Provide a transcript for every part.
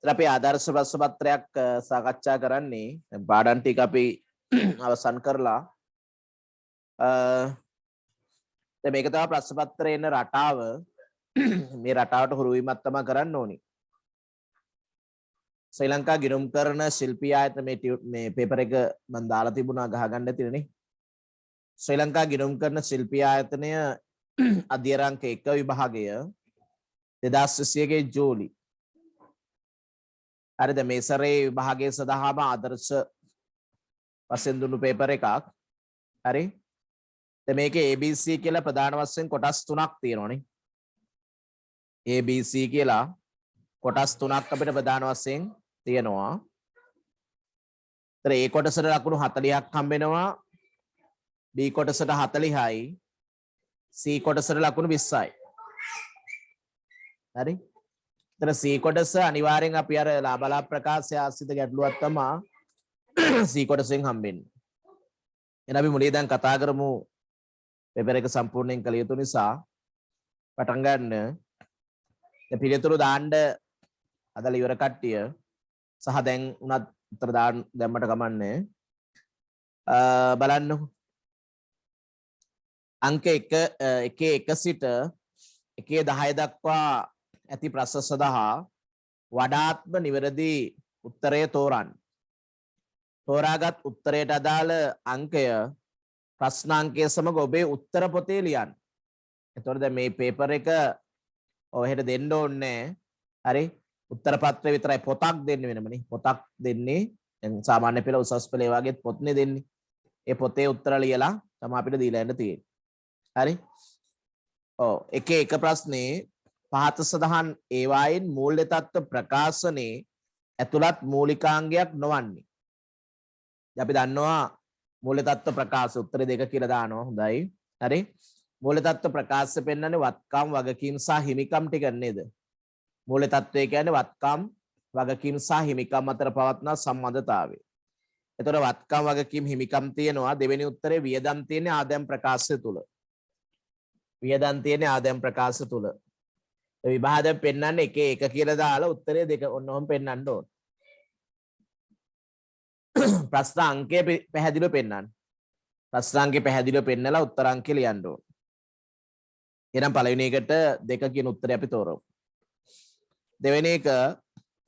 අපි ආදර්ශ ප්‍රශ්න පත්‍රයක් සාකච්ඡා කරන්නේ පාඩම් ටික අපි අවසන් කරලා දැන් මේක තමයි ප්‍රශ්න පත්‍රයේ එන රටාව මේ රටාවට හුරු වීමක් තමයි කරන්න ඕනි ශ්‍රී ලංකා ගිණුම් කරන ශිල්පී ආයතන මේ පේපර් එක මම දාලා තිබුණා ගහගන්න ඇතිනේ ශ්‍රී ලංකා ගිණුම් කරන ශිල්පී ආයතනය අධ්‍යයනාංක 1 විභාගය 2021 ජූලි හරිද මේ සැරේ විභාගයේ සඳහාම ආදර්ශ වශයෙන් දුන්නු පේපර් එකක් හරි දැන් මේකේ ABC කියලා ප්‍රධාන වශයෙන් කොටස් තුනක් තියෙනවානේ ABC කියලා කොටස් තුනක් අපිට ප්‍රධාන වශයෙන් තියෙනවා. ඒතර A කොටසට ලකුණු 40ක් හම්බ වෙනවා. B කොටසට 40යි. C කොටසට ලකුණු 20යි. හරි? ඒතර C කොටස අනිවාර්යෙන් අපි අර ලාභලා ප්‍රකාශය ආශ්‍රිත ගැටලුවක් තමයි C කොටසෙන් හම්බෙන්නේ. එහෙනම් අපි මුලින් දැන් කතා කරමු පේපර් එක සම්පූර්ණයෙන් කළ යුතු නිසා පටන් ගන්න. දැන් පිළිතුරු දාන්න අදලා ඉවර කට්ටිය සහ දැන් උනත් උත්තර දාන්න දැම්මට කමන්නේ බලන්න අංක 1 සිට 10 දක්වා ඇති ප්‍රශ්න සඳහා වඩාත්ම නිවැරදි උත්තරය තෝරන්න. තෝරාගත් උත්තරයට අදාළ අංකය ප්‍රශ්නාංකය සමග ඔබේ උත්තර පොතේ ලියන්න. එතකොට දැන් මේ පේපර් එක ඔහෙට දෙන්න ඕනේ හරි උත්තර පත්‍රය විතරයි පොතක් දෙන්න වෙනමනේ පොතක් දෙන්නේ දැන් සාමාන්‍ය පෙළ උසස් පෙළ වගේ පොත්නේ දෙන්නේ ඒ පොතේ උත්තර ලියලා තමයි අපිට දීලා යන්න තියෙන්නේ හරි ඔව් එක ප්‍රශ්නේ පහත සඳහන් ඒවායින් මූල්‍ය තත්ත්ව ප්‍රකාශනයේ ඇතුළත් මූලිකාංගයක් නොවන්නේ අපි දන්නවා මූල්‍ය තත්ත්ව ප්‍රකාශ උත්තරේ දෙක කියලා දානවා හොඳයි හරි මූල්‍ය තත්ත්ව ප්‍රකාශය පෙන්වන්නේ වත්කම් වගකීම් සහ හිමිකම් ටික නේද මූල්‍ය තත්ත්වය කියන්නේ වත්කම් වගකීම් සහ හිමිකම් අතර පවත්නා සම්බන්ධතාවය. එතකොට වත්කම් වගකීම් හිමිකම් තියෙනවා දෙවෙනි උත්තරේ වියදම් තියෙන්නේ ආදායම් ප්‍රකාශය තුල. වියදම් තියෙන්නේ ආදායම් ප්‍රකාශය තුල. ඒ විභාගයෙන් පෙන්වන්නේ එක කියලා දාලා උත්තරේ දෙක ඔන්නෝම පෙන්වන්න ඕන. ප්‍රශ්න අංකය පැහැදිලිව පෙන්වන්න. ප්‍රශ්න අංකය පැහැදිලිව පෙන්නලා උත්තර අංකය ලියන්න ඕන. එහෙනම් පළවෙනි එකට 2 කියන උත්තරය අපි තෝරමු. දෙවෙනි එක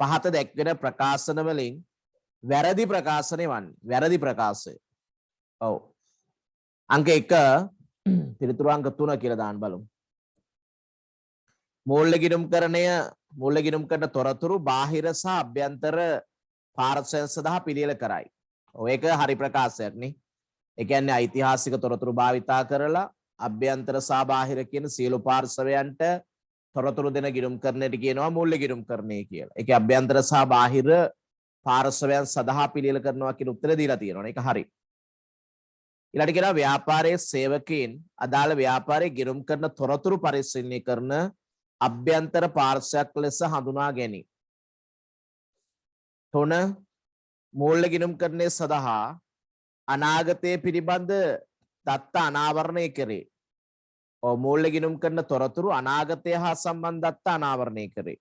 පහත දැක්වෙන ප්‍රකාශන වලින් වැරදි ප්‍රකාශනය වන්නේ. වැරදි ප්‍රකාශය. ඔව්. අංක 1 පිළිතුරු අංක 3 කියලා දාන්න බලමු. මූල්‍ය ගිණුම් කරන තොරතුරු බාහිර සහ අභ්‍යන්තර පාර්ශ්වයන් සඳහා පිළියෙල කරයි. ඔය එක හරි ප්‍රකාශයක් නේ. ඒ කියන්නේ ඓතිහාසික තොරතුරු භාවිතා කරලා අභ්‍යන්තර සහ බාහිර කියන සියලු පාර්ශවයන්ට තොරතුරු දෙන ගිණුම්කරණයට කියනවා මූල්‍ය ගිණුම්කරණය කියලා. ඒකේ අභ්‍යන්තර සහ බාහිර පාර්ශවයන් සඳහා පිළියෙල කරනවා කියන උත්තරය දීලා තියෙනවා. ඒක හරි. ඊළඟට කියනවා ව්‍යාපාරයේ සේවකයන් අදාළ ව්‍යාපාරයේ ගිණුම් කරන තොරතුරු පරිශීලනය කරන අභ්‍යන්තර පාර්ශවයක් ලෙස හඳුනා ගැනීම. 3 මූල්‍ය ගිණුම්කරණය සඳහා අනාගතයේ පිළිබඳ දත්ත අනාවරණය කරේ. මූල්‍ය ගිණුම් කරන තොරතුරු අනාගතය හා සම්බන්ධ දත්ත අනාවරණය කරේ.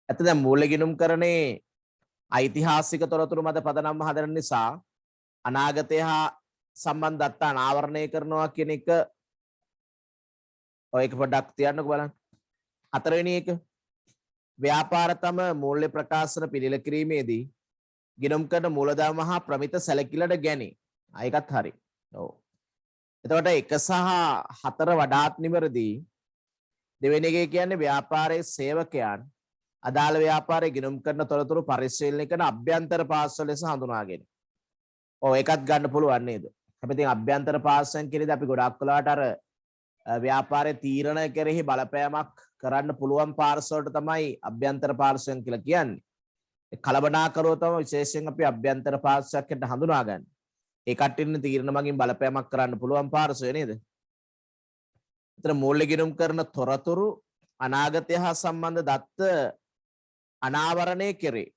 ඇත්තද මූල්‍ය ගිණුම්කරණේ ඓතිහාසික තොරතුරු මත පදනම්ව හදන නිසා අනාගතය හා සම්බන්ධ දත්ත අනාවරණය කරනවා කියන එක ඔය එක පොඩ්ඩක් තියන්නකෝ බලන්න. 4 වෙනි එක ව්‍යාපාර තම මූල්‍ය ප්‍රකාශන පිළිල කිරීමේදී ගිණුම් කරන මූලධර්ම හා ප්‍රමිත සැලකිල්ලට ගැනීම. ඒකත් හරි. ඔව්. එතකොට 1 සහ 4 වඩාත් නිවැරදි. දෙවෙනි එකේ කියන්නේ ව්‍යාපාරයේ සේවකයන් අදාළ ව්‍යාපාරයේ ගිණුම් කරන තොරතුරු පරිශීලනය කරන අභ්‍යන්තර පාර්ශ්ව ලෙස හඳුනාගෙන. ඔව් ඒකත් ගන්න පුළුවන් නේද? හැබැයි ඉතින් අභ්‍යන්තර පාර්ශ්වයන් කියනදී අපි ගොඩක් වෙලාවට අර ව්‍යාපාරයේ තීරණ කෙරෙහි බලපෑමක් කරන්න පුළුවන් පාර්ශ්වවලට තමයි අභ්‍යන්තර පාර්ශ්වයන් කියලා කියන්නේ. ඒ කලබනාකරව තමයි විශේෂයෙන් අපි අභ්‍යන්තර පාර්ශ්වයක් හැට හඳුනාගන්නේ. ඒ කට්ටියන තීරණ මගින් බලපෑමක් කරන්න පුළුවන් පාර්ශවය නේද? ඒතර මූල්‍ය ගිණුම් කරන තොරතුරු අනාගතය හා සම්බන්ධ දත්ත අනාවරණය කෙරේ.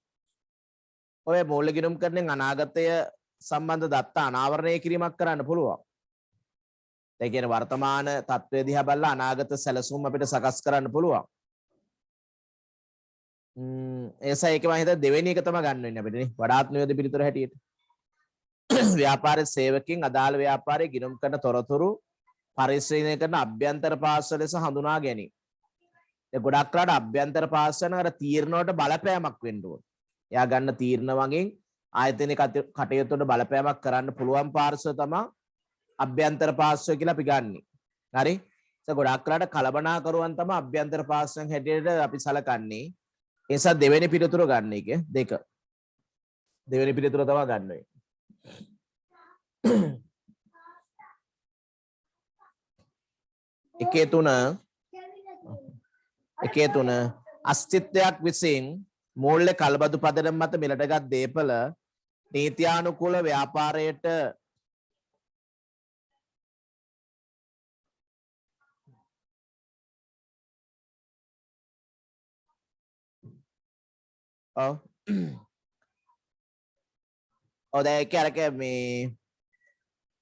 ඔය මූල්‍ය ගිණුම් කරන්නේ අනාගතය සම්බන්ධ දත්ත අනාවරණය කිරීමක් කරන්න පුළුවන්. ඒ කියන්නේ වර්තමාන තත්ත්වය දිහා බලලා අනාගත සැලසුම් අපිට සකස් කරන්න පුළුවන්. ඒසා ඒක මම හිතා දෙවෙනි එක තමයි ගන්න වෙන්නේ අපිට නේ වඩාත් නියෝජ්‍ය පිළිතුර හැටියට ව්‍යාපාර සේවකයන් අදාළ ව්‍යාපාරයේ ගිණුම් කරන තොරතුරු පරිශීලනය කරන අභ්‍යන්තර පාර්ශ්ව ලෙස හඳුනා ගැනීම. ඒ ගොඩක් වෙලාවට අභ්‍යන්තර පාර්ශ්වන අර තීරණ වලට බලපෑමක් වෙන්න ඕන. එයා ගන්න තීරණ වගේන් ආයතනික කටයුතු වලට බලපෑමක් කරන්න පුළුවන් පාර්ශ්ව තමයි අභ්‍යන්තර පාර්ශ්ව කියලා අපි ගන්නෙ. හරි? ඒක ගොඩක් වෙලාවට කලබනාකරුවන් තමයි අභ්‍යන්තර පාර්ශ්වයන් හැටියට අපි සලකන්නේ. ඒ නිසා දෙවෙනි පිළිතුර ගන්න එක දෙක. දෙවෙනි පිළිතුර තමයි ගන්න වෙන්නේ. එකේ තුන අස්තිත්වයක් විසින් මූල්‍ය කල්බදු පදනම මත මිලටගත් දේපල නීත්‍යානුකූල ව්‍යාපාරයට දැන් ඒක මේ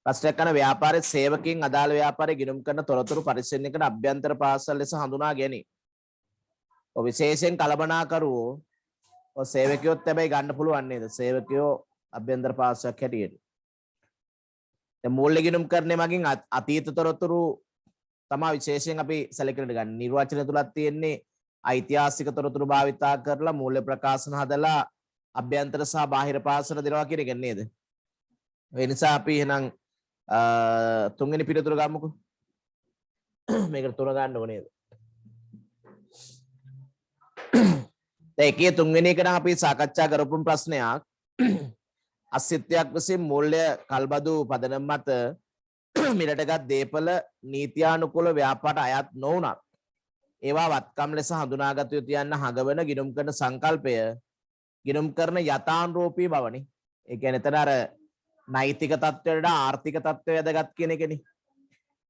ප්‍රශ්නයක් කරන ව්‍යාපාරයේ සේවකයන් අදාළ ව්‍යාපාරයේ ගිණුම් කරන තොරතුරු පරිශීලනය කරන අභ්‍යන්තර පාර්සල් ලෙස හඳුනා ගැනීම. විශේෂයෙන් කලබනාකරුවෝ සේවකයොත් හැබැයි ගන්න පුළුවන් නේද? සේවකයෝ අභ්‍යන්තර පාර්ශ්වයක් හැටියට. දැන් මූල්‍ය ගිණුම් කරන්නේ මගින් අතීත තොරතුරු තමයි විශේෂයෙන් අපි සැලකෙන්නට ගන්න. නිර්වචන තුලක් තියෙන්නේ ඓතිහාසික තොරතුරු භාවිතා කරලා මූල්‍ය ප්‍රකාශන හදලා අභ්‍යන්තර සහ බාහිර පාර්ශ්ව දෙනවා කියන එක නේද? ඒ නිසා අපි එහෙනම් තුන්වෙනි පිළිතුර ගමුකෝ. මේකට තුන ගන්න ඕනේ නේද? දැන් එකේ තුන්වෙනි එක නම් අපි සාකච්ඡා කරපු ප්‍රශ්නයක්. අස්තිත්වයක් විසින් මූල්‍ය කල්බදු පදනම මත මිලටගත් දේපල නීත්‍යානුකූල ව්‍යාපාරට අයත් නොවුනත් ඒවා වත්කම් ලෙස හඳුනාගත යුතු යන්න හඟවන ගිණුම් කරන සංකල්පය ගිණුම් කරන යථානුරූපී බවනේ. ඒ කියන්නේ එතන අර නෛතික තත්ත්වයට ආර්ථික තත්ත්වය වැදගත් කියන එකනේ.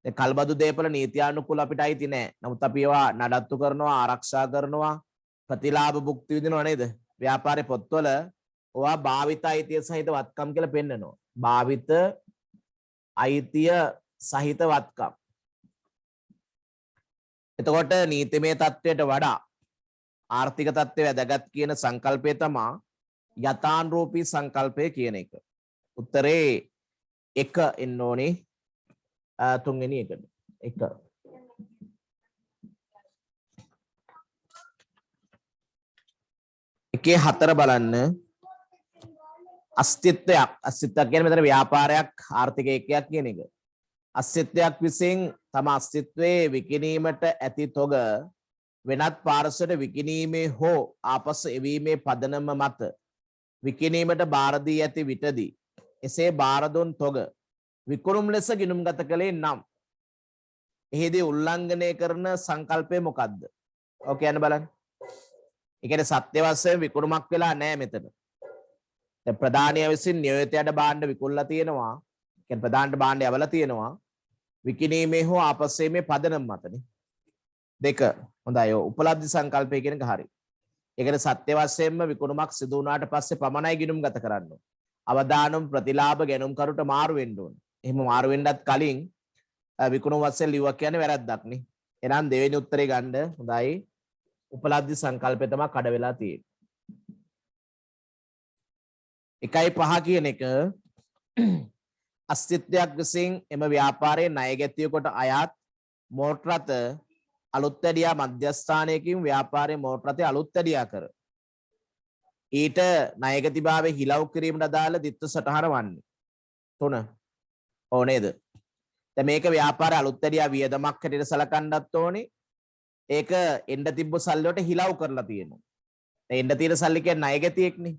දැන් කල්බදු දේපල නීත්‍යානුකූල අපිට අයිති නෑ. නමුත් අපි ඒවා නඩත්තු කරනවා, ආරක්ෂා කරනවා, ප්‍රතිලාභ භුක්ති විඳිනවා නේද? ව්‍යාපාරේ පොත්වල ඔවා භාවිත අයිතිය සහිත වත්කම් කියලා පෙන්නනවා. භාවිත අයිතිය සහිත වත්කම්. එතකොට නීතිමය තත්ත්වයට වඩා ආර්ථික තත්ත්වය වැදගත් කියන සංකල්පය තමයි යථානුරූපී සංකල්පය කියන එක. උත්තරේ 1 එන්න ඕනේ තුන්වෙනි එකට. 1. එකේ 4 බලන්න. අස්තිත්වයක් කියන්නේ මෙතන ව්‍යාපාරයක් ආර්ථික ඒකයක් කියන එක. අස්තිත්වයක් විසින් තම අස්තිත්වයේ විකිණීමට ඇති තොග වෙනත් පාර්ශ්වයට විකිණීමේ හෝ ආපසු එවීමේ පදනම මත විකිණීමට බාර දී ඇති විටදී එසේ බාර දුන් තොග විකුණුම් ලෙස ගිණුම්ගත කළේ නම් එහිදී උල්ලංඝනය කරන සංකල්පය මොකක්ද? ඔක කියන්න බලන්න. ඒ කියන්නේ සත්‍ය වශයෙන් විකුණුමක් වෙලා නැහැ මෙතන. දැන් ප්‍රධානිය විසින් නියෝජිතයට භාණ්ඩ විකුණලා තියෙනවා. කියන්නේ ප්‍රධානට භාණ්ඩ යවලා තියෙනවා. විකිණීමේ හෝ ආපස්සීමේ පදනම මතනේ. 2. හොඳයි. උපලබ්ධි සංකල්පය කියන එක හරි. ඒ කියන්නේ සත්‍ය වශයෙන්ම විකුණුමක් සිදු වුණාට පස්සේ පමණයි ගිණුම්ගත කරන්න ඕන. අවදානම් ප්‍රතිලාභ ගැනුම් කරුට මාරු වෙන්න ඕන. එහෙම මාරු වෙන්නත් කලින් විකුණුම වශයෙන් ලියුවා කියන්නේ වැරද්දක් නේ. එහෙනම් දෙවෙනි උත්තරේ ගන්න. හොඳයි. උපලබ්ධි සංකල්පය තමයි කඩ වෙලා තියෙන්නේ. 1.5 කියන එක අස්තිත්වයක් විසින් එම ව්‍යාපාරයේ ණය ගැතිය කොට අයත් මෝටර රථ අලුත් වැඩියා මධ්‍යස්ථානයකින් ව්‍යාපාරයේ මෝටර රථය අලුත් වැඩියා කර ඊට ණයගැතිභාවය හිලව් කිරීමට අදාළ දිත්ත සටහන වන්නේ 3. ඕ නේද? දැන් මේක ව්‍යාපාරයේ අලුත් වැඩියා වියදමක් හැටියට සලකන්නත් ඕනේ. ඒක එන්න තිබ්බ සල්ලි වලට හිලව් කරලා තියෙනවා. දැන් එන්න තියෙන සල්ලි කියන්නේ ණයගැතියෙක්නේ.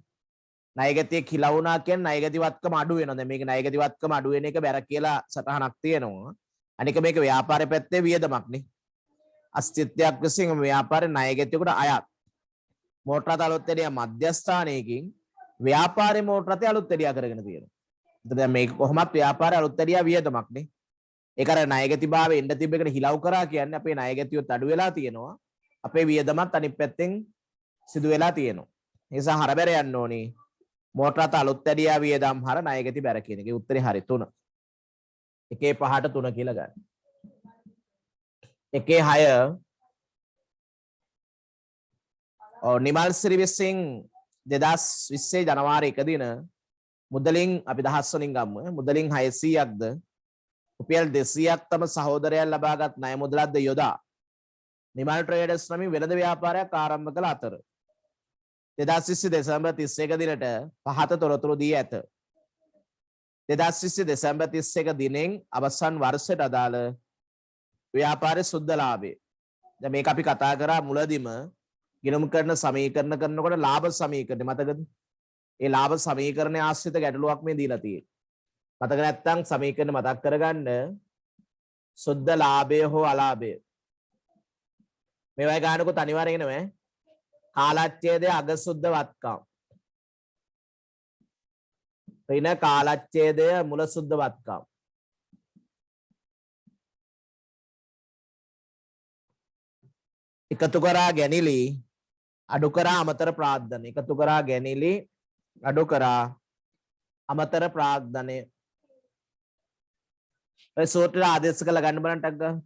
ණයගැතියෙක් හිලව් වුණා කියන්නේ ණයගැතිවත්කම අඩු වෙනවා. දැන් මේක ණයගැතිවත්කම අඩු වෙන එක බැර කියලා සටහනක් තියෙනවා. අනික මේක ව්‍යාපාරයේ පැත්තේ වියදමක්නේ. අස්තිත්වයක් විසින් ව්‍යාපාරයේ ණයගැතියෙකුට අයත් මෝටර රථ අලුත් වැඩියා මධ්‍යස්ථානයකින් ව්‍යාපාරයේ මෝටර රථය අලුත් වැඩියා කරගෙන තියෙනවා. එතකොට දැන් මේක කොහොමත් ව්‍යාපාරයේ අලුත් වැඩියා වියදමක්නේ. ඒක අර ණයගැතිභාවය එන්න තිබ්බ එකට හිලව් කරා කියන්නේ අපේ ණයගැතියොත් අඩු වෙලා තියෙනවා. අපේ වියදමත් අනිත් පැත්තෙන් සිදු වෙලා තියෙනවා. ඒ නිසා හරබැර යන්න ඕනේ. මෝටර රථ අලුත් වැඩියා වියදම් හර ණයගැති බැර කියන එකේ උත්තරේ හරි 3. 1.5ට 3 කියලා ගන්න. 1.6 නිමල් සිරි විසින් 2020 ජනවාරි 1 දින මුදලින් අපි දහස් වලින් ගමු. මුදලින් 600ක්ද රුපියල් 200ක් තම සහෝදරයන් ලබාගත් ණය මුදලක්ද යොදා නිමල් ට්‍රේඩර්ස් නමින් වෙළඳ ව්‍යාපාරයක් ආරම්භ කළ අතර 2020 දෙසැම්බර් 31 දිනට පහත තොරතුරු දී ඇත. 2020 දෙසැම්බර් 31 දිනෙන් අවසන් වර්ෂයට අදාළ ව්‍යාපාර සුද්ධ ලාභය. දැන් මේක අපි කතා කරා මුලදීම ගිණුම් කරන සමීකරණ කරනකොට ලාභ සමීකරණය මතකද? ඒ ලාභ සමීකරණයේ ආශ්‍රිත ගැටලුවක් මේ දීලා තියෙන්නේ. මතක නැත්නම් සමීකරණ මතක් කරගන්න සුද්ධ ලාභය හෝ අලාභය. මේවයි ගන්නකොත් අනිවාර්යෙන් එනවා කාලච්ඡේදය අග සුද්ධ වත්කම්. ඍණ කාලච්ඡේදය මුල සුද්ධ වත්කම්. එකතු කරා ගැනිලි අඩු කරා අමතර ප්‍රාර්ථන. එකතු කරා ගැනිලි අඩු කරා අමතර ප්‍රාර්ථනය. ඔය සූත්‍රය ආදේශ කළ ගන්න බලන්න ටක් ගන්න.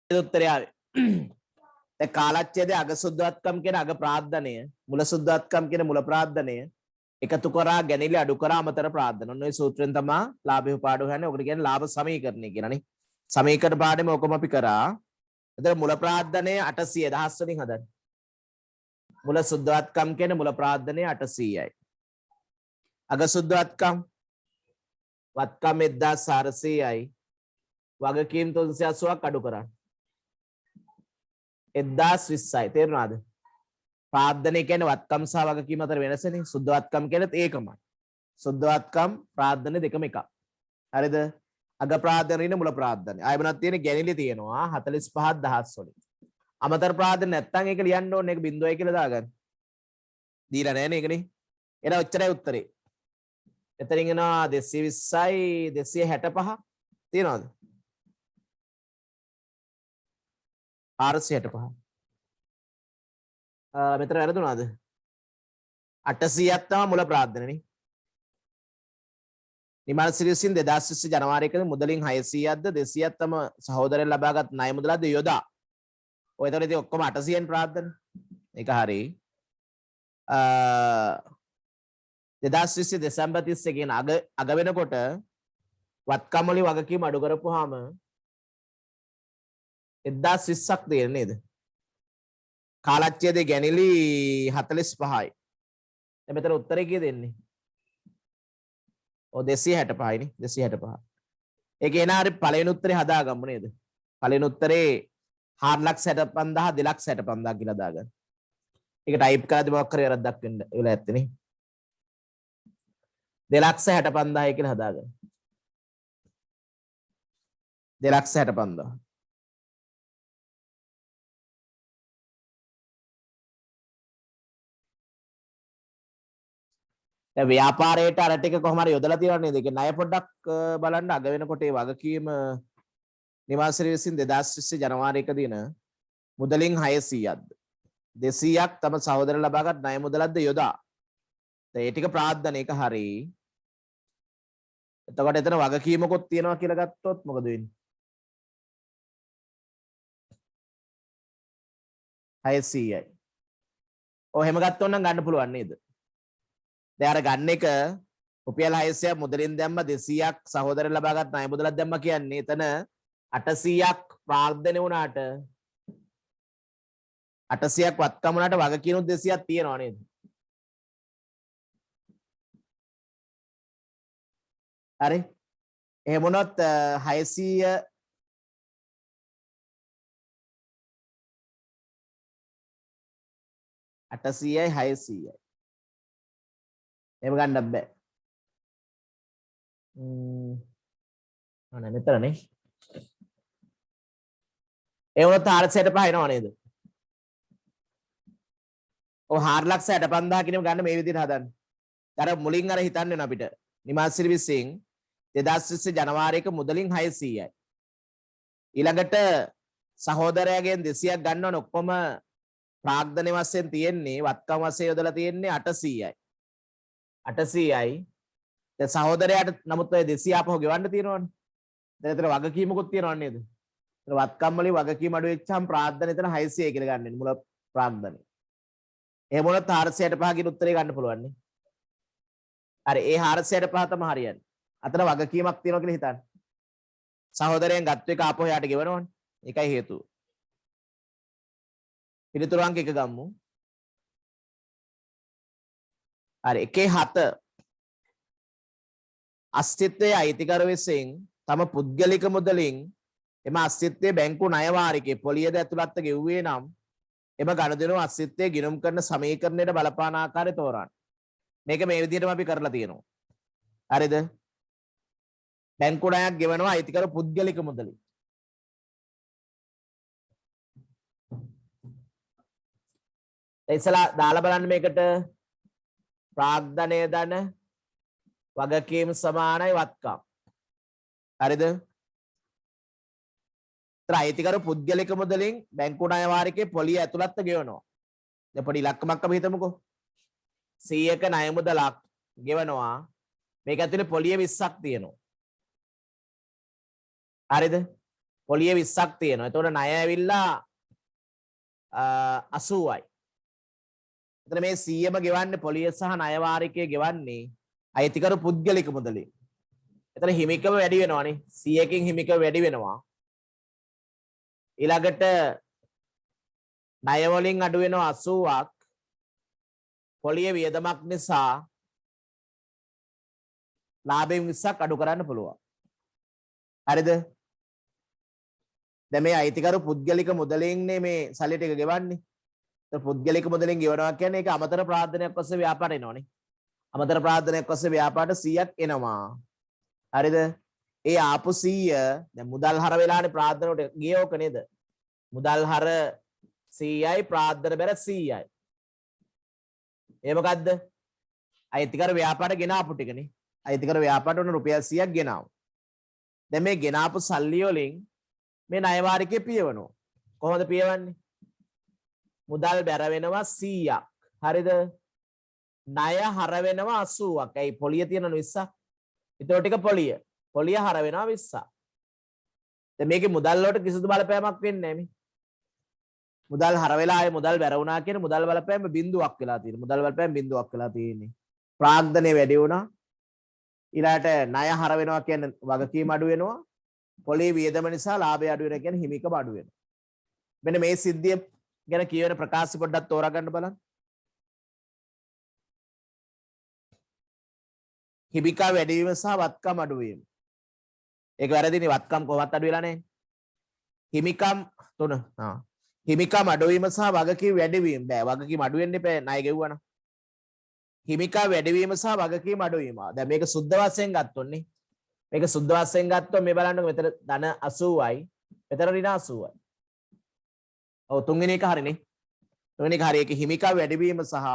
උත්තරය ආවේ. දැන් කාලච්ඡේදයේ අග සුද්ධවත්කම් කියන අග ප්‍රාර්ථනය මුල සුද්ධවත්කම් කියන මුල ප්‍රාර්ථනය එකතු කරා ගැනිලි අඩු කරා අමතර ප්‍රාර්ථන. ඔන්න ඔය සූත්‍රයෙන් තමයි ලාභය පාඩු හොයන්නේ. ඔකට කියන්නේ ලාභ සමීකරණය කියලානේ. සමීකරණ පාඩමේ ඔකම අපි කරා. එතකොට මුල ප්‍රාර්ථනය 800 දහස් වලින් හදන්න. මුල සුද්ධවත්කම් කියන මුල ප්‍රාර්ථනය 800යි. අග සුද්ධවත්කම් වත්කම් 1400යි. වගකීම් 380ක් අඩු කරන්න. 1020යි. තේරුණාද? ප්‍රාර්ථනය කියන්නේ වත්කම් සහ වගකීම් අතර වෙනසනේ. සුද්ධ වත්කම් කියලත් ඒකමයි. සුද්ධ වත්කම් ප්‍රාර්ථන දෙකම එකක්. හරිද? අග ප්‍රාර්ථන ඍණ මුල ප්‍රාර්ථන. ආයෙ මොනවද තියෙන්නේ? ගැනිලි තියෙනවා 45000 දහස් වලින්. අමතර ප්‍රාර්ථන නැත්තම් ඒක ලියන්න ඕනේ. ඒක 0යි කියලා දාගන්න. දීලා නැහැ නේ ඒකනේ. එහෙනම් ඔච්චරයි උත්තරේ. එතනින් එනවා 220යි 265 තියනවද? 465. මෙතන වැරදුනාද? 800ක් තමයි මුල ප්‍රාර්ථනනේ. නිමල් සිරිසින් 2020 ජනවාරි 1 මුදලින් 600ක්ද 200ක් තම සහෝදරයන් ලබාගත් ණය මුදලක්ද යොදා. ඔය එතකොට ඉතින් ඔක්කොම 800න් ප්‍රාර්ථන. ඒක හරි. 2020 දෙසැම්බර් 31 කියන අග වෙනකොට වත්කම් වලින් වගකීම් අඩු කරපුවාම 1020ක් තියෙන නේද? කාලච්ඡේදයේ ගැනිලි 45යි. දැන් මෙතන උත්තරේ කීයද එන්නේ? ඔව් 265යි නේ 265. ඒක එන හරිය පළවෙනි උත්තරේ හදාගමු නේද? පළවෙනි උත්තරේ 465000 265000 කියලා දාගන්න. ඒක ටයිප් කරද්දි මොකක් කරේ වැරද්දක් වෙන්න වෙලා ඇත්තේ නේ. 265000 කියලා හදාගන්න. 265000. දැන් ව්‍යාපාරයට අර ටික කොහොම හරි යොදලා තියෙනවා නේද? ඒක ණය පොඩ්ඩක් බලන්න අග වෙනකොට ඒ වගකීම නිවාසිරි විසින් 2020 ජනවාරි 1 දින මුදලින් 600ක්ද 200ක් තම සහෝදර ලබාගත් ණය මුදලක්ද යොදා. දැන් ඒ ටික ප්‍රාර්ථන එක හරි. එතකොට එතන වගකීමකුත් තියෙනවා කියලා ගත්තොත් මොකද වෙන්නේ? 600යි. ඔය හැම ගත්තොත් නම් ගන්න පුළුවන් නේද? දැන් අර ගන්න එක රුපියල් 600ක් මුදලින් දැම්ම 200ක් සහෝදරය ලබාගත් ණය මුදලක් දැම්ම කියන්නේ එතන 800ක් ප්‍රාර්ථන වුණාට 800ක් වත්කම් වුණාට වගකීනුත් 200ක් තියෙනවා නේද? හරි. එහෙම වුණොත් 600 800යි 600යි. එහෙම ගන්නත් බෑ. අනේ මෙතනනේ. ඒ වුණොත් 465 එනවා නේද? ඔව් 4,65,000 කියනම ගන්න මේ විදිහට හදන්න. අර මුලින් අර හිතන්න වෙන අපිට. නිමාසිරි විසින් 2020 ජනවාරි 1 මුදලින් 600යි. ඊළඟට සහෝදරයාගෙන් 200ක් ගන්න ඕන ඔක්කොම ප්‍රාග්ධන වශයෙන් තියෙන්නේ වත්කම් වශයෙන් යොදලා තියෙන්නේ 800යි. 800යි. දැන් සහෝදරයාට නමුත් ඔය 200 ආපහු ගෙවන්න තියෙනවනේ. දැන් ඒතර වගකීමකුත් තියෙනව නේද? ඒතර වත්කම් වලින් වගකීම අඩු වෙච්චාම ප්‍රාග්ධන එතන 600 කියලා ගන්න මුල ප්‍රාග්ධනේ. එහෙම වුණොත් 465 කියන උත්තරේ ගන්න පුළුවන් නේ. හරි ඒ 465 තමයි හරියන්නේ. අතන වගකීමක් තියෙනවා කියලා හිතන්න. සහෝදරයෙන් ගත්ත එක ආපහු යාට ගෙවනවනේ. ඒකයි හේතුව. පිළිතුරු අංක 1 ගමු. හරි 1/7 අස්තිත්වයේ අයිතිකරු විසින් තම පුද්ගලික මුදලින් එම අස්තිත්වයේ බැංකු ණය වාරිකයේ පොලියද ඇතුළත්ව ගෙව්වේ නම් එම ගනුදෙනුව අස්තිත්වයේ ගිණුම් කරන සමීකරණයට බලපාන ආකාරය තෝරන්න. මේක මේ විදිහටම අපි කරලා තියෙනවා. හරිද? බැංකු ණයක් ගෙවනවා අයිතිකරු පුද්ගලික මුදලින්. ඉතලා දාලා බලන්න මේකට ප්‍රාග්ධනය ධන වගකීම් සමානයි වත්කම්. හරිද? අයිතිකරු පුද්ගලික මුදලින් බැංකු ණය වාරිකයේ පොලිය ඇතුළත්ව ගෙවනවා. දැන් පොඩි ඉලක්කමක් අපි හිතමුකෝ. 100ක ණය මුදලක් ගෙවනවා. මේක ඇතුලේ පොලිය 20ක් තියෙනවා. හරිද? පොලිය 20ක් තියෙනවා. එතකොට ණය ඇවිල්ලා 80යි. එතන මේ 100ම ගෙවන්නේ පොලිය සහ ණය වාරිකයේ ගෙවන්නේ අයිතිකරු පුද්ගලික මුදලින්. එතන හිමිකම වැඩි වෙනවානේ. 100කින් හිමිකම වැඩි වෙනවා. ඊළඟට ණය වලින් අඩු වෙනවා 80ක්. පොලිය වියදමක් නිසා ලාභයෙන් 20ක් අඩු කරන්න පුළුවන්. හරිද? දැන් මේ අයිතිකරු පුද්ගලික මුදලින් මේ සල්ලි ටික ගෙවන්නේ. ඒ පුද්ගලික මුදලින් ගෙවනවා කියන්නේ ඒක අමතර ප්‍රාර්ථනයක් ඔස්සේ ව්‍යාපාර එනවනේ. අමතර ප්‍රාර්ථනයක් ඔස්සේ ව්‍යාපාරට 100ක් එනවා. හරිද? ඒ ආපු 100 දැන් මුදල් හර වෙලානේ ප්‍රාර්ථන වලට ගියේ ඕක නේද? මුදල් හර 100යි ප්‍රාර්ථන බැර 100යි. ඒ මොකද්ද? අයිතිකර ව්‍යාපාර ගෙනාපු ටිකනේ. අයිතිකර ව්‍යාපාරට උන රුපියල් 100ක් ගෙනාවා. දැන් මේ ගෙනාපු සල්ලි වලින් මේ ණය වාරිකේ පියවනවා. කොහොමද පියවන්නේ? මුදල් බැර වෙනවා 100ක්. හරිද? ණය හර වෙනවා 80ක්. ඇයි පොලිය තියෙන 20ක්? ඒතකොට ටික පොලිය. පොලිය හර වෙනවා 20ක්. දැන් මේකේ මුදල් වලට කිසිදු බලපෑමක් වෙන්නේ නැහැ මේ. මුදල් හර වෙලා ආයේ මුදල් බැර වුණා කියන මුදල් බලපෑම බිඳුවක් වෙලා තියෙනවා. මුදල් බලපෑම බිඳුවක් වෙලා තියෙන්නේ. ප්‍රාග්ධනය වැඩි වුණා. ඊළාට ණය හර වෙනවා කියන්නේ වගකීම අඩු වෙනවා. පොලිය වියදම නිසා ලාභය අඩු වෙනවා කියන්නේ හිමිකම අඩු වෙනවා. මෙන්න මේ සිද්ධිය ගැන කියවෙන ප්‍රකාශ පොඩ්ඩක් තෝරා ගන්න බලන්න. හිමිකා වැඩි වීම සහ වත්කම් අඩු වීම. ඒක වැරදිනේ. වත්කම් කොහොමවත් අඩු වෙලා නැහැ. හිමිකම් තුන. හිමිකම් අඩු වීම සහ වගකීම් වැඩි වීම. බෑ වගකීම් අඩු වෙන්න එපා ණය ගෙවුවා. හිමිකා වැඩි වීම සහ වගකීම් අඩු වීම. දැන් මේක සුද්ධ වශයෙන් ගත්තොත්නේ. මේක සුද්ධ වශයෙන් ගත්තොත් මේ බලන්නකො මෙතන ධන 80යි. මෙතන ඍණ 80යි. ඔව් තුන්වෙනි එක හරිනේ. තුන්වෙනි එක හරි. ඒක හිමිකා වැඩි වීම සහ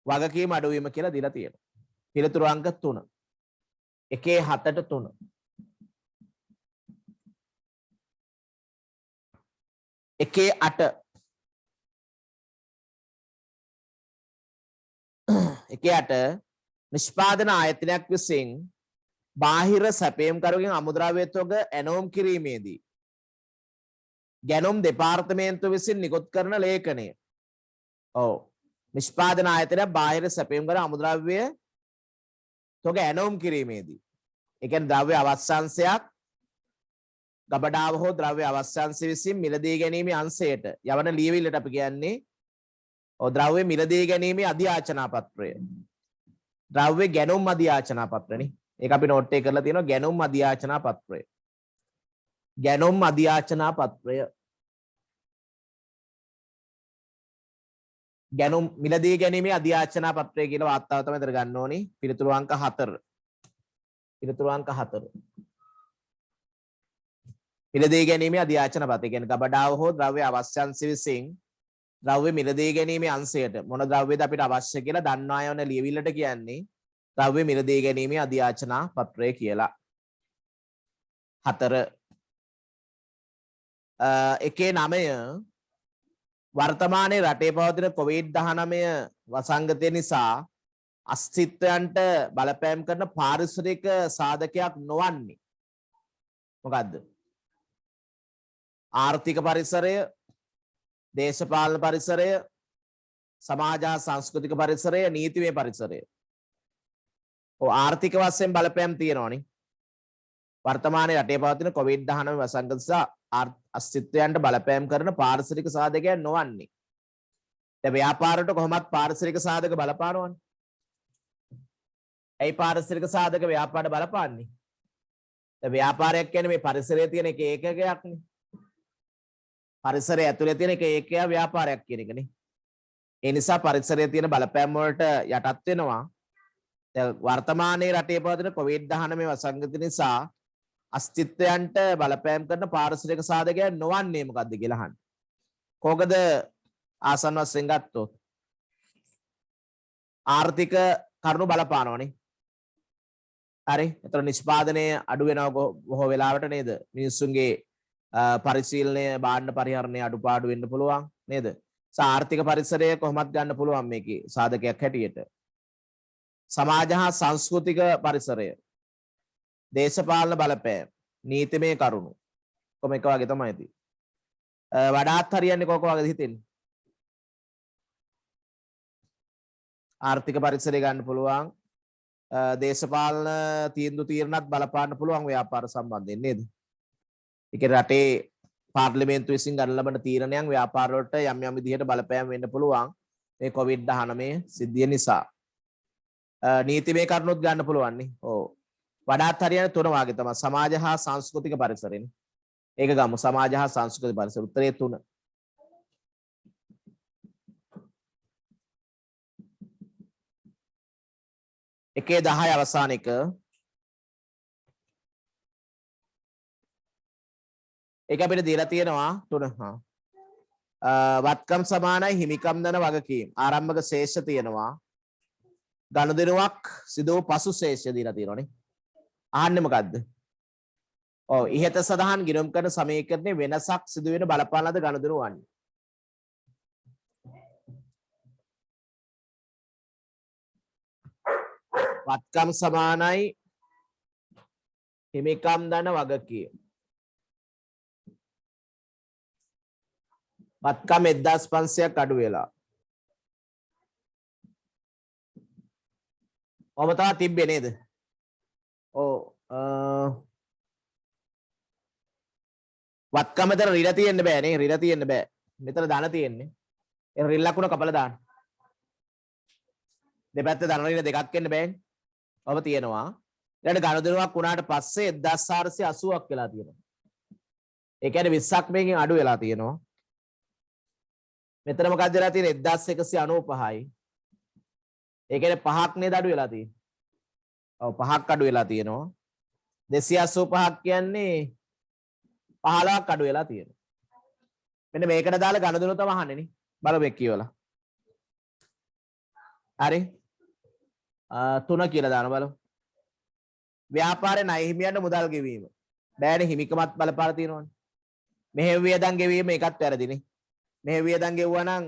වගකීම් අඩු වීම කියලා දීලා තියෙනවා. පිළිතුරු අංක 3. 1 7ට 3. එකේ 8 එකේ 8 නිෂ්පාදන ආයතනයක් විසින් බාහිර සැපයම්කරුගෙන් අමුද්‍රව්‍ය තොග ඇනෝම් කිරීමේදී ගැනුම් දෙපාර්තමේන්තුව විසින් නිකුත් කරන ලේඛනය. ඔව්. නිෂ්පාදන ආයතනයක් බාහිර සැපයම්කරු අමුද්‍රව්‍ය තොග ඇනෝම් කිරීමේදී ඒ කියන්නේ ද්‍රව්‍ය අවස්ථාංශයක් ගබඩාව හෝ ද්‍රව්‍ය අවස්ථාංශ විසින් මිලදී ගැනීමේ අංශයට යවන ලියවිල්ලට අපි කියන්නේ ද්‍රව්‍ය මිලදී ගැනීමේ අධියාචනා පත්‍රය. ද්‍රව්‍ය ගැනුම් අධියාචනා පත්‍රනේ. ඒක අපි නෝට් එක කරලා තියෙනවා ගැනුම් අධියාචනා පත්‍රය. ගැනුම් අධියාචනා පත්‍රය. ගැනුම් මිලදී ගැනීමේ අධියාචනා පත්‍රය කියලා වාර්තාව තමයි ඉතර ගන්න ඕනි. පිළිතුරු අංක 4. පිළිතුරු අංක 4. මිලදී ගැනීමේ අධියාචනා පත්‍රය කියන්නේ ගබඩාව හෝ ද්‍රව්‍ය අවස්ථාංශ විසින් ද්‍රව්‍ය මිලදී ගැනීමේ අංශයට මොන ද්‍රව්‍යද අපිට අවශ්‍ය කියලා දන්වා යන ලියවිල්ලට කියන්නේ ද්‍රව්‍ය මිලදී ගැනීමේ අධියාචනා පත්‍රය කියලා. 4 එකේ 9 වර්තමානයේ රටේ පවතින COVID-19 වසංගතය නිසා අස්තිත්වයන්ට බලපෑම් කරන පාරිසරික සාධකයක් නොවන්නේ මොකද්ද? ආර්ථික පරිසරය, දේශපාලන පරිසරය, සමාජ සංස්කෘතික පරිසරය, නීතිමය පරිසරය. ආර්ථික වශයෙන් බලපෑම් තියෙනවනේ. වර්තමානයේ රටේ පවතින COVID-19 වසංගත නිසා අස්තිත්වයන්ට බලපෑම් කරන පාරිසරික සාධකයන් නොවන්නේ. දැන් ව්‍යාපාරයට කොහොමත් පාරිසරික සාධක බලපානවනේ. ඇයි පාරිසරික සාධක ව්‍යාපාරයට බලපාන්නේ? දැන් ව්‍යාපාරයක් කියන්නේ මේ පරිසරයේ තියෙන එක ඒකකයක් නේ. පරිසරය ඇතුලේ තියෙන එක ඒකක ව්‍යාපාරයක් කියන එකනේ. ඒ නිසා පරිසරයේ තියෙන බලපෑම් වලට යටත් වෙනවා. දැන් වර්තමානයේ රටේ පවතින COVID-19 වසංගත නිසා අස්තිත්වයන්ට බලපෑම් කරන පාරිසරික සාධකයන් නොවන්නේ මොකද්ද කියලා අහන්න. කොහොමද ආසන්න වශයෙන් ගත්තොත් ආර්ථික කරුණු බලපානවනේ. හරි. ඒතර නිෂ්පාදනය අඩු වෙනවා බොහෝ වෙලාවට නේද? මිනිස්සුන්ගේ පරිශීලනය භාණ්ඩ පරිහරණය අඩුපාඩු වෙන්න පුළුවන් නේද? ආර්ථික පරිසරය කොහොමත් ගන්න පුළුවන් මේකේ සාධකයක් හැටියට. සමාජ හා සංස්කෘතික පරිසරය, දේශපාලන බලපෑම්, නීතිමය කරුණු කොහොම එක වගේ තමයි ඉතින්. වඩාත් හරියන්නේ කොහොම වගේද හිතෙන්නේ? ආර්ථික පරිසරය ගන්න පුළුවන්, දේශපාලන තීන්දුව తీරනත් බලපාන්න පුළුවන් ව්‍යාපාර සම්බන්ධයෙන් නේද? ඒක රටේ පාර්ලිමේන්තුව විසින් ගන්න ලබන තීරණයන් ව්‍යාපාර වලට යම් යම් විදිහට බලපෑම් වෙන්න පුළුවන් මේ COVID-19 සිද්ධිය නිසා. නීතිමය කරුණුත් ගන්න පුළුවන් නේ. ඔව්. වඩාත් හරියන්නේ 3 වාගේ තමයි. සමාජ හා සංස්කෘතික පරිසරෙනේ. ඒක ගමු. සමාජ හා සංස්කෘතික පරිසර. උත්තරේ 3. එකේ 10 අවසාන එක. ඒක අපිට දීලා තියෙනවා 3. වත්කම් සමානයි හිමිකම් දන වගකීම්. ආරම්භක ශේෂ තියෙනවා. ගනුදෙනුවක් සිදු වූ පසු ශේෂය දීලා තියෙනවානේ. අහන්නේ මොකද්ද? ඔව් ඉහත සඳහන් ගිණුම් කරන සමීකරණේ වෙනසක් සිදු වෙන බලපාන ලද ගනුදෙනු වන්නේ. වත්කම් සමානයි හිමිකම් දන වගකීම්. වත්කම් 1500ක් අඩු වෙලා. ඔබ තා තිබ්බේ නේද? ඔව් වත්කම තර රිල තියෙන්න බෑ නේ. රිල තියෙන්න බෑ. මෙතන ධන තියෙන්නේ. ඒ රිල් ලකුණ කපලා දාන්න. දෙපැත්තේ ධන රිල දෙකක් වෙන්න බෑනේ. ඔබ තියෙනවා. ඊළඟ ගනුදෙනුවක් වුණාට පස්සේ 1480ක් වෙලා තියෙනවා. ඒ කියන්නේ 20ක් මේකෙන් අඩු වෙලා තියෙනවා. මෙතන මොකක්ද වෙලා තියෙන්නේ 1195යි. ඒ කියන්නේ 5ක් නේද අඩු වෙලා තියෙන්නේ. ඔව් 5ක් අඩු වෙලා තියෙනවා. 285ක් කියන්නේ 15ක් අඩු වෙලා තියෙනවා. මෙන්න මේකට දාලා ගනුදෙනු තමයි අහන්නේ නේ. බලමු එක් කියවලා. හරි. තුන කියලා දාන බලමු. ව්‍යාපාරේ ණය හිමියන්ට මුදල් ගෙවීම. බෑනේ හිමිකමත් බලපාලා තියෙනවනේ. මෙහෙම වියදම් ගෙවීම එකත් වැරදිනේ. මෙහෙම වියදම් ගෙවුවා නම්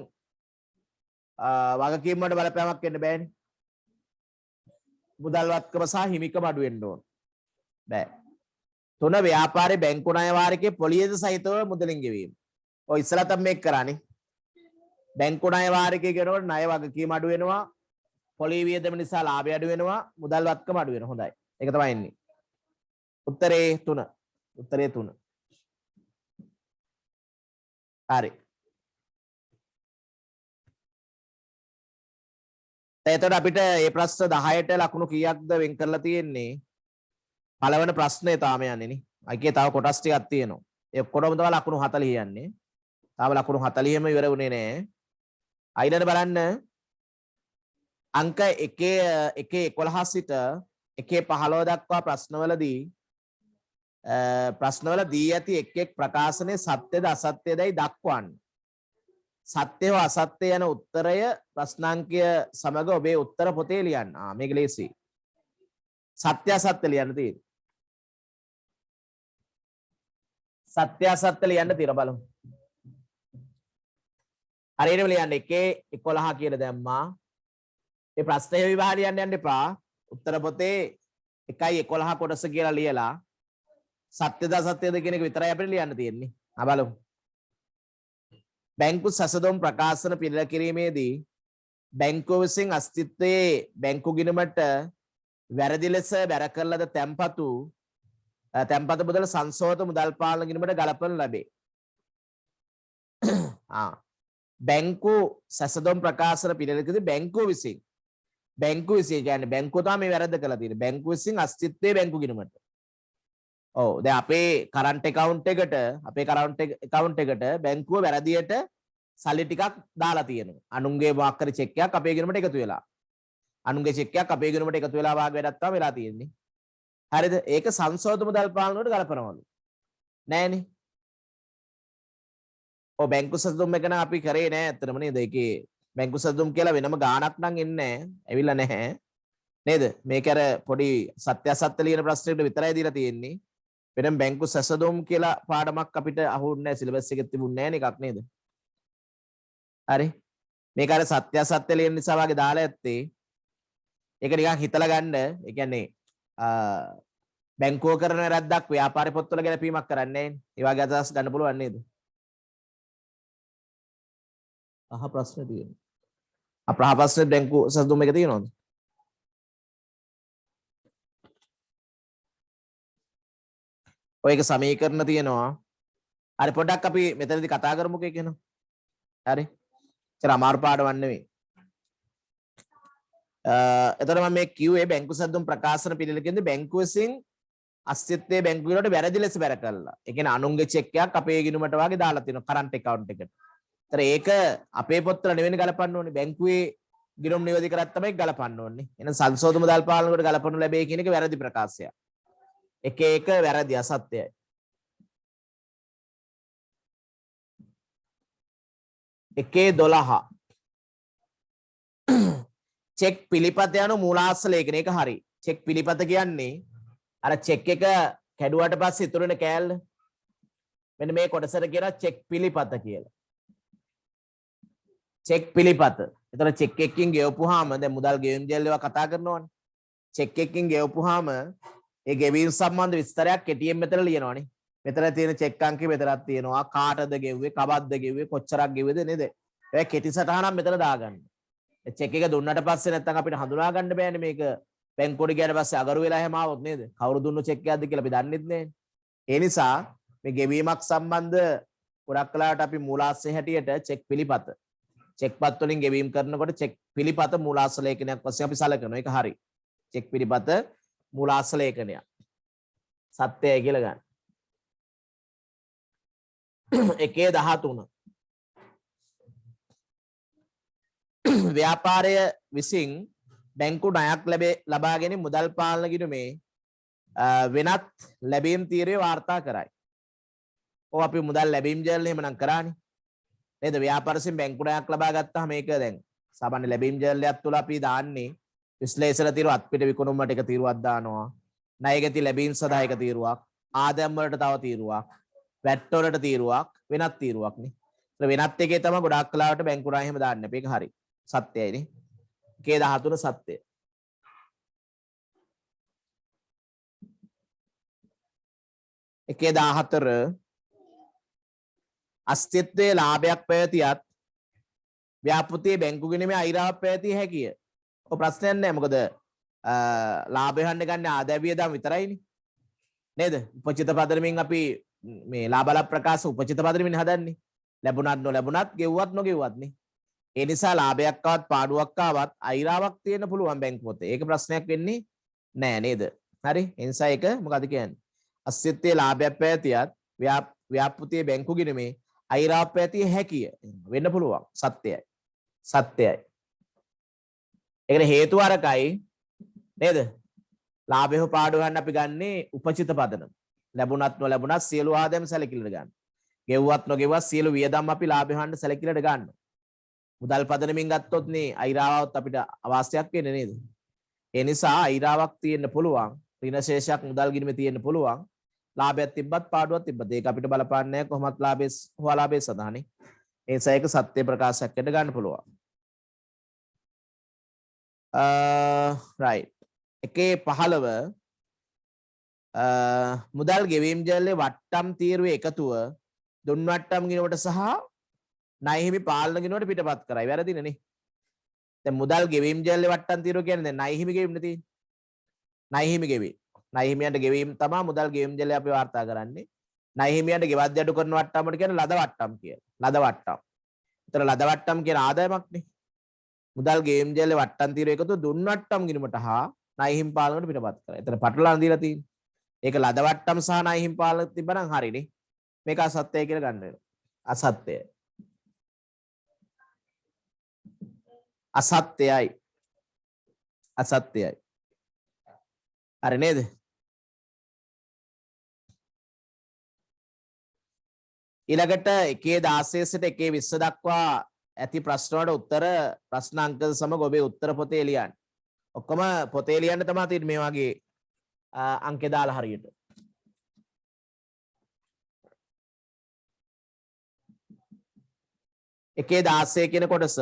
වගකීම් වලට බලපෑමක් වෙන්න බෑනේ. මුදල්වත්කම සහ හිමිකම අඩු වෙන්න ඕන. බෑ. තුන ව්‍යාපාරේ බැංකු ණය වාරිකයේ පොලියද සහිතව මුදලින් ගෙවීම. ඔය ඉස්සලා තමයි මේක කරානේ. බැංකු ණය වාරිකය කියනකොට ණය වගකීම අඩු වෙනවා. පොලී වියදම නිසා ලාභය අඩු වෙනවා. මුදල්වත්කම අඩු වෙනවා. හොඳයි. ඒක තමයි එන්නේ. උත්තරේ 3. උත්තරේ 3. හරි. එතකොට අපිට මේ ප්‍රශ්න 10ට ලකුණු කීයක්ද වෙන් කරලා තියෙන්නේ? පළවෙනි ප්‍රශ්නේ තාම යන්නේ නේ. අයිකේ තව කොටස් ටිකක් තියෙනවා. ඒ ඔක්කොම තමයි ලකුණු 40 යන්නේ. තාම ලකුණු 40ම ඉවර වුණේ නෑ. අයිලන බලන්න අංක 1 සිට 1 දක්වා ප්‍රශ්නවල දී ඇති එක් ප්‍රකාශනයේ සත්‍යද අසත්‍යදයි දක්වන්න. සත්‍ය හෝ අසත්‍ය යන උත්තරය ප්‍රශ්නාංකය සමග ඔබේ උත්තර පොතේ ලියන්න. මේක ලේසි. සත්‍ය අසත්‍ය ලියන්න තියෙන්නේ. සත්‍ය අසත්‍ය ලියන්න තියෙනවා බලමු. හරියටම ලියන්න 1 කියලා දැම්මා. මේ ප්‍රශ්නය විවාහ ලියන්න යන්න එපා. උත්තර පොතේ 1:11 කොටස කියලා ලියලා සත්‍යද අසත්‍යද කියන එක විතරයි අපිට ලියන්න තියෙන්නේ. බලමු. බැංකු සැසඳුම් ප්‍රකාශන පිළිල කිරීමේදී බැංකුව විසින් අස්තිත්වයේ බැංකු ගිණුමට වැරදි ලෙස බැර කළ ලද තැන්පතු මුදල සංශෝධ මුදල් පාලන ගිණුමට ගලපනු ලැබේ. බැංකු සැසඳුම් ප්‍රකාශන පිළිලකදී බැංකුව විසින් කියන්නේ බැංකුව තමයි මේ වැරද්ද කළා තියෙන්නේ. බැංකුව විසින් අස්තිත්වයේ බැංකු ගිණුමට. ඔව් දැන් අපේ කරන්ට් account එකට බැංකුව වැරදියට සල්ලි ටිකක් දාලා තියෙනවා. අනුන්ගේ මොකක් හරි චෙක් එකක් අපේ ගිණුමට එකතු වෙලා. අනුන්ගේ චෙක් එකක් අපේ ගිණුමට එකතු වෙලා වාගේ වැඩක් තමයි වෙලා තියෙන්නේ. හරිද? ඒක සංශෝධන මුදල් පාලන වලට ගලපනවලු. නෑනේ. ඔව් බැංකු සැසඳුම් එක නම් අපි කරේ නෑ ඇත්තටම නේද? ඒකේ බැංකු සැසඳුම් කියලා වෙනම ගාණක් නම් එන්නේ නෑ. ඇවිල්ලා නැහැ. නේද? මේක අර පොඩි සත්‍ය අසත්‍ය ලියන ප්‍රශ්නෙකට විතරයි දීලා තියෙන්නේ. වෙනම බැංකු සැසඳුම් කියලා පාඩමක් අපිට අහුන්නේ නැහැ සිලබස් එකේ තිබුණේ නැහැ නේ එකක් නේද? හරි. මේක අර සත්‍ය අසත්‍ය ලියන නිසා වගේ දාලා ඇත්තේ. ඒක නිකන් හිතලා ගන්න. ඒ කියන්නේ බැංකුව කරන වැරද්දක් ව්‍යාපාර පොත්වල ගැලපීමක් කරන්නේ නැහැ. ඒ වගේ අදහස් ගන්න පුළුවන් නේද? ප්‍රශ්න තියෙනවා. ප්‍රශ්න බැංකු සැසඳුම් එක තියෙනවද? ඔයක සමීකරණ තියෙනවා. හරි පොඩ්ඩක් අපි මෙතනදී කතා කරමුකෝ කියනවා. හරි. ඒතර අමාරු පාඩමක් නෙවෙයි. එතකොට මම මේ කිව්වේ බැංකු සැසඳුම් ප්‍රකාශන පිළිලකෙන්ද බැංකුව විසින් අස්තිත්වයේ බැංකු වලට වැරදි ලෙස බැර කළා. ඒ කියන්නේ අනුන්ගේ චෙක් එකක් අපේ ගිණුමට වාගේ දාලා තියෙනවා කරන්ට් account එකට. ඒතර ඒක අපේ පොත්වල නෙවෙයි ගලපන්න ඕනේ. බැංකුවේ ගිණුම් නිවැරදි කරත් තමයි ගලපන්න ඕනේ. එහෙනම් සංශෝධන මුදල් පාලන කොට ගලපනු ලැබේ කියන එක වැරදි ප්‍රකාශයක්. එක වැරදි අසත්‍යයි. එකේ 12 චෙක් පිළිපත යන මූලාශ්‍ර ලේඛන එක හරි. චෙක් පිළිපත කියන්නේ අර චෙක් එක කැඩුවට පස්සේ ඉතුරු වෙන කෑල්ල. මෙන්න මේ කොටසට කියනවා චෙක් පිළිපත කියලා. චෙක් පිළිපත. එතන චෙක් එකකින් ගෙවපුවාම දැන් මුදල් ගෙවීම් දෙල් ඒවා කතා කරනවානේ. චෙක් එකකින් ගෙවපුවාම ඒ ගෙවීම් සම්බන්ධ විස්තරයක් කෙටියෙන් මෙතන ලියනවානේ. මෙතන තියෙන චෙක් අංකය මෙතනක් තියෙනවා. කාටද ගෙව්වේ, කවද්ද ගෙව්වේ, කොච්චරක් ගෙව්වේද නේද? ඒ කෙටි සටහනක් මෙතන දාගන්න. ඒ චෙක් එක දුන්නට පස්සේ නැත්තම් අපිට හඳුනා ගන්න බෑනේ මේක බැංකුවට ගියාට පස්සේ අගරු වෙලා එහෙම ආවොත් නේද? කවුරු දුන්නු චෙක් එකක්ද කියලා අපි දන්නෙත් නෑනේ. ඒ නිසා මේ ගෙවීමක් සම්බන්ධ ගොඩක් වෙලාවට අපි මූලාශ්‍රය හැටියට චෙක් පිළිපත චෙක්පත් වලින් ගෙවීම් කරනකොට චෙක් පිළිපත මූලාශ්‍ර ලේඛනයක් වශයෙන් අපි සලකනවා. ඒක හරි. චෙක් පිළිපත මූලාශ්‍ර ලේඛනයක්. සත්‍යයි කියලා ගන්න. 1:13 ව්‍යාපාරය විසින් බැංකු ණයක් ලබා ගැනීම මුදල් පාලන ගිණුමේ වෙනත් ලැබීම් තීරය වාර්තා කරයි. ඔව් අපි මුදල් ලැබීම් ජර්නල් එහෙමනම් කරානේ. නේද? ව්‍යාපාරයෙන් බැංකු ණයක් ලබා ගත්තාම මේක දැන් සාමාන්‍ය ලැබීම් ජර්නලයක් තුල අපි දාන්නේ විශ්ලේෂණ තීරුව අත්පිට විකුණුමට එක තීරුවක් දානවා. ණයගැති ලැබීම් සඳහා එක තීරුවක්. ආදායම් වලට තව තීරුවක්. වැට් වලට තීරුවක්. වෙනත් තීරුවක් නේ. ඒතර වෙනත් එකේ තමයි ගොඩාක් කලාවට බැංකු ණය එහෙම දාන්න එපා. ඒක හරි. සත්‍යයි නේ. එකේ 13 සත්‍යයි. එකේ 14 අස්තිත්වයේ ලාභයක් පැවතියත් ව්‍යාපෘතියේ බැංකු ගිණුමේ අයිරාවක් පැවතිය හැකිය. ඔය ප්‍රශ්නයක් නැහැ. මොකද ලාභය හොයන්න ගන්න ආදාය වියදම් විතරයිනේ. නේද? උපචිත පදනමින් අපි මේ ලාභල ප්‍රකාශ උපචිත පදනමින් හදන්නේ. ලැබුණත් නොලැබුණත් ගෙව්වත් නොගෙව්වත් නේ. ඒ නිසා ලාභයක් ආවත් පාඩුවක් ආවත් අයිරාවක් තියෙන්න පුළුවන් බැංකු පොතේ. ඒක ප්‍රශ්නයක් වෙන්නේ නෑ නේද? හරි. ඒ නිසා ඒක මොකද කියන්නේ? අස්තිත්වයේ ලාභයක් පැවතියත් ව්‍යාපෘතියේ බැංකු ගිණුමේ අයිරාවක් පැවතිය හැකිය. වෙන්න පුළුවන්. සත්‍යයි. සත්‍යයි. ඒකට හේතුව අරකයි නේද? ලාභය හෝ පාඩුව ගන්න අපි ගන්නේ උපචිත පදනම. ලැබුණත් නොලැබුණත් සියලු ආදායම් සැලකිලිට ගන්න. ගෙව්වත් නොගෙව්වත් සියලු වියදම් අපි ලාභය හොයන්න සැලකිලිට ගන්න. මුදල් පදනමින් ගත්තොත් නේ අයිරාවක් අපිට අවශ්‍යයක් වෙන්නේ නේද? ඒ නිසා අයිරාවක් තියෙන්න පුළුවන්. ඍණ ශේෂයක් මුදල් ගිණුමේ තියෙන්න පුළුවන්. ලාභයක් තිබ්බත් පාඩුවක් තිබ්බත් ඒක අපිට බලපාන්නේ නැහැ කොහොමත් ලාභයේ හොවා ලාභයේ සඳහානේ. ඒ නිසා ඒක සත්‍ය ප්‍රකාශයක් වෙන්න ගන්න පුළුවන්. right. එකේ 15 මුදල් ගෙවීම් ජල්ලේ වට්ටම් තීරුවේ එකතුව දුන් වට්ටම් ගිණුමට සහ ණය හිමි පාලන ගිණුමට පිටපත් කරයි. වැරදිනේ නේ. දැන් මුදල් ගෙවීම් ජල්ලේ වට්ටම් තීරුව කියන්නේ දැන් ණය හිමි ගෙවීමනේ තියෙන්නේ. ණය හිමි ගෙවීම. ණය හිමියන්ට ගෙවීම තමයි මුදල් ගෙවීම් ජල්ලේ අපි වාර්තා කරන්නේ. ණය හිමියන්ට ගෙවද්දී අඩු කරන වට්ටමට කියන්නේ ලද වට්ටම් කියලා. ලද වට්ටම්. ඒතර ලද වට්ටම් කියන ආදායමක් නේ. මුදල් ගෙවීම් ජල්ලේ වට්ටම් තීරුව එකතුව දුන් වට්ටම් ගිණුමට හා ණය හිමි පාලනකට පිටපත් කරයි. එතන පටලවාගෙන දීලා තියෙන්නේ. ඒක ලද වට්ටම් සහ ණය හිමි පාලන තිබ්බනම් හරිනේ. මේක අසත්‍යයි කියලා ගන්න වෙනවා. අසත්‍යයි. අසත්‍යයි. අසත්‍යයි. හරි නේද? ඊළඟට එකේ 16 සිට එකේ 20 දක්වා ඇති ප්‍රශ්න වලට උත්තර ප්‍රශ්න අංක සමග ඔබේ උත්තර පොතේ ලියන්න. ඔක්කොම පොතේ ලියන්න තමයි තියෙන්නේ මේ වගේ අංකේ දාලා හරියට. එකේ 16 කියන කොටස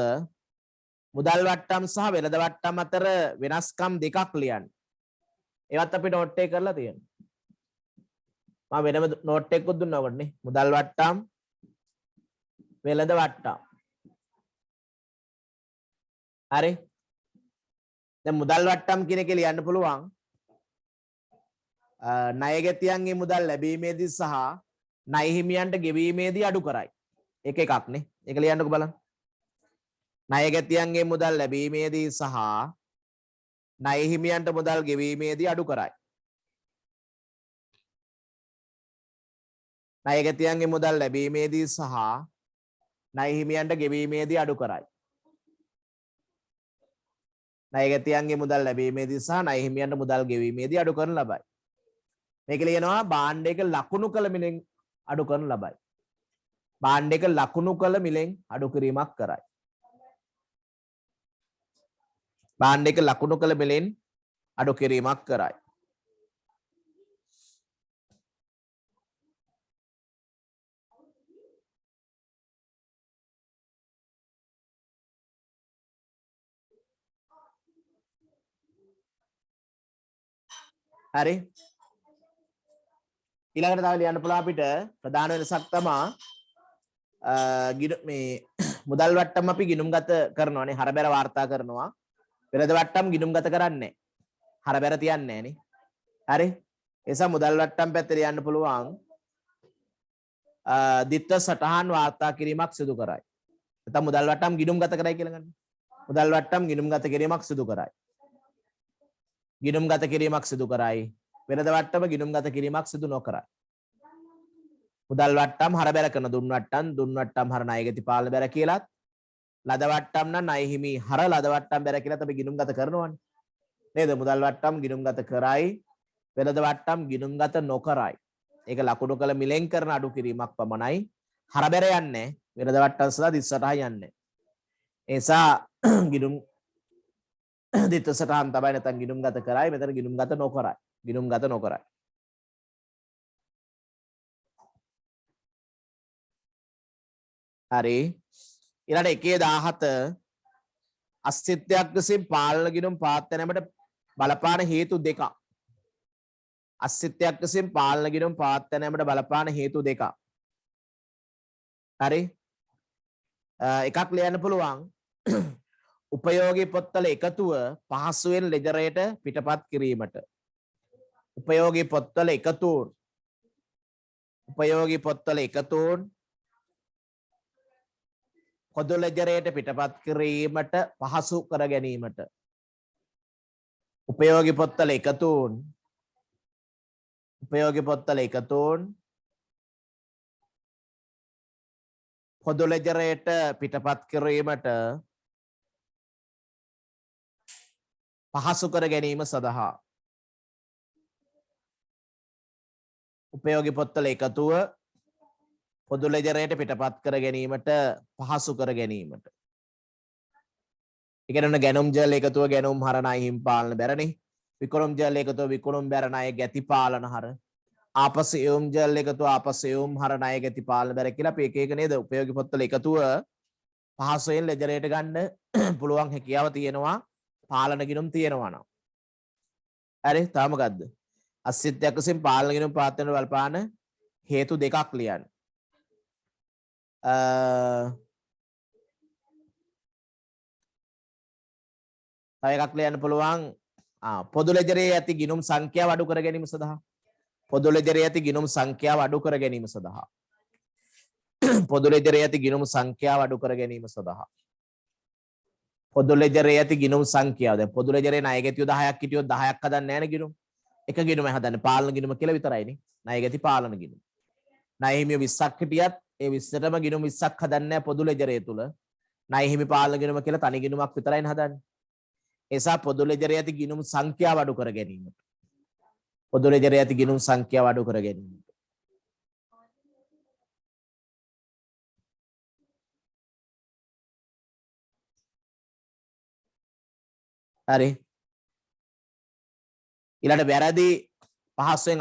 මුදල් වට්ටම් සහ වෙළඳ වට්ටම් අතර වෙනස්කම් දෙකක් ලියන්න. ඒවත් අපි නෝට් එක කරලා තියෙනවා. මම වෙනම නෝට් එකක් දුන්නා ඔකට නේ. මුදල් වට්ටම් වෙළඳ වට්ටම්. හරි. දැන් මුදල් වට්ටම් කියන එක ලියන්න පුළුවන්. ණයගැතියන්ගේ මුදල් ලැබීමේදී සහ ණය හිමියන්ට ගෙවීමේදී අඩු කරයි. එක එකක් නේ. ඒක ලියන්නකෝ බලන්න. ණයගැතියන්ගේ මුදල් ලැබීමේදී සහ ණය හිමියන්ට මුදල් ගෙවීමේදී අඩු කරයි. ණයගැතියන්ගේ මුදල් ලැබීමේදී සහ ණය හිමියන්ට ගෙවීමේදී අඩු කරයි. ණයගැතියන්ගේ මුදල් ලැබීමේදී සහ ණය හිමියන්ට මුදල් ගෙවීමේදී අඩු කරන ලබයි. මේක ලියනවා භාණ්ඩයක ලකුණු කළ මිලෙන් අඩු කරන ලබයි. භාණ්ඩයක ලකුණු කළ මිලෙන් අඩු කිරීමක් කරයි. භාණ්ඩයක ලකුණු කළ මිලෙන් අඩු කිරීමක් කරයි. හරි. ඊළඟට තව ලියන්න පුළුවන් අපිට ප්‍රධාන වෙනසක් තමයි මේ මුදල් වට්ටම් අපි ගිණුම්ගත කරනවානේ හරබැර වාර්තා කරනවා. වෙළඳ වට්ටම් ගිණුම්ගත කරන්නේ හරබැර තියන්නේ නෑනේ. හරි. ඒ නිසා මුදල් වට්ටම් පැත්තේ ලියන්න පුළුවන් දිත්ත සටහන් වාර්තා කිරීමක් සිදු කරයි. නැත්නම් මුදල් වට්ටම් ගිණුම්ගත කරයි කියලා ගන්න. මුදල් වට්ටම් ගිණුම්ගත කිරීමක් සිදු කරයි. ගිණුම්ගත කිරීමක් සිදු කරයි. වෙළඳ වට්ටම ගිණුම්ගත කිරීමක් සිදු නොකරයි. මුදල් වට්ටම් හරබැර කරන දුන් වට්ටම් හර ණයගැති පාලන බැර කියලාත් ලද වට්ටම් නම් ණය හිමි හර ලද වට්ටම් බැර කියලාත් අපි ගිණුම්ගත කරනවානේ. නේද? මුදල් වට්ටම් ගිණුම්ගත කරයි. වෙළඳ වට්ටම් ගිණුම්ගත නොකරයි. ඒක ලකුණු කළ මිලෙන් කරන අඩු කිරීමක් පමණයි. හරබැර යන්නේ වෙළඳ වට්ටම් සදා දිස්සටහන් යන්නේ. ඒ නිසා දිත්ත සටහන් තමයි නැත්නම් ගිණුම් ගත කරයි. මෙතන ගිණුම් ගත නොකරයි. ගිණුම් ගත නොකරයි. හරි. ඊළඟ 1.17 අස්තිත්වයක් විසින් පාලන ගිණුම් පාත්තනමට බලපාන හේතු දෙකක්. අස්තිත්වයක් විසින් පාලන ගිණුම් පාත්තනමට බලපාන හේතු දෙකක්. හරි. එකක් ලියන්න පුළුවන්. උපයෝගී පොත්වල එකතුව පහසුවෙන් ලෙජරයට පිටපත් කිරීමට. උපයෝගී පොත්වල එකතුන් පොදු ලෙජරයට පිටපත් කිරීමට පහසු කර ගැනීමට. උපයෝගී පොත්වල එකතුන් පොදු ලෙජරයට පිටපත් කිරීමට පහසු කර ගැනීම සඳහා. උපයෝගී පොත්වල එකතුව පොදු ලෙජරයට පිටපත් කර ගැනීමට පහසු කර ගැනීමට. ඒ කියන්නේ ගැනුම් ජල එකතුව ගැනුම් හර ණය හිමි පාලන බැරනේ. විකුණුම් ජල එකතුව විකුණුම් බැර ණය ගැති පාලන හර. ආපස එවුම් ජල එකතුව ආපස එවුම් හර ණය ගැති පාලන බැර කියලා අපි එක එක නේද උපයෝගී පොත්වල එකතුව පහසුවෙන් ලෙජරයට ගන්න පුළුවන් හැකියාව තියෙනවා. පාලන ගිණුම් තියෙනවා නම්. හරි තාම මොකද්ද? අස්තිත්වයක් විසින් පාලන ගිණුම් පාත්තන බලපාන හේතු දෙකක් ලියන්න. තව එකක් ලියන්න පුළුවන්. පොදු ලෙජරයේ ඇති ගිණුම් සංඛ්‍යාව අඩු කර ගැනීම සඳහා. පොදු ලෙජරයේ ඇති ගිණුම් සංඛ්‍යාව අඩු කර ගැනීම සඳහා. පොදු ලෙජරයේ ඇති ගිණුම් සංඛ්‍යාව අඩු කර ගැනීම සඳහා. පොදු ලෙජරයේ ඇති ගිණුම් සංඛ්‍යාව. දැන් පොදු ලෙජරේ ණය ගැතියෝ 10ක් හිටියොත් 10ක් හදන්නේ නැහැ නේ ගිණුම්. එක ගිණුම හදන්නේ පාලන ගිණුම කියලා විතරයිනේ. ණය ගැති පාලන ගිණුම. ණය හිමියෝ 20ක් හිටියත් ඒ 20ටම ගිණුම් 20ක් හදන්නේ නැහැ පොදු ලෙජරේ තුල. ණය හිමි පාලන ගිණුම කියලා තනි ගිණුමක් විතරයිනේ හදන්නේ. ඒ නිසා පොදු ලෙජරේ ඇති ගිණුම් සංඛ්‍යාව අඩු කර ගැනීමට. පොදු ලෙජරේ ඇති ගිණුම් සංඛ්‍යාව අඩු කර ගැනීමට. හරි. ඊළඟ වැරදි පහසුවෙන්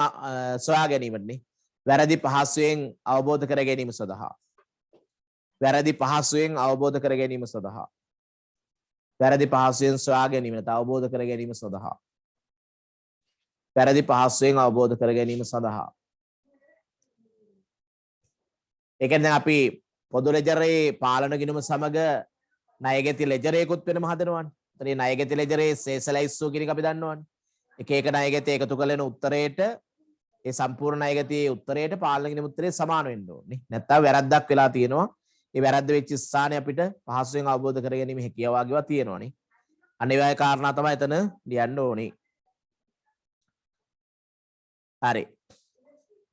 සොයා ගැනීමටනේ. වැරදි පහසුවෙන් අවබෝධ කර ගැනීම සඳහා. වැරදි පහසුවෙන් අවබෝධ කර ගැනීම සඳහා. වැරදි පහසුවෙන් සොයා ගැනීම නැත්නම් අවබෝධ කර ගැනීම සඳහා. වැරදි පහසුවෙන් අවබෝධ කර ගැනීම සඳහා. ඒ කියන්නේ අපි පොදු ලෙජරේ පාලන ගිණුම සමග ණයගැති ලෙජරේකුත් වෙනම හදනවානේ. එතන මේ ණයගැති ලෙජරේ සේසලයිස්සෝ කියන එක අපි දන්නවනේ. එක එක ණයගැති එකතු කරගෙන උත්තරේට ඒ සම්පූර්ණ ණයගැතියේ උත්තරේට පාලන ගිණුම උත්තරේ සමාන වෙන්න ඕනේ. නැත්නම් වැරද්දක් වෙලා තියෙනවා. ඒ වැරද්ද වෙච්ච ස්ථානේ අපිට පහසුවෙන් අවබෝධ කර ගැනීම හැකියාව වගේවා තියෙනවානේ. අනිවාර්ය කාරණා තමයි එතන ලියන්න ඕනේ. හරි.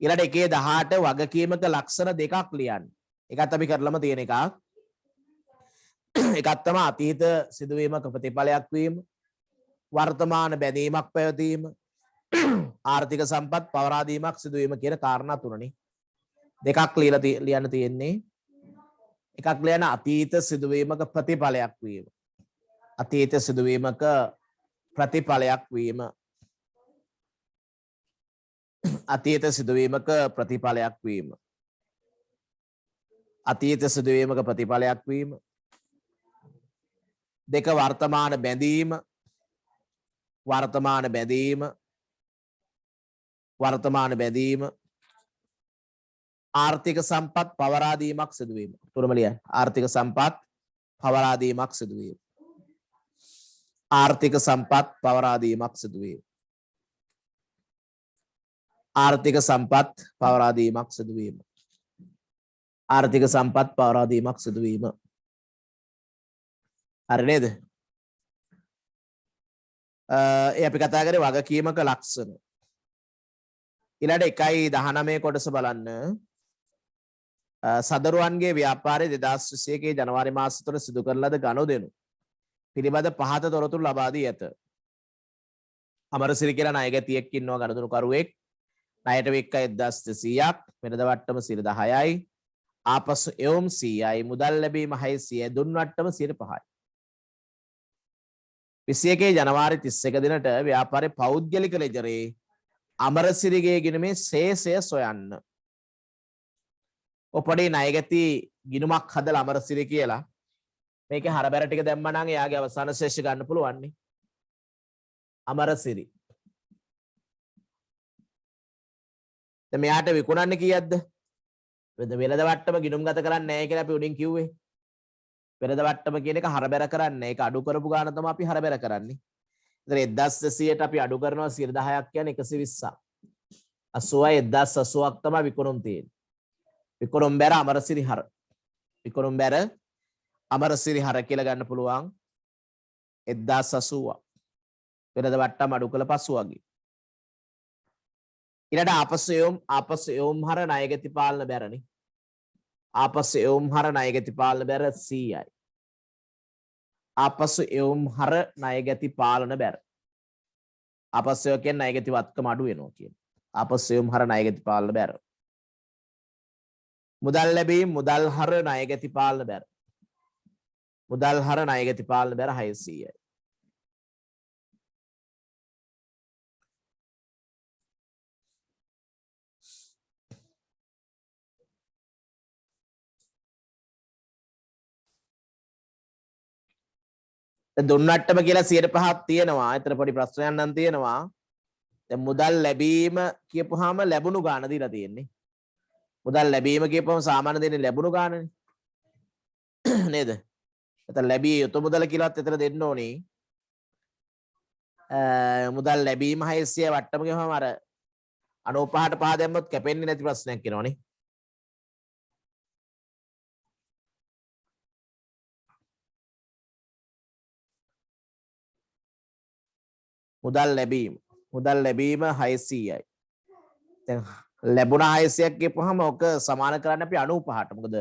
ඊළඟ 1.18 වගකීමක ලක්ෂණ දෙකක් ලියන්න. ඒකත් අපි කරලම තියෙන එකක්. එකක් තමයි අතීත සිදුවීමක ප්‍රතිඵලයක් වීම, වර්තමාන බැඳීමක් පැවතීම, ආර්ථික සම්පත් පවරා දීමක් සිදුවීම කියන කාරණා තුනනේ. දෙකක් ලියන්න තියෙන්නේ. එකක් ලියන අතීත සිදුවීමක ප්‍රතිඵලයක් වීම. අතීත සිදුවීමක ප්‍රතිඵලයක් වීම. අතීත සිදුවීමක ප්‍රතිඵලයක් වීම. අතීත සිදුවීමක ප්‍රතිඵලයක් වීම. දෙක වර්තමාන බැඳීම. වර්තමාන බැඳීම. වර්තමාන බැඳීම. ආර්ථික සම්පත් පවරා දීමක් සිදුවීම. තුනම ලියන්න. ආර්ථික සම්පත් පවරා දීමක් සිදුවීම. ආර්ථික සම්පත් පවරා දීමක් සිදුවීම. ආර්ථික සම්පත් පවරා දීමක් සිදුවීම. ආර්ථික සම්පත් පවරා දීමක් සිදුවීම. හරි නේද? ඒ අපි කතා කරේ වගකීමක ලක්ෂණ. ඊළඟ 1.19 කොටස බලන්න. සදරුවන්ගේ ව්‍යාපාරය 2021 ජනවාරි මාස තුළ සිදු කරන ලද ගනුදෙනු පිළිබඳ පහත තොරතුරු ලබා දී ඇත. අමරසිරි කියලා ණයගැතියෙක් ඉන්නවා ගනුදෙනුකරුවෙක්. ණයට වෙක්ක 1200ක්, වෙනද වට්ටම 10යි, ආපසු එවුම් 100යි, මුදල් ලැබීම 600යි, දුන් වට්ටම 5යි. 21 ජනවාරි 31 දිනට ව්‍යාපාරයේ පෞද්ගලික ලෙජරේ අමරසිරිගේ ගිණුමේ ශේෂය සොයන්න. ඔපඩේ ණයගැති ගිණුමක් හදලා අමරසිරි කියලා මේකේ හරබැර ටික දැම්මම නම් එයාගේ අවසාන ශේෂ ගන්න පුළුවන් නේ. අමරසිරි. දැන් මෙයාට විකුණන්නේ කීයක්ද? වෙළඳ වට්ටම ගිණුම් ගත කරන්නේ නැහැ කියලා අපි උඩින් කිව්වේ. වෙළඳ වට්ටම කියන එක හරබැර කරන්නේ. ඒක අඩු කරපු ගාන තමයි අපි හරබැර කරන්නේ. ඉතින් 1200ට අපි අඩු කරනවා 10%ක් කියන්නේ 120ක්. 80යි 1080ක් තමයි විකුණුම් තියෙන්නේ. විකුණුම් බැර අමරසිරි හර. විකුණුම් බැර අමරසිරි හර කියලා ගන්න පුළුවන් 1080ක්. වෙළඳ වට්ටම අඩු කළ පසු වගේ. ඊළඟට ආපසු යොම් හර ණයගැති පාලන බැරනේ. ආපසු යොම් හර ණයගැති පාලන බැර 100යි. ආපසු යොම් හර ණයගැති පාලන බැර. ආපසු කියන්නේ ණයගැති වත්කම අඩු වෙනවා කියන්නේ. ආපසු යොම් හර ණයගැති පාලන බැර. මුදල් ලැබීම් මුදල් හර ණයගැති පාලන බැර. මුදල් හර ණයගැති පාලන බැර 600යි. දුන්නට්ටම කියලා 105ක් තියෙනවා. ඒතර පොඩි ප්‍රශ්නයක් නම් තියෙනවා. දැන් මුදල් ලැබීම කියපුවාම ලැබුණු ගාණ දීලා තියෙන්නේ. මුදල් ලැබීම කියපුවම සාමාන්‍ය දෙන්නේ ලැබුණු ගාණනේ. නේද? එතන ලැබිය යුතු මුදල කියලාත් එතන දෙන්න ඕනේ. මුදල් ලැබීම 600 වට්ටම කියපුවාම අර 95ට පහ දැම්මොත් කැපෙන්නේ නැති ප්‍රශ්නයක් වෙනවනේ. මුදල් ලැබීම 600යි. දැන් ලැබුණ 600ක් කියපුවාම ඔක සමාන කරන්න අපි 95ට. මොකද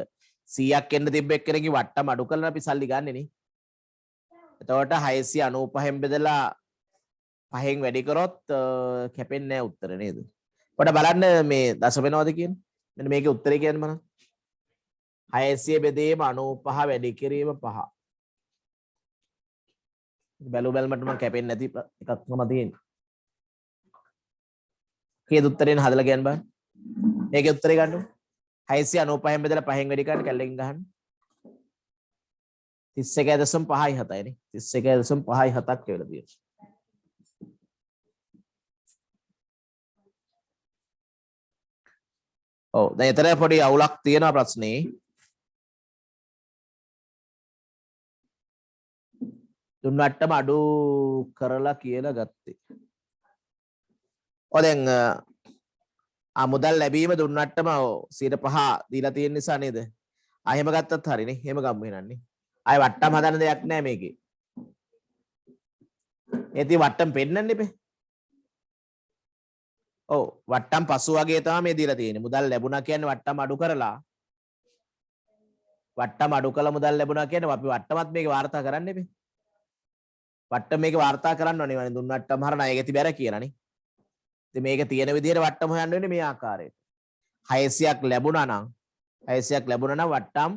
100ක් එන්න තිබ්බ එක්කෙනෙක්ගේ වට්ටම අඩු කරලා අපි සල්ලි ගන්නෙ නේ. එතකොට 695න් බෙදලා 5න් වැඩි කරොත් කැපෙන්නේ නැහැ උත්තර නේද? පොඩ බලන්න මේ දශම වෙනවද කියන්නේ. මෙන්න මේකේ උත්තරේ කියන්නේ මොනවද? 600 බෙදීම 95 වැඩි කිරීම 5. බැලුමට මම කැපෙන්නේ නැති එකක් මම තියෙන්නේ. කීයද උත්තරේන හදලා කියන්න බෑ. මේකේ උත්තරේ ගන්නකො. 695න් බෙදලා 5න් වැඩි කරන්න කැල්ලකින් ගහන්න. 31.57 නේ. 31.57ක් කියලා තියෙනවා. ඔව් දැන් ඊතර පොඩි අවුලක් තියෙනවා ප්‍රශ්නේ. දුන්නට්ටම අඩු කරලා කියලා ගත්තේ. ඔය දැන් මුදල් ලැබීම දුන්නට්ටම 105 දීලා තියෙන නිසා නේද? එහෙම ගත්තත් හරිනේ. එහෙම ගමු එහෙනන්නේ. ආයෙ වට්ටම් හදන්න දෙයක් නැහැ මේකේ. ඒති වට්ටම් පෙන්නන්න ඉබේ. ඔව් වට්ටම් පසු වගේ තමයි මේ දීලා තියෙන්නේ. මුදල් ලැබුණා කියන්නේ වට්ටම් අඩු කරලා. වට්ටම් අඩු කළා මුදල් ලැබුණා කියන්නේ අපි වට්ටමත් මේකේ වාර්තා කරන්න ඉබේ. වට්ටම මේක වාර්තා කරන්න ඕනේ. වනේ දුන්නට්ටම හර ණයගැති බැර කියලානේ. ඉතින් මේක තියෙන විදිහට වට්ටම හොයන්න වෙන්නේ මේ ආකාරයට. 600ක් ලැබුණා නම් වට්ටම්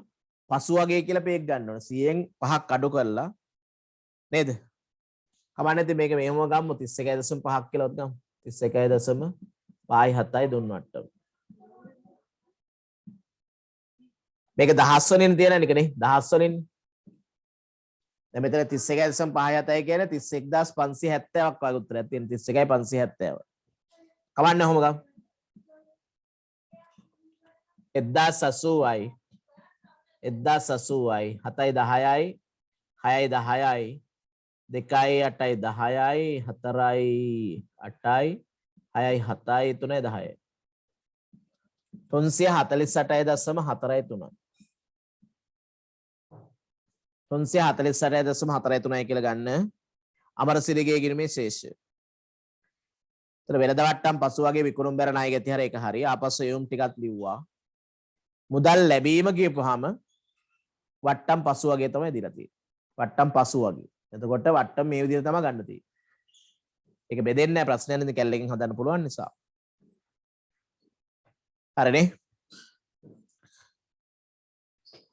පසු වගේ කියලා පේක් ගන්න ඕනේ. 100න් 5ක් අඩු කරලා නේද? කමන්නේ ඉතින් මේක මෙහෙම ගමු 31.5ක් කියලාවත් ගමු. 31.57යි දුන්නට්ටම. මේක දහස් වලින් තියෙන එක නේ. දහස් වලින්. දැන් මෙතන 31.57යි කියන්නේ 31570ක් වගේ උත්තරයක් තියෙන 31.570. කවන්නේ කොහොම ගමු 1080යි 7යි 10යි 6යි 10යි 2යි 8යි 10යි 4යි 8යි 6යි 7යි 3යි 10යි 348.43 348.43 කියලා ගන්න අමරසිරිගේ ගිණුමේ ශේෂය. ඒතර වෙළඳ වට්ටම් පසු වගේ විකුණුම් බැර ණයගැති හර එක හරිය. ආපස්සෙ යොම් ටිකක් ලිව්වා. මුදල් ලැබීම කියපුවාම වට්ටම් පසු වගේ තමයි දීලා තියෙන්නේ. වට්ටම් පසු වගේ. එතකොට වට්ටම් මේ විදිහට තමයි ගන්න තියෙන්නේ. ඒක බෙදෙන්නේ නැහැ ප්‍රශ්නයක් නෙමෙයි කැලලකින් හදන්න පුළුවන් නිසා. හරිනේ.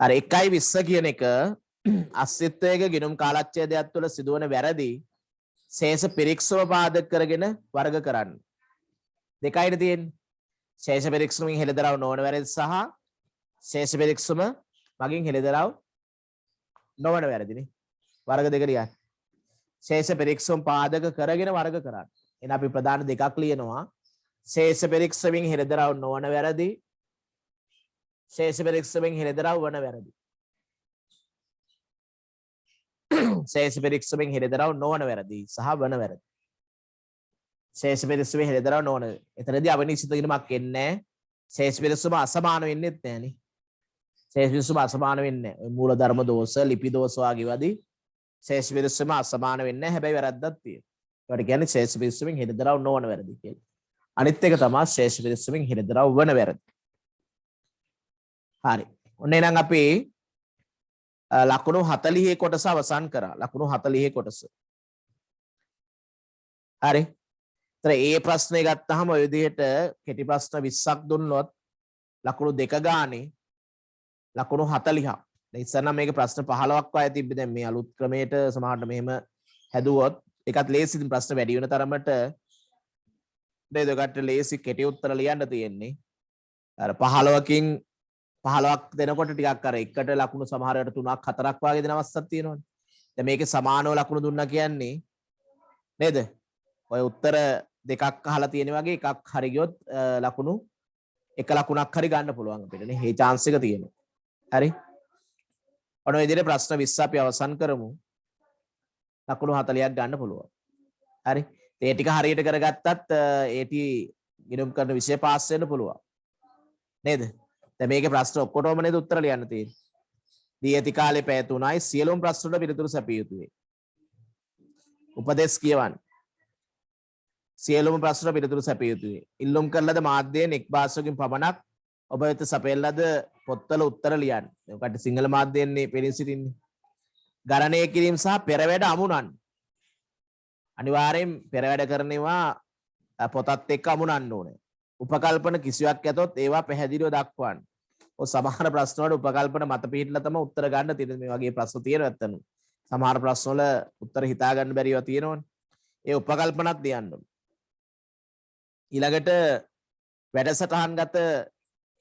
අර 1.20 කියන එක අස්තිත්වයක ගිනුම් කාලච්ඡේදයක් තුළ සිදුවන වැරදි ශේෂ පිරික්සම පාදක කරගෙන වර්ග කරන්න. දෙකයිනේ තියෙන්නේ. ශේෂ පිරික්සමෙන් හෙළිදරව් නොවන වැරදි සහ ශේෂ පිරික්සම මගින් හෙළිදරව් නොවන වැරදිනේ. වර්ග දෙක ලියන්න. ශේෂ පිරික්සම පාදක කරගෙන වර්ග කරන්න. එහෙනම් අපි ප්‍රධාන දෙකක් ලියනවා. ශේෂ පිරික්සමෙන් හෙළිදරව් නොවන වැරදි ශේෂ පිරික්සමෙන් හෙළිදරව් වන වැරදි. ශේෂ පිරික්සමෙන් හෙළිදරව් නොවන වැරදි සහ වන වැරදි. ශේෂ පිරික්සමෙන් හෙළිදරව් නොවන. එතනදී අවිනිශ්චිත කිරීමක් එන්නේ නැහැ. ශේෂ පිරික්සම අසමාන වෙන්නේත් නැහනේ. ශේෂ පිරික්සම අසමාන වෙන්නේ නැහැ. මූල ධර්ම දෝෂ, ලිපි දෝෂ වගේ වදී ශේෂ පිරික්සම අසමාන වෙන්නේ නැහැ. හැබැයි වැරද්දක් තියෙනවා. ඒකට කියන්නේ ශේෂ පිරික්සමෙන් හෙළිදරව් නොවන වැරදි කියලා. අනිත් එක තමයි ශේෂ පිරික්සමෙන් හෙළිදරව් වන වැරදි. හරි. ඔන්න එහෙනම් අපි ලකුණු 40 කොටස අවසන් කරා. ලකුණු 40 කොටස. හරි. ඒතර ඒ ප්‍රශ්නේ ගත්තාම ඔය විදිහට කෙටි ප්‍රශ්න 20ක් දුන්නොත් ලකුණු 2 ගානේ ලකුණු 40ක්. දැන් ඉස්සෙල්ලා මේක ප්‍රශ්න 15ක් වගේ තිබ්බේ. දැන් මේ අලුත් ක්‍රමයට සමහරට මෙහෙම හැදුවොත් ඒකත් ලේසි. ප්‍රශ්න වැඩි වෙන තරමට නේද? ඔකට ලේසි කෙටි උත්තර ලියන්න තියෙන්නේ. අර 15කින් 15ක් දෙනකොට ටිකක් අර එකට ලකුණු සමහරවට 3ක් 4ක් වගේ දෙන අවස්ථාවක් තියෙනවනේ. දැන් මේකේ සමානව ලකුණු දුන්නා කියන්නේ නේද? ඔය උත්තර දෙකක් අහලා තියෙන වගේ එකක් හරි ගියොත් ලකුණු එක ලකුණක් හරි ගන්න පුළුවන් අපිට නේ. මේ chance එක තියෙනවා. හරි. ඔන්න ඔය විදිහට ප්‍රශ්න 20 අපි අවසන් කරමු. ලකුණු 40ක් ගන්න පුළුවන්. හරි. ඒ ටික හරියට කරගත්තත් ඒටි ගිණුම් කරන විෂය පාස් වෙන්න පුළුවන්. නේද? දැන් මේකේ ප්‍රශ්න ඔක්කොටම නේද උත්තර ලියන්න තියෙන්නේ. දී ඇති කාලේ පැය 3යි සියලුම ප්‍රශ්න වලට පිළිතුරු සැපිය යුතුයි. උපදේශ කියවන්න. සියලුම ප්‍රශ්න පිළිතුරු සැපිය යුතුයි. ඉල්ලුම් කරන ලද මාධ්‍යයෙන් එක් භාෂාවකින් පමණක් ඔබ වෙත සපයන ලද පොත්වල උත්තර ලියන්න. ඒකට සිංහල මාධ්‍යයෙන්නේ පෙනී සිටින්නේ. ගණනය කිරීම සහ පෙරවැඩ අමුණන්න. අනිවාර්යෙන් පෙරවැඩ කරනවා පොතත් එක්ක අමුණන්න ඕනේ. උපකල්පන කිසියක් ඇතොත් ඒවා පැහැදිලිව දක්වන්න. ඔය සමහර ප්‍රශ්න වල උපකල්පන මත පිහිටලා තමයි උත්තර ගන්න තියෙන්නේ. මේ වගේ ප්‍රශ්න තියෙනවා නැත්තම්. සමහර ප්‍රශ්න වල උත්තර හිතා ගන්න බැරිව තියෙනවනේ. ඒ උපකල්පනත් ලියන්න ඕනේ. ඊළඟට වැඩසටහන්ගත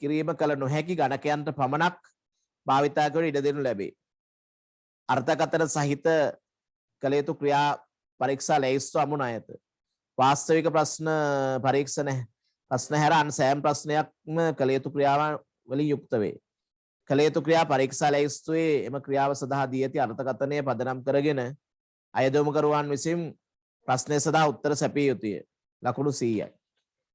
කිරීම කළ නොහැකි ගණකයන්ට පමණක් භාවිතා කර ඉඩ දෙනු ලැබේ. අර්ථකථන සහිත කළ යුතු ක්‍රියා පරීක්ෂා ලැයිස්තු අමුණ ඇත. වාස්තවික ප්‍රශ්න පරීක්ෂණ ප්‍රශ්න හැර අන් සෑම ප්‍රශ්නයක්ම කළ යුතු ක්‍රියාවන් වලින් යුක්ත වේ. කළ යුතු ක්‍රියා පරීක්ෂා ලැයිස්තුවේ එම ක්‍රියාව සඳහා දී ඇති අර්ථකථනය පදනම් කරගෙන අයදොමුකරුවන් විසින් ප්‍රශ්නය සඳහා උත්තර සැපිය යුතුය. ලකුණු 100යි.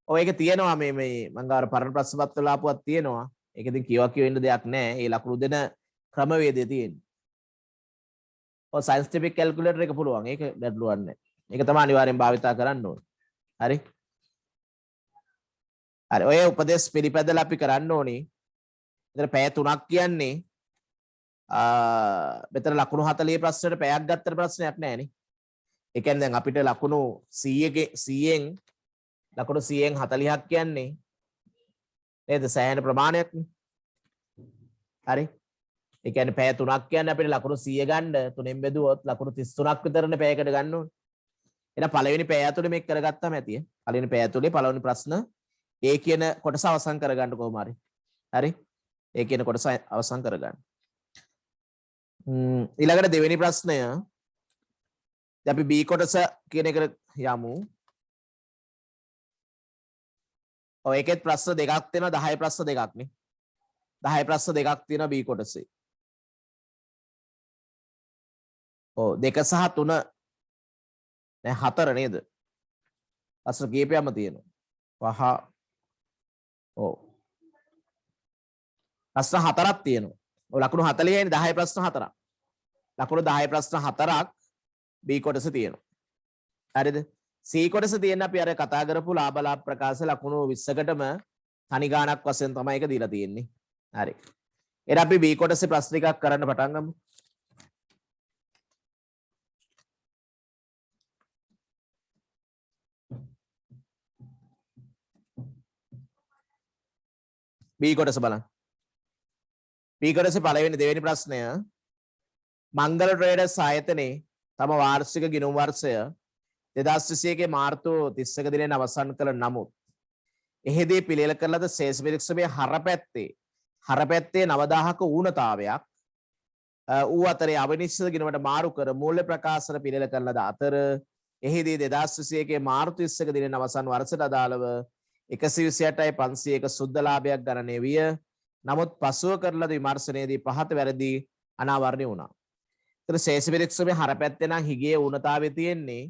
ඔය ඒක තියෙනවා මේ මම ගාර පරණ ප්‍රශ්න පත්‍ර ලාපුවක් තියෙනවා. ඒක ඉතින් කියවා කියවෙන්න දෙයක් නැහැ. ඒ ලකුණු දෙන ක්‍රමවේදය තියෙන්නේ. ඔය සයන්ටිෆික් කැල්කියුලේටර් එක පුළුවන්. ඒක ගැටලුවක් නැහැ. ඒක තමයි අනිවාර්යෙන් භාවිතා කරන්න ඕනේ. හරි. හරි. ඔය උපදේශ පිළිපැදලා අපි කරන්න ඕනේ. මෙතන පැය 3ක් කියන්නේ මෙතන ලකුණු 40 ප්‍රශ්නෙට පැයක් ගත්තට ප්‍රශ්නයක් නැහැ නේ. ඒ කියන්නේ දැන් අපිට ලකුණු 100න් ලකුණු 100න් 40ක් කියන්නේ නේද සෑහෙන ප්‍රමාණයක් නේ. හරි. ඒ කියන්නේ පැය 3ක් කියන්නේ අපිට ලකුණු 100 ගන්න 3ෙන් බෙදුවොත් ලකුණු 33ක් විතරනේ පැයකට ගන්න ඕනේ. එහෙනම් පළවෙනි පැය ඇතුලේ මේක කරගත්තාම ඇතිය. පළවෙනි පැය ඇතුලේ පළවෙනි ප්‍රශ්න ඒ කියන කොටස අවසන් කරගන්න කොහොම හරි. හරි. ඒ කියන කොටස අවසන් කරගන්න. ඊළඟට දෙවෙනි ප්‍රශ්නය දැන් අපි B කොටස කියන එකට යමු. ඔය එකෙත් ප්‍රශ්න දෙකක් තියෙනවා 10 ප්‍රශ්න දෙකක් නේ. 10 ප්‍රශ්න දෙකක් තියෙනවා B කොටසේ. ඔව් 2 සහ 3 දැන් 4 නේද? ප්‍රශ්න කීපයක්ම තියෙනවා. 5 ඔව්. ප්‍රශ්න 4ක් තියෙනවා. ඔය ලකුණු 40යි 10 ප්‍රශ්න 4ක්. ලකුණු 10 ප්‍රශ්න 4ක් B කොටසේ තියෙනවා. හරිද? C කොටසේ තියෙන අපි අර කතා කරපු ලාභ ලාභ ප්‍රකාශ ලකුණු 20කටම තනි ගාණක් වශයෙන් තමයි ඒක දීලා තියෙන්නේ. හරි. එහෙනම් අපි B කොටසේ ප්‍රශ්න ටිකක් කරන්න පටන් ගමු. B කොටස බලන්න. B කොටසේ පළවෙනි දෙවෙනි ප්‍රශ්නය මංගල ට්‍රේඩර්ස් ආයතනයේ තම වාර්ෂික ගිණුම් වර්ෂය 2021 මාර්තු 30 දිනේන අවසන් කළ නමුත් එහිදී පිළියෙල කළ ලද ශේෂ පිරික්සමේ හරපැත්තේ 9000ක ඌනතාවයක් ඌ අතරේ අවිනිශ්චිත ගිණුමට මාරු කර මූල්‍ය ප්‍රකාශන පිළියෙල කළ ලද අතර එහිදී 2021 මාර්තු 30 දිනේන අවසන් වර්ෂයට අදාළව 128,501 සුද්ධ ලාභයක් ගණනය විය. නමුත් පසුව කරන ලද විමර්ශනයේදී පහත වැරදි අනාවරණය වුණා. ඒතර ශේෂ පිරික්සමේ හරපැත්තේ නම් හිගේ ඌනතාවය තියෙන්නේ.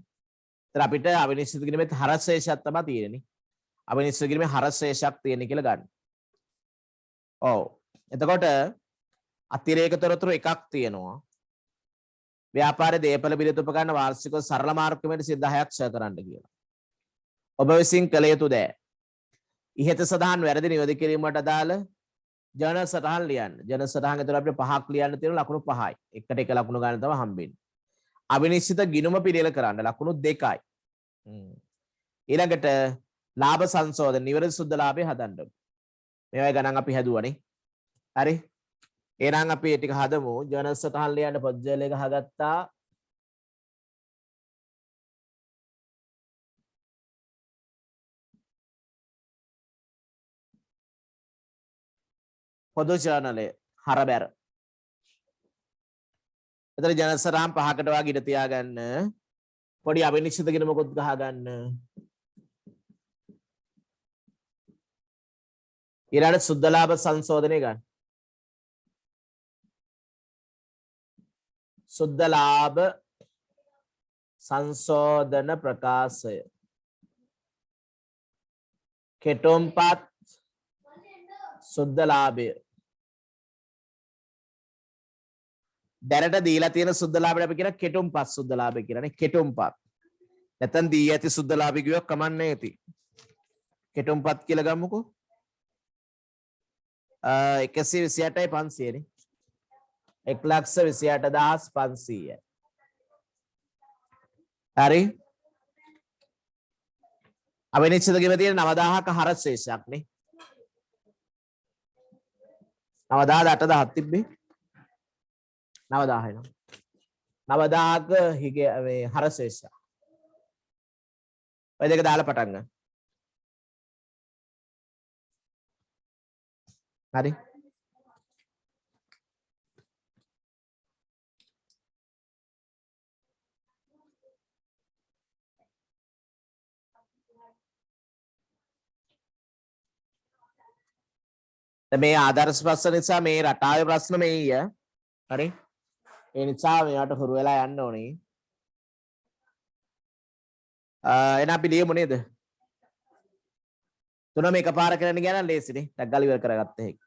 ඒතර අපිට අවිනිශ්චිත ගිණුමේ හරශේෂයක් තමයි තියෙන්නේ. අවිනිශ්චිත ගිණුමේ හරශේෂයක් තියෙන්නේ කියලා ගන්න. ඔව්. එතකොට අතිරේක තොරතුරු එකක් තියෙනවා. ව්‍යාපාරයේ දේපල බිලිත උපකරණ වාර්ෂිකව සරල මාර්ගකමට 10ක් ෂෙයා කරන්න කියලා. ඔබ විසින් කළ යුතු දෑ. ඉහත සඳහන් වැරදි නිවැරදි කිරීමට අදාළ ජර්නල් සටහන් ලියන්න. ජර්නල් සටහන් ඇතුළේ අපිට 5ක් ලියන්න තියෙන ලකුණු 5යි. එකට එක ලකුණු ගන්න තමයි හම්බෙන්නේ. අවිනිශ්චිත ගිණුම පිළියෙල කරන්න ලකුණු 2යි. ඊළඟට ලාභ සංශෝධන නිවැරදි සුද්ධ ලාභය හදන්න. මේවයි ගණන් අපි හැදුවනේ. හරි. එහෙනම් අපි ඒ ටික හදමු. ජර්නල් සටහන් ලියන්න පොත් ජර්නල් එක හගත්තා. පොදු ජර්නලේ හරබැර. එතන ජර්නල් සටහන් 5කට වගේ ඉඳ තියාගන්න. පොඩි අවිනිශ්චිත ගිණුමකුත් ගහගන්න. ඊළඟ සුද්ධ ලාභ සංශෝධනය ගන්න. සුද්ධ ලාභ සංශෝධන ප්‍රකාශය. කෙටුම්පත් සුද්ධ ලාභය. දැනට දීලා තියෙන සුද්ධ ලාභයට අපි කියන කෙටුම්පත් සුද්ධ ලාභය කියලානේ. කෙටුම්පත්. නැත්නම් දී ඇති සුද්ධ ලාභය කියුවක් කමන්නේ නැති. කෙටුම්පත් කියලා ගමුකෝ. 128,500 නේ. 1,28,500. හරි. අවිනිශ්චිත ගිණුම තියෙන 9000ක හරශේෂයක් නේ. 9000 8000 තිබ්බේ 9000 එනවා. 9000ක හිගේ මේ හරශේෂය. ඔය දෙක දාලා පටන් ගන්න. හරි. මේ ආදර්ශ ප්‍රශ්න නිසා මේ රටාවේ ප්‍රශ්න මේය. හරි. ඒ නිසා මේවට හුරු වෙලා යන්න ඕනේ. එන අපි ලියමු නේද? තුනම එකපාර කරන්න ගියා නම් ලේසිනේ. ටක් ගාලා ඉවර කරගත්ත හැකි.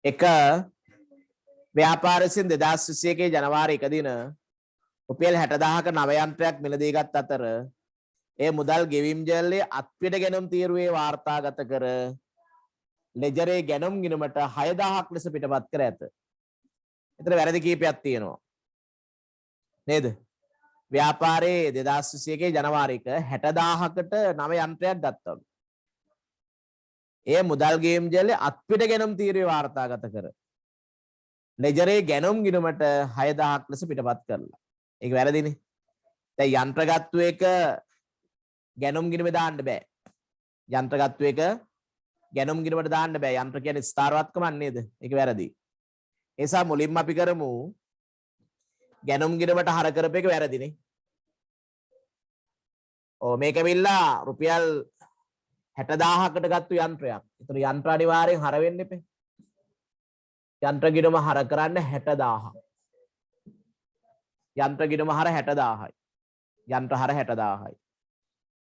එක ව්‍යාපාරසින් 2021 ජනවාරි 1 දින රුපියල් 60,000ක නව යන්ත්‍රයක් මිලදී ගත් අතර ඒ මුදල් ගෙවීම් ජල්ලේ අත්පිට ගැනුම් තීරුවේ වාර්තාගත කර ලෙජරේ ගැනුම් ගිණුමට 6,000ක් ලෙස පිටපත් කර ඇත. එතන වැරදි කීපයක් තියෙනවා. නේද? ව්‍යාපාරයේ 2021 ජනවාරි 60,000කට නව යන්ත්‍රයක් ගත්තලු. ඒ මුදල් ගෙවීම් ජල්ලේ අත්පිට ගැනුම් තීරුවේ වාර්තාගත කර ලෙජරේ ගැනුම් ගිණුමට 6,000ක් ලෙස පිටපත් කරලා. ඒක වැරදිනේ. දැන් යන්ත්‍ර ගත්තු එක ගැනුම් ගිණුමේ දාන්න බෑ. යන්ත්‍ර ගත්තු එක ගැනුම් ගිණුමට දාන්න බෑ. යන්ත්‍ර කියන්නේ ස්ථාරවත්කමක් නේද? ඒක වැරදි. ඒ නිසා මුලින්ම අපි කරමු ගැනුම් ගිණුමට හර කරපේක වැරදිනේ. ඔව් මේක ඇවිල්ලා රුපියල් 60,000කට ගත්තු යන්ත්‍රයක්. ඒතර යන්ත්‍ර අනිවාර්යෙන් හර වෙන්න එපේ. යන්ත්‍ර ගිණුම හර කරන්න 60,000. යන්ත්‍ර ගිණුම හර 60,000යි. යන්ත්‍ර හර 60,000යි.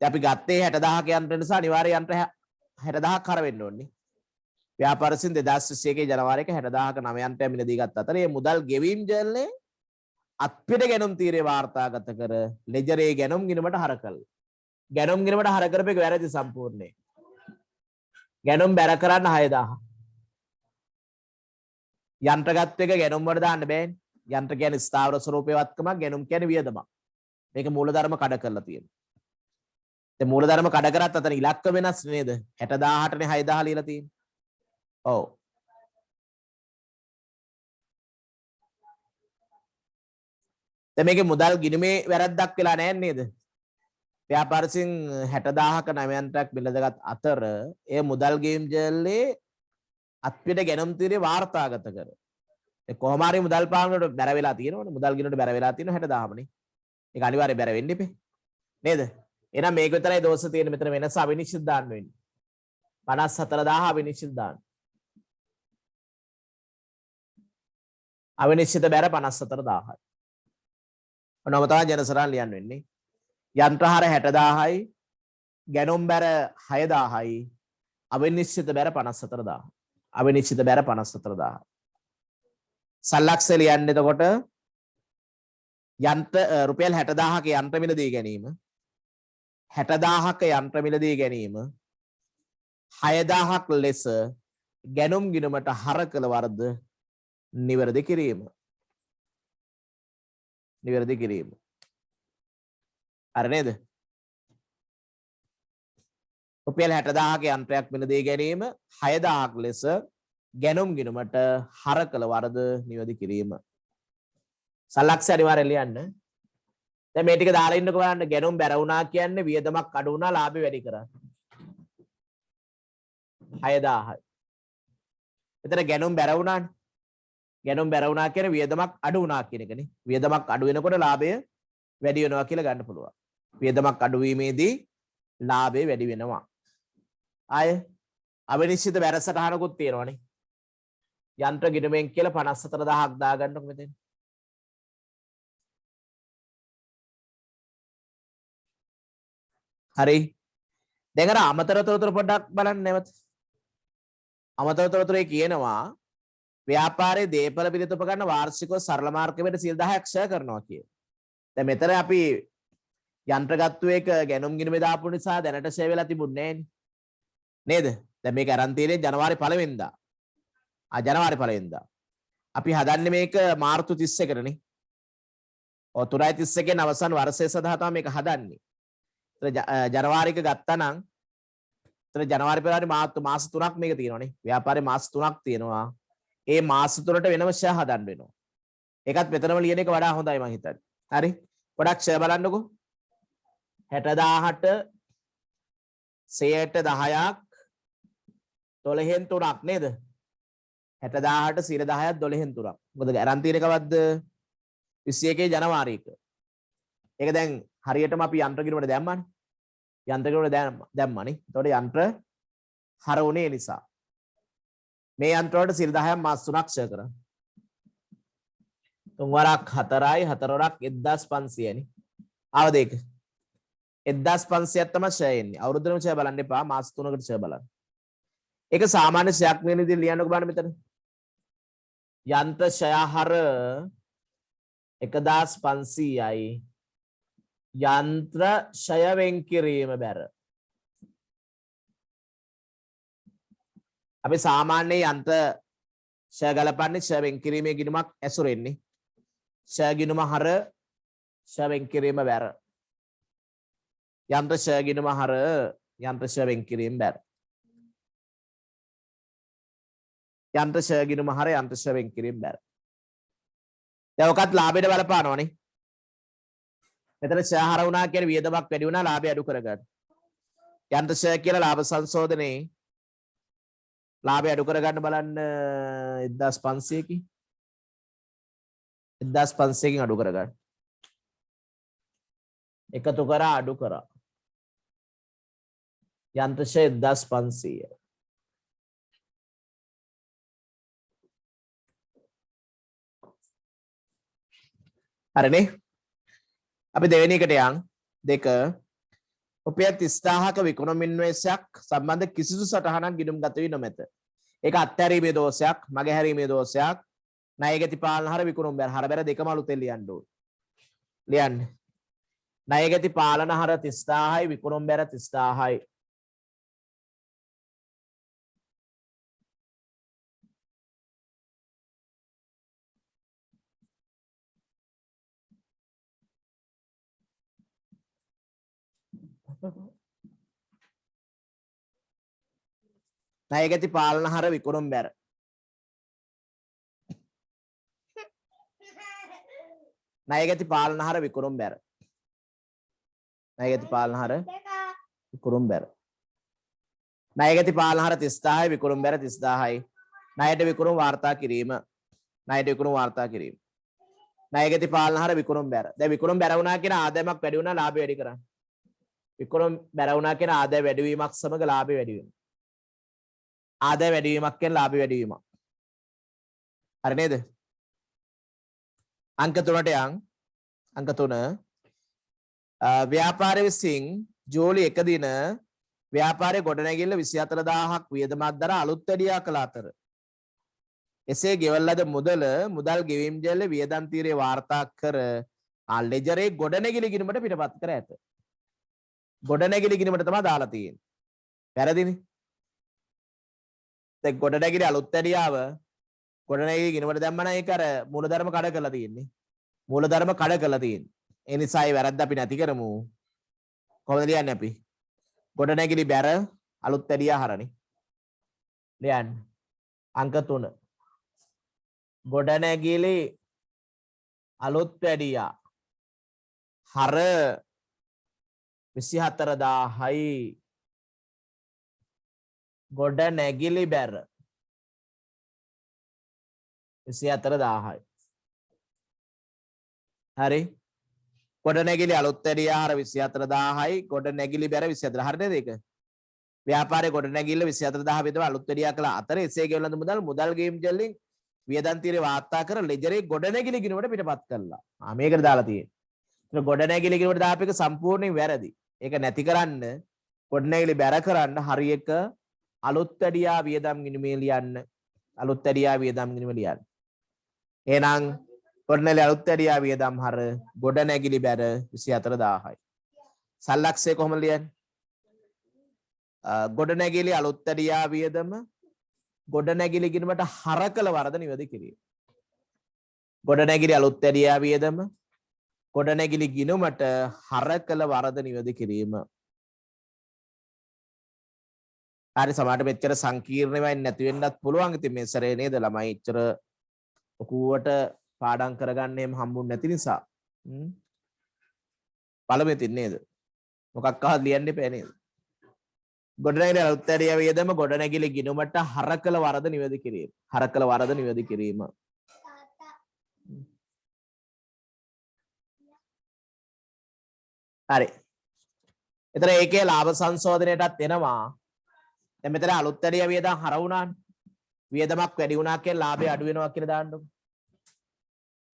අපි ගත්තේ 60,000ක යන්ත්‍ර නිසා අනිවාර්යෙන් යන්ත්‍ර 60,000ක් හර වෙන්න ඕනේ. ව්‍යාපාරසින් 2021 ජනවාරි 60,000ක නව යන්ත්‍රය මිලදී ගත්ත අතර මේ මුදල් ගෙවීම් ජල්ලේ අත්පිට ගැනුම් තීරේ වාර්තාගත කර ලෙජරේ ගැනුම් ගිණුමට හර කළා. ගැනුම් ගිණුමට හර කරපේක වැරදි සම්පූර්ණේ. ගැනුම් බැර කරන්න 6,000. යන්ත්‍ර ගත්ත එක ගැනුම් වලට දාන්න බෑනේ. යන්ත්‍ර කියන්නේ ස්ථාවර ස්වරූපයවත්කමක්, ගැනුම් කියන්නේ වියදමක්. මේක මූලධර්ම කඩ කරලා තියෙනවා. දැන් මූලධර්ම කඩ කරත් අතන ඉලක්ක වෙනස් නේද? 60,000ටනේ 6,000 ලියලා තියෙන්නේ. ඔව්. දැන් මේකේ මුදල් ගිණුමේ වැරද්දක් වෙලා නැහැ නේද? ව්‍යාපාරසින් 60000ක 9යන්ත්‍රයක් බිඳගත් අතර ඒ මුදල් ගෙම්ජල්ලේ අත්පිට ගැනුම් තීරේ වාර්තාගත කර. ඒ කොහොම හරි මුදල් පාලනයට බැර වෙලා තියෙනවනේ. මුදල් ගිණුමට බැර වෙලා තියෙනවා 60000මනේ. ඒක අනිවාර්යයෙන් බැර වෙන්න ඉපේ. නේද? එහෙනම් මේක විතරයි දෝෂ තියෙන මෙතන වෙනස අවිනිශ්චිත දාන්න වෙන්නේ. 54000 අවිනිශ්චිත දාන්න. අවිනිශ්චිත බැර 54000යි. ඔන්නම තමයි ජනසරණ ලියන්න වෙන්නේ. යන්ත්‍රහාර 60000යි ගැනුම් බැර 6000යි අවිනිශ්චිත බැර 54000. අවිනිශ්චිත බැර 54000. සල්ලක්ෂ ලියන්න එතකොට යන්ත්‍ර රුපියල් 60000ක යන්ත්‍ර මිලදී ගැනීම 60000ක යන්ත්‍ර මිලදී ගැනීම 6000ක් ලෙස ගැනුම් ගිණුමට හර කළ වරද නිවැරදි කිරීම. නිවැරදි කිරීම. හරි නේද? රුපියල් 60000ක යන්ත්‍රයක් මිලදී ගැනීම 6000ක් ලෙස ගැනුම් ගිණුමට හර කළ වරද නිවැරදි කිරීම. සලක්ෂ අනිවාර්යයෙන් ලියන්න. දැන් මේ ටික දාලා ඉන්නකෝ බලන්න. ගැනුම් බැර වුණා කියන්නේ වියදමක් අඩු වුණා ලාභය වැඩි කරා. 6000යි. එතන ගැනුම් බැර වුණානේ. ගැනුම් බැර වුණා කියන්නේ වියදමක් අඩු වුණා කියන එකනේ. වියදමක් අඩු වෙනකොට ලාභය වැඩි වෙනවා කියලා ගන්න පුළුවන්. වියදමක් අඩු වීමේදී ලාභය වැඩි වෙනවා. ආය අවිනිශ්චිත බැර සටහනකුත් තියෙනවනේ. යන්ත්‍ර ගිණුමෙන් කියලා 54000ක් දාගන්නකො මෙතන. හරි. දැන් අර අමතර තොරතුරු පොඩ්ඩක් බලන්න නැවත. අමතර තොරතුරේ කියනවා ව්‍යාපාරයේ දේපල පිළිත උපකරණ වාර්ෂිකව සරල මාර්ගයට 10%ක් ක්ෂය කරනවා කිය. දැන් මෙතන අපි යන්ත්‍ර ගත්තු එක ගැනුම් ගිණුමේ දාපු නිසා දැනට ක්ෂය වෙලා තිබුණේ නේද? දැන් මේක අරන් තියෙන්නේ ජනවාරි 1 වෙනිදා. ජනවාරි 1 වෙනිදා. අපි හදන්නේ මේක මාර්තු 31 නේ. ඔය 3/31 අවසන් වර්ෂය සඳහා තමයි මේක හදන්නේ. ජනවාරික ගත්තා නම් ජනවාරි පෙරවාරි මාර්තු මාස 3ක් මේක තියෙනවානේ. ව්‍යාපාරේ මාස 3ක් තියෙනවා. ඒ මාස 3ට වෙනම ක්ෂය හදන්න වෙනවා. ඒකත් මෙතනම ලියන එක වඩා හොඳයි මං හිතන්නේ. හරි. පොඩක් ක්ෂය බලන්නකෝ. 60000ට 100ට 10ක් 12න් 3ක් නේද? 60000ට 10ක් 12න් 3ක්. මොකද අරන් තියෙන එකවත්ද 21 ජනවාරියක. ඒක දැන් හරියටම අපි යන්ත්‍ර ගිණුමට දැම්මානේ. යන්ත්‍ර ගිණුමට දැම්මානේ. එතකොට යන්ත්‍ර හර වුණේ නිසා. මේ යන්ත්‍ර වලට 10ක් මාස 3ක් ක්ෂය කරා. 3 වරක් 4යි 4 වරක් 1500යි නේ. ආවද ඒක? 1500ක් තමයි ක්ෂය එන්නේ. අවුරුද්දෙම ක්ෂය බලන්න එපා. මාස 3කට ක්ෂය බලන්න. ඒක සාමාන්‍ය ක්ෂයක් වෙන විදිහට ලියන්නකෝ බලන්න මෙතන. යන්ත්‍ර ක්ෂය හර 1500යි යන්ත්‍ර ක්ෂය වෙන් කිරීම බැර. අපි සාමාන්‍ය යන්ත්‍ර ක්ෂය ගලපන්නේ ක්ෂය වෙන් කිරීමේ ගිණුමක් ඇසුරෙන්නේ. ක්ෂය ගිණුම හර ක්ෂය වෙන් කිරීම බැර. යන්ත්‍ර ක්ෂය ගිණුම හර යන්ත්‍ර ක්ෂය වෙන් කිරීම බැර. යන්ත්‍ර ක්ෂය ගිණුම හර යන්ත්‍ර ක්ෂය වෙන් කිරීම බැර. දැන් ඔකත් ලාභයට බලපානවනේ. මෙතන ක්ෂය හර වුණා කියන්නේ වියදමක් වැඩි වුණා ලාභය අඩු කරගන්න. යන්ත්‍ර ක්ෂය කියලා ලාභ සංශෝධනයේ ලාභය අඩු කරගන්න බලන්න 1500කින් 1500කින් අඩු කරගන්න. එකතු කරා අඩු කරා. යන්ත්‍ර ක්ෂය 1500. හරිනේ. අපි දෙවෙනි එකට යන් දෙක රුපියල් 30000ක විකුණුම් ඉන්වොයිසයක් සම්බන්ධ කිසිදු සටහනක් ගිණුම් ගත වී නොමැත. ඒක අත්හැරීමේ දෝෂයක්, මගහැරීමේ දෝෂයක්, ණයගැති පාලන හර විකුණුම් බැර හර බැර දෙකම අලුතෙන් ලියන්න ඕනේ. ලියන්න. ණයගැති පාලන හර 30000යි විකුණුම් බැර 30000යි. ණයගැති පාලන හර විකුණුම් බැර ණයගැති පාලන හර විකුණුම් බැර. ණයගැති පාලන හර විකුණුම් බැර. ණයගැති පාලන හර 30000යි විකුණුම් බැර 30000යි. ණයට විකුණුම් වාර්තා කිරීම. ණයට විකුණුම් වාර්තා කිරීම. ණයගැති පාලන හර විකුණුම් බැර. දැන් විකුණුම් බැර වුණා කියන ආදායමක් වැඩි වුණා ලාභය වැඩි කරන්න. විකුණුම් බැර වුණා කියන ආදාය වැඩි වීමක් සමග ලාභය වැඩි වෙනවා. ආදාය වැඩි වීමක් කියන ලාභය වැඩි වීමක්. හරි නේද? අංක 3ට යන්. අංක 3 ව්‍යාපාර විසින් ජූලි 1 දින ව්‍යාපාරයේ ගොඩනැගිල්ල 24000ක් වියදමක් දරා අලුත් වැඩියා කළ අතර එසේ ගෙවල් ලද මුදල් ගෙවීම් ජල්ල වියදම් තීරය වාර්තා කර ලෙජරේ ගොඩනැගිලි ගිණුමට පිටපත් කර ඇත. ගොඩනැගිලි ගිණුමට තමයි දාලා තියෙන්නේ. වැරදිනේ. දැන් ගොඩනැගිලි අලුත් වැඩියාව ගොඩනැගිලි ගිණුමට දැම්ම නම් ඒක අර මූලධර්ම කඩ කරලා තියෙන්නේ. මූලධර්ම කඩ කරලා තියෙන්නේ. ඒ නිසා ඒ වැරද්ද අපි නැති කරමු. කොහොමද ලියන්නේ අපි? ගොඩනැගිලි බැර අලුත් වැඩියා හරනේ. ලියන්න. අංක 3. ගොඩනැගිලි අලුත් වැඩියා හර 24000යි ගොඩනැගිලි බැර 24000යි. හරි. ගොඩනැගිලි අලුත් වැඩියා හර 24000යි ගොඩනැගිලි බැර 24. හරිද ඒක? ව්‍යාපාරයේ ගොඩනැගිල්ල 24000 විතර අලුත් වැඩියා කළ අතර එසේ ගෙවන ලද මුදල් ගෙවීම් ජල්ලින් වියදම් තීරය වාර්තා කර ලෙජරේ ගොඩනැගිලි ගිණුමට පිටපත් කළා. මේකට දාලා තියෙන්නේ. ඒක ගොඩනැගිලි ගිණුමට දාපු එක සම්පූර්ණයෙන් වැරදි. ඒක නැති කරන්න ගොඩනැගිලි බැර කරන්න හරි එක අලුත් වැඩියා වියදම් ගිණුමේ ලියන්න. අලුත් වැඩියා වියදම් ගිණුම ලියන්න. එහෙනම් ගොඩනැගිලි අලුත් වැඩියා වියදම් හර ගොඩනැගිලි බැර 24000යි. සල්ලක්ෂය කොහොමද ලියන්නේ? ගොඩනැගිලි අලුත් වැඩියා වියදම ගොඩනැගිලි ගිණුමට හර කළ වරද නිවැරදි කිරීම. ගොඩනැගිලි අලුත් වැඩියා වියදම ගොඩනැගිලි ගිණුමට හර කළ වරද නිවැරදි කිරීම. හරි සමහරට මෙච්චර සංකීර්ණ වෙන්නේ නැති වෙන්නත් පුළුවන්. ඉතින් මේ සැරේ නේද ළමයි එච්චර ඔකුවට පාඩම් කරගන්න එහෙම හම්බුනේ නැති නිසා. පළවෙනි තින් නේද? මොකක් අහත් ලියන්න එපා නේද? ගොඩනැගිලි අලුත් වැඩියා වියදම ගොඩනැගිලි ගිණුමට හර කළ වරද නිවැරදි කිරීම. හර කළ වරද නිවැරදි කිරීම. හරි. එතන ඒකේ ලාභ සංශෝධනයටත් එනවා. දැන් මෙතන අලුත් වැඩියා වියදම් හර වුණානේ. වියදමක් වැඩි වුණා කියලා ලාභය අඩු වෙනවා කියලා දාන්නකො.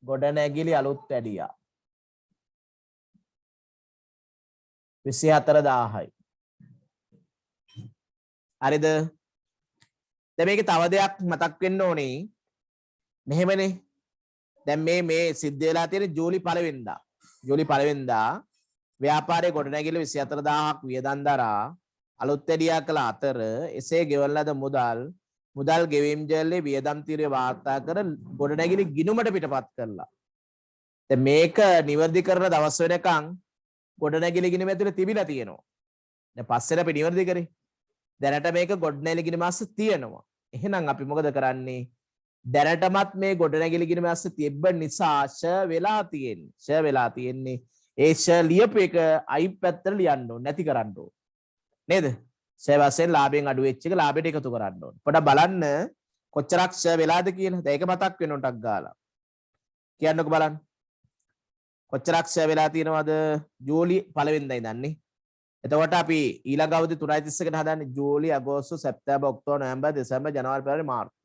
ගොඩනැගිලි අලුත් වැඩියා 24000යි. හරිද? දැන් මේකේ තව දෙයක් මතක් වෙන්න ඕනේ. මෙහෙමනේ. දැන් මේ සිද්ධ වෙලා තියෙන ජූලි 1 වෙනිදා. ජූලි 1 වෙනිදා ව්‍යාපාරයේ ගොඩනැගිලි 24000ක් වියදම් දරා අලුත් වැඩියා කළ අතර එසේ ගෙවන ලද මුදල් ගෙවීම් ජල්ලේ වියදම් තීරය වාර්තා කර ගොඩනැගිලි ගිණුමට පිටපත් කළා. දැන් මේක නිවැරදි කරන දවස් වෙනකන් ගොඩනැගිලි ගිණුම ඇතුලේ තිබිලා තියෙනවා. දැන් පස්සේ අපි නිවැරදි කරේ. දැනට මේක ගොඩනැගිලි ගිණුම අස්සේ තියෙනවා. එහෙනම් අපි මොකද කරන්නේ? දැනටමත් මේ ගොඩනැගිලි ගිණුම අස්සේ තිබ්බ නිසා ෂ වෙලා තියෙන්නේ. ෂ වෙලා තියෙන්නේ. ඒ ෂ ලියපු එක අයින් පැත්තට ලියන්න ඕනේ නැති කරන්න ඕනේ. නේද? ෂ වශයෙන් ලාභයෙන් අඩු වෙච්ච එක ලාභයට එකතු කරන්න ඕනේ. පොඩ්ඩක් බලන්න කොච්චරක් ෂ වෙලාද කියලා. දැන් ඒක මතක් වෙන උන්ටක් ගාලා. කියන්නකෝ බලන්න. කොච්චරක් ෂ වෙලා තියෙනවද? ජූලි 1 වෙනිදා ඉඳන්නේ. එතකොට අපි ඊළඟ අවුරුදු 3.30කට හදන්නේ ජූලි අගෝස්තු සැප්තැම්බර් ඔක්තෝබර් නොවැම්බර් දෙසැම්බර් ජනවාරි පෙබරවාරි මාර්තු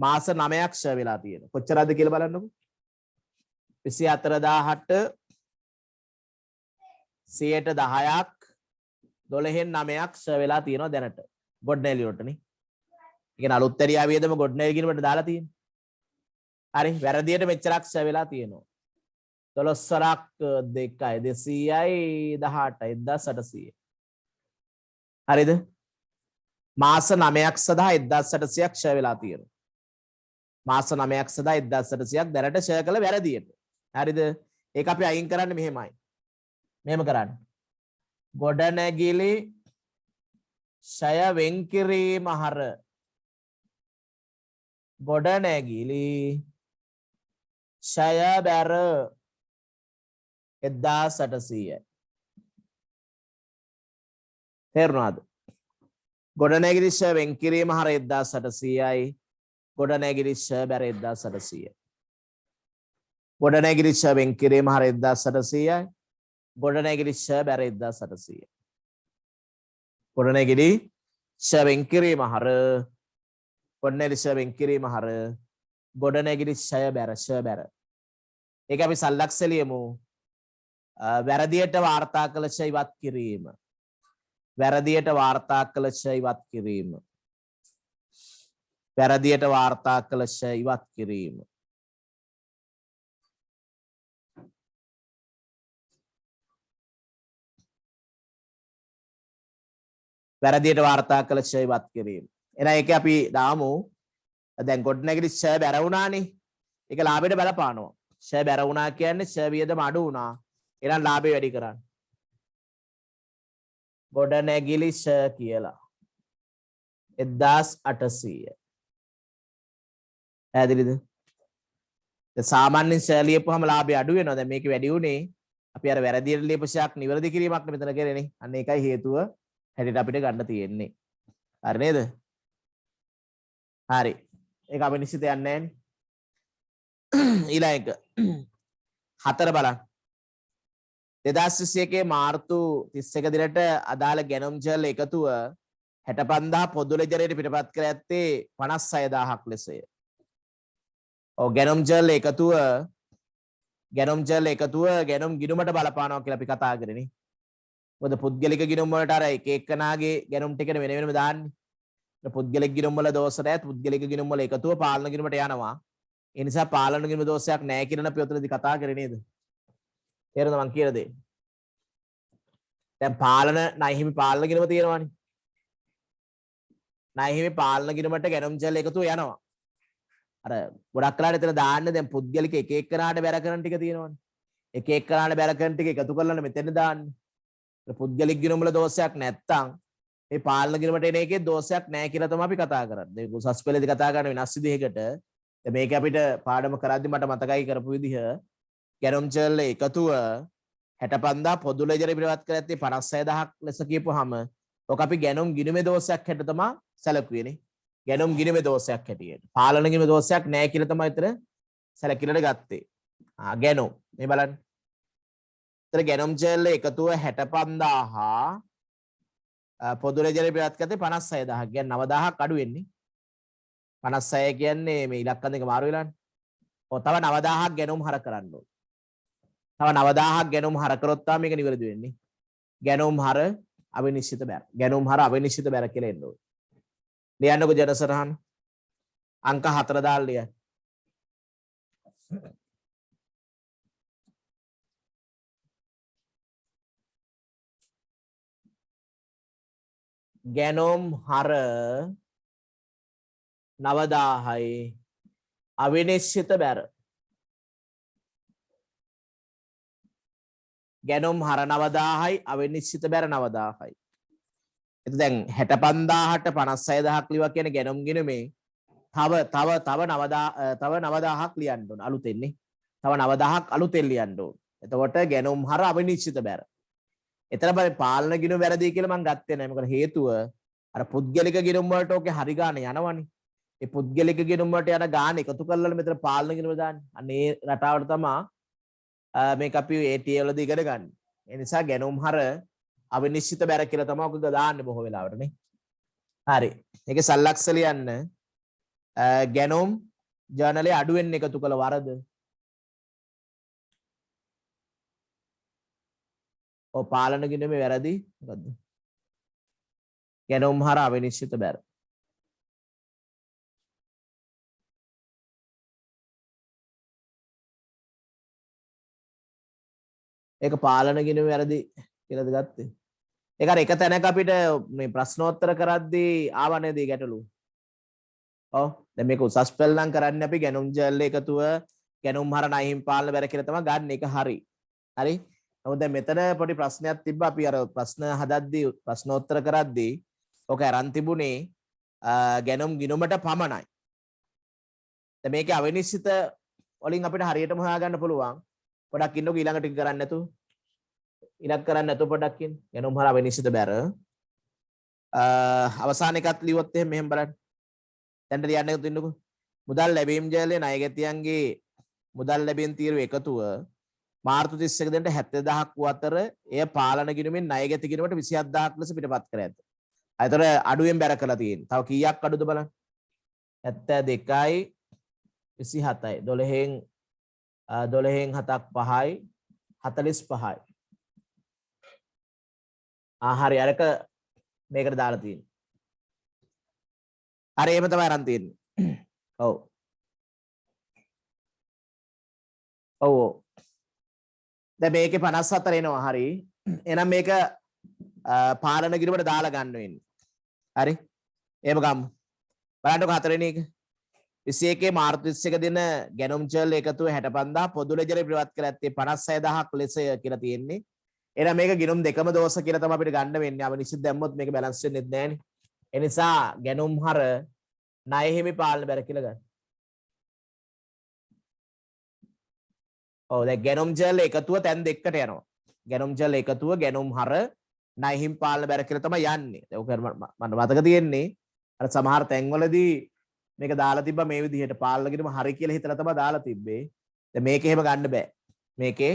මාස 9ක් ෂ වෙලා තියෙනවා. කොච්චරද කියලා බලන්නකෝ. 24000ට 10%ක් 12න් 9ක් ෂ වෙලා තියෙනවා දැනට. ගොඩනැගිලි වලටනේ. ඒ කියන්නේ අලුත් ඇරියා වියදම ගොඩනැගිලි ගිණුමට දාලා තියෙන්නේ. හරි වැරදියට මෙච්චරක් ෂ වෙලා තියෙනවා. 12ක් 2යි 200යි 18යි 1800. හරිද? මාස 9ක් සඳහා 1800ක් ෂ වෙලා තියෙනවා. මාස 9ක් සඳහා 1800ක් දැනට ෂ කළ වැරදියට. හරිද? ඒක අපි අයින් කරන්නේ මෙහෙමයි. මෙහෙම කරන්න. ගොඩනැගිලි ෂය වෙන් කිරීම හර ගොඩනැගිලි ෂය බැර 1800යි. තේරුණාද? ගොඩනැගිලි ෂ වෙන් කිරීම හර 1800යි. ගොඩනැගිලි ෂ බැර 1800යි. ගොඩනැගිලි ෂ වෙන් කිරීම හර 1800යි. ගොඩනැගිලි ෂ බැර 1800යි. ගොඩනැගිලි ෂ වෙන් කිරීම හර ගොඩනැගිලි ෂ වෙන් කිරීම හර ගොඩනැගිලි ෂය බැර ෂ බැර. ඒක අපි සල්ලක්ෂලියමු. වැරදියට වාර්තා කළ ෂ ඉවත් කිරීම. වැරදියට වාර්තා කළ ෂ ඉවත් කිරීම. වැරදියට වාර්තා කළ ෂ ඉවත් කිරීම. වැරදියට වාර්තා කළ ෂ ඉවත් කිරීම. එහෙනම් ඒක අපි දාමු. දැන් ගොඩනැගිලි ෂ බැර වුණානේ. ඒක ලාභයට බලපානවා. ෂ බැර වුණා කියන්නේ ෂ වියදම අඩු වුණා. එහෙනම් ලාභය වැඩි කරන්න. ගොඩනැගිලි ෂ කියලා 1800. පැහැදිලිද? දැන් සාමාන්‍යයෙන් ෂ ලියපුවාම ලාභය අඩු වෙනවා. දැන් මේක වැඩි උනේ අපි අර වැරදියට ලියපු ෂයක් නිවැරදි කිරීමක් මෙතන කරේනේ. අන්න ඒකයි හේතුව හැටියට අපිට ගන්න තියෙන්නේ. හරි නේද? හරි. ඒක අපි නිශ්චිත යන්නේ නැහැ. ඊළඟ එක 4 බලන්න. 2021 මාර්තු 31 දිනට අදාළ ගැනුම් ජල් එකතුව 65000 පොදු ලෙජරයට පිටපත් කර ඇත්තේ 56000ක් ලෙසය. ඔව් ගැනුම් ජල් එකතුව ගැනුම් ගිණුමට බලපානවා කියලා අපි කතා කරන්නේ. මොකද පුද්ගලික ගිණුම් වලට අර එක එක්කනාගේ ගැනුම් ටිකට වෙන වෙනම දාන්නේ. පුද්ගලික ගිණුම් වල දෝෂ නැත් පුද්ගලික ගිණුම් වල එකතුව පාලන ගිණුමට යනවා. ඒ නිසා පාලන ගිණුම දෝෂයක් නැහැ කියන අපි උතනදී කතා කරේ නේද? තේරෙනවද මං කියන දේ? දැන් පාලන ණයහිමි පාලන ගිණුම තියෙනවානේ. ණයහිමි පාලන ගිණුමට ගැනුම් ජල් එකතුව යනවා. අර ගොඩක් කලාට එතන දාන්න දැන් පුද්ගලික එක එක්කනාට බැර කරන ටික තියෙනවානේ. එක එක්කනාට බැර කරන ටික එකතු කරලා මෙතන දාන්නේ. පුද්ගලික ගිණුම් වල දෝෂයක් නැත්තම් මේ පාලන ගිණුමට එන එකේ දෝෂයක් නැහැ කියලා තමයි අපි කතා කරන්නේ. මේ උසස් පෙළේදී කතා කරන වෙනස් විදිහකට. දැන් මේක අපිට පාඩම කරද්දි මට මතකයි කරපු විදිහ ගැනුම් ජල් එකතුව 65000 පොදු ලෙජරේ පිටපත් කර ඇත්තේ 56000ක් ලෙස කියපුවාම ඔක අපි ගැනුම් ගිණුමේ දෝෂයක් හැට තමයි සැලකුවේනේ. ගැනුම් ගිණුමේ දෝෂයක් හැටියට. පාලන ගිණුමේ දෝෂයක් නැහැ කියලා තමයි විතර සැලකිල්ලට ගත්තේ. ගැනුම් මේ බලන්න. විතර ගැනුම් ජල් එකතුව 65000 පොදු ලෙජරේ පිටපත් කරත්තේ 56000ක්. කියන්නේ 9000ක් අඩු වෙන්නේ. 56 කියන්නේ මේ ඉලක්කම් දෙක මාරු වෙලානේ. ඔව් තව 9000ක් ගැනුම් හර කරන්න ඕන. තව 9000ක් ගැනුම් හර කරොත් තමයි මේක නිවැරදි වෙන්නේ. ගැනුම් හර අවිනිශ්චිත බැර. ගැනුම් හර අවිනිශ්චිත බැර කියලා එන්න ඕන. ලියන්නකෝ ජනසරහන. අංක 4 දාලා ලියන්න. ගැනුම් හර 9000යි අවිනිශ්චිත බැර. ගැනුම් හර 9000යි අවිනිශ්චිත බැර 9000යි. එතකොට දැන් 65000ට 56000ක් ලියුවා කියන ගැනුම් ගිණුමේ තව 9000ක් ලියන්න ඕන අලුතෙන්නේ. තව 9000ක් අලුතෙන් ලියන්න ඕන. එතකොට ගැනුම් හර අවිනිශ්චිත බැර. එතන බලන්න පාලන ගිණුම වැරදි කියලා මම ගත්තේ නැහැ. මොකද හේතුව අර පුද්ගලික ගිණුම් වලට ඔකේ හරි ගාන යනවනේ. ඒ පුද්ගලික ගිණුම් වලට යන ගාන එකතු කරලා මෙතන පාලන ගිණුම දාන්නේ. අන්න ඒ රටාවට තමයි මේක අපි ATA වලදී ඉගෙන ගන්න. ඒ නිසා ගැනුම් හර අවිනිශ්චිත බැර කියලා තමයි ඔක දාන්නේ බොහෝ වෙලාවට නේ. හරි. ඒකේ සල්ලක්ෂ ලියන්න ගැනුම් ජර්නලේ අඩුවෙන් එකතු කළ වරද. ඔව් පාලන ගිණුමේ වැරදි මොකද්ද? ගැනුම් හර අවිනිශ්චිත බැර. ඒක පාලන ගිණුම වැරදි කියලාද ගත්තේ? ඒක අර එක තැනක අපිට මේ ප්‍රශ්නෝත්තර කරද්දී ආව නේද ගැටලු? ඔව් දැන් මේක උසස් පෙළ නම් කරන්නේ අපි ගැනුම් ජල් එකතුව ගැනුම් හර ණයහිමි පාලන බැර කියලා තමයි ගන්න එක හරි. හරි? නමුත් දැන් මෙතන පොඩි ප්‍රශ්නයක් තිබ්බා අපි අර ප්‍රශ්න හදද්දී ප්‍රශ්නෝත්තර කරද්දී ඔක අරන් තිබුණේ ගැනුම් ගිණුමට පමණයි. දැන් මේකේ අවිනිශ්චිත වලින් අපිට හරියටම හොයාගන්න පුළුවන්. පොඩක් ඉන්නකො ඊළඟ ටික කරන්න නැතුව. ඉලක්ක කරන්න නැතුව පොඩක් ඉන්න. ගැනුම් හර අවිනිශ්චිත බැර. අවසාන එකත් ලියුවොත් එහෙම මෙහෙම බලන්න. දැන් ලියන්න එකතු ඉන්නකො. මුදල් ලැබීම් ජාලයේ ණයගැතියන්ගේ මුදල් ලැබීම් තීරුව එකතුව මාර්තු 31 වෙනිදාට 70000ක් වූ අතර එය පාලන ගිණුමින් ණයගැති ගිණුමට 27000ක් ලෙස පිටපත් කර ඇත. අතර අඩුවෙන් බැර කළා තියෙන්නේ. තව කීයක් අඩුද බලන්න. 72යි 27යි 12න් 7ක් 5යි 45යි. හරි අරක මේකට දාලා තියෙන්නේ. හරි එහෙම තමයි අරන් තියෙන්නේ. ඔව්. ඔව්. දැන් මේකේ 54 එනවා හරි. එහෙනම් මේක පාලන ගිණුමට දාලා ගන්න වෙන්නේ. හරි. එහෙම ගමු. බලන්නකො හතරවෙනි එක. 21 මාර්තු 31 දින ගැනුම් චල් එකතුව 65000 පොදු ලෙජරේ ප්‍රවත් කර ඇත්තේ 56000ක් ලෙස කියලා තියෙන්නේ. එහෙනම් මේක ගිණුම් දෙකම දෝෂ කියලා තමයි අපිට ගන්න වෙන්නේ. අවිනිශ්චිත දැම්මොත් මේක බැලන්ස් වෙන්නේ නැහැනේ. ඒ නිසා ගැනුම් හර ණය හිමි පාලන බැර කියලා ගන්න. ඔව් දැන් ගැනුම් ජල් එකතුව තැන් දෙකකට යනවා. ගැනුම් ජල් එකතුව ගැනුම් හර ණය හිමි පාලන බැර කියලා තමයි යන්නේ. ඒක මට මතක තියෙන්නේ අර සමහර තැන්වලදී මේක දාලා තිබ්බා මේ විදිහට පාලන ගිණුම හරි කියලා හිතලා තමයි දාලා තිබ්බේ. දැන් මේක එහෙම ගන්න බෑ. මේකේ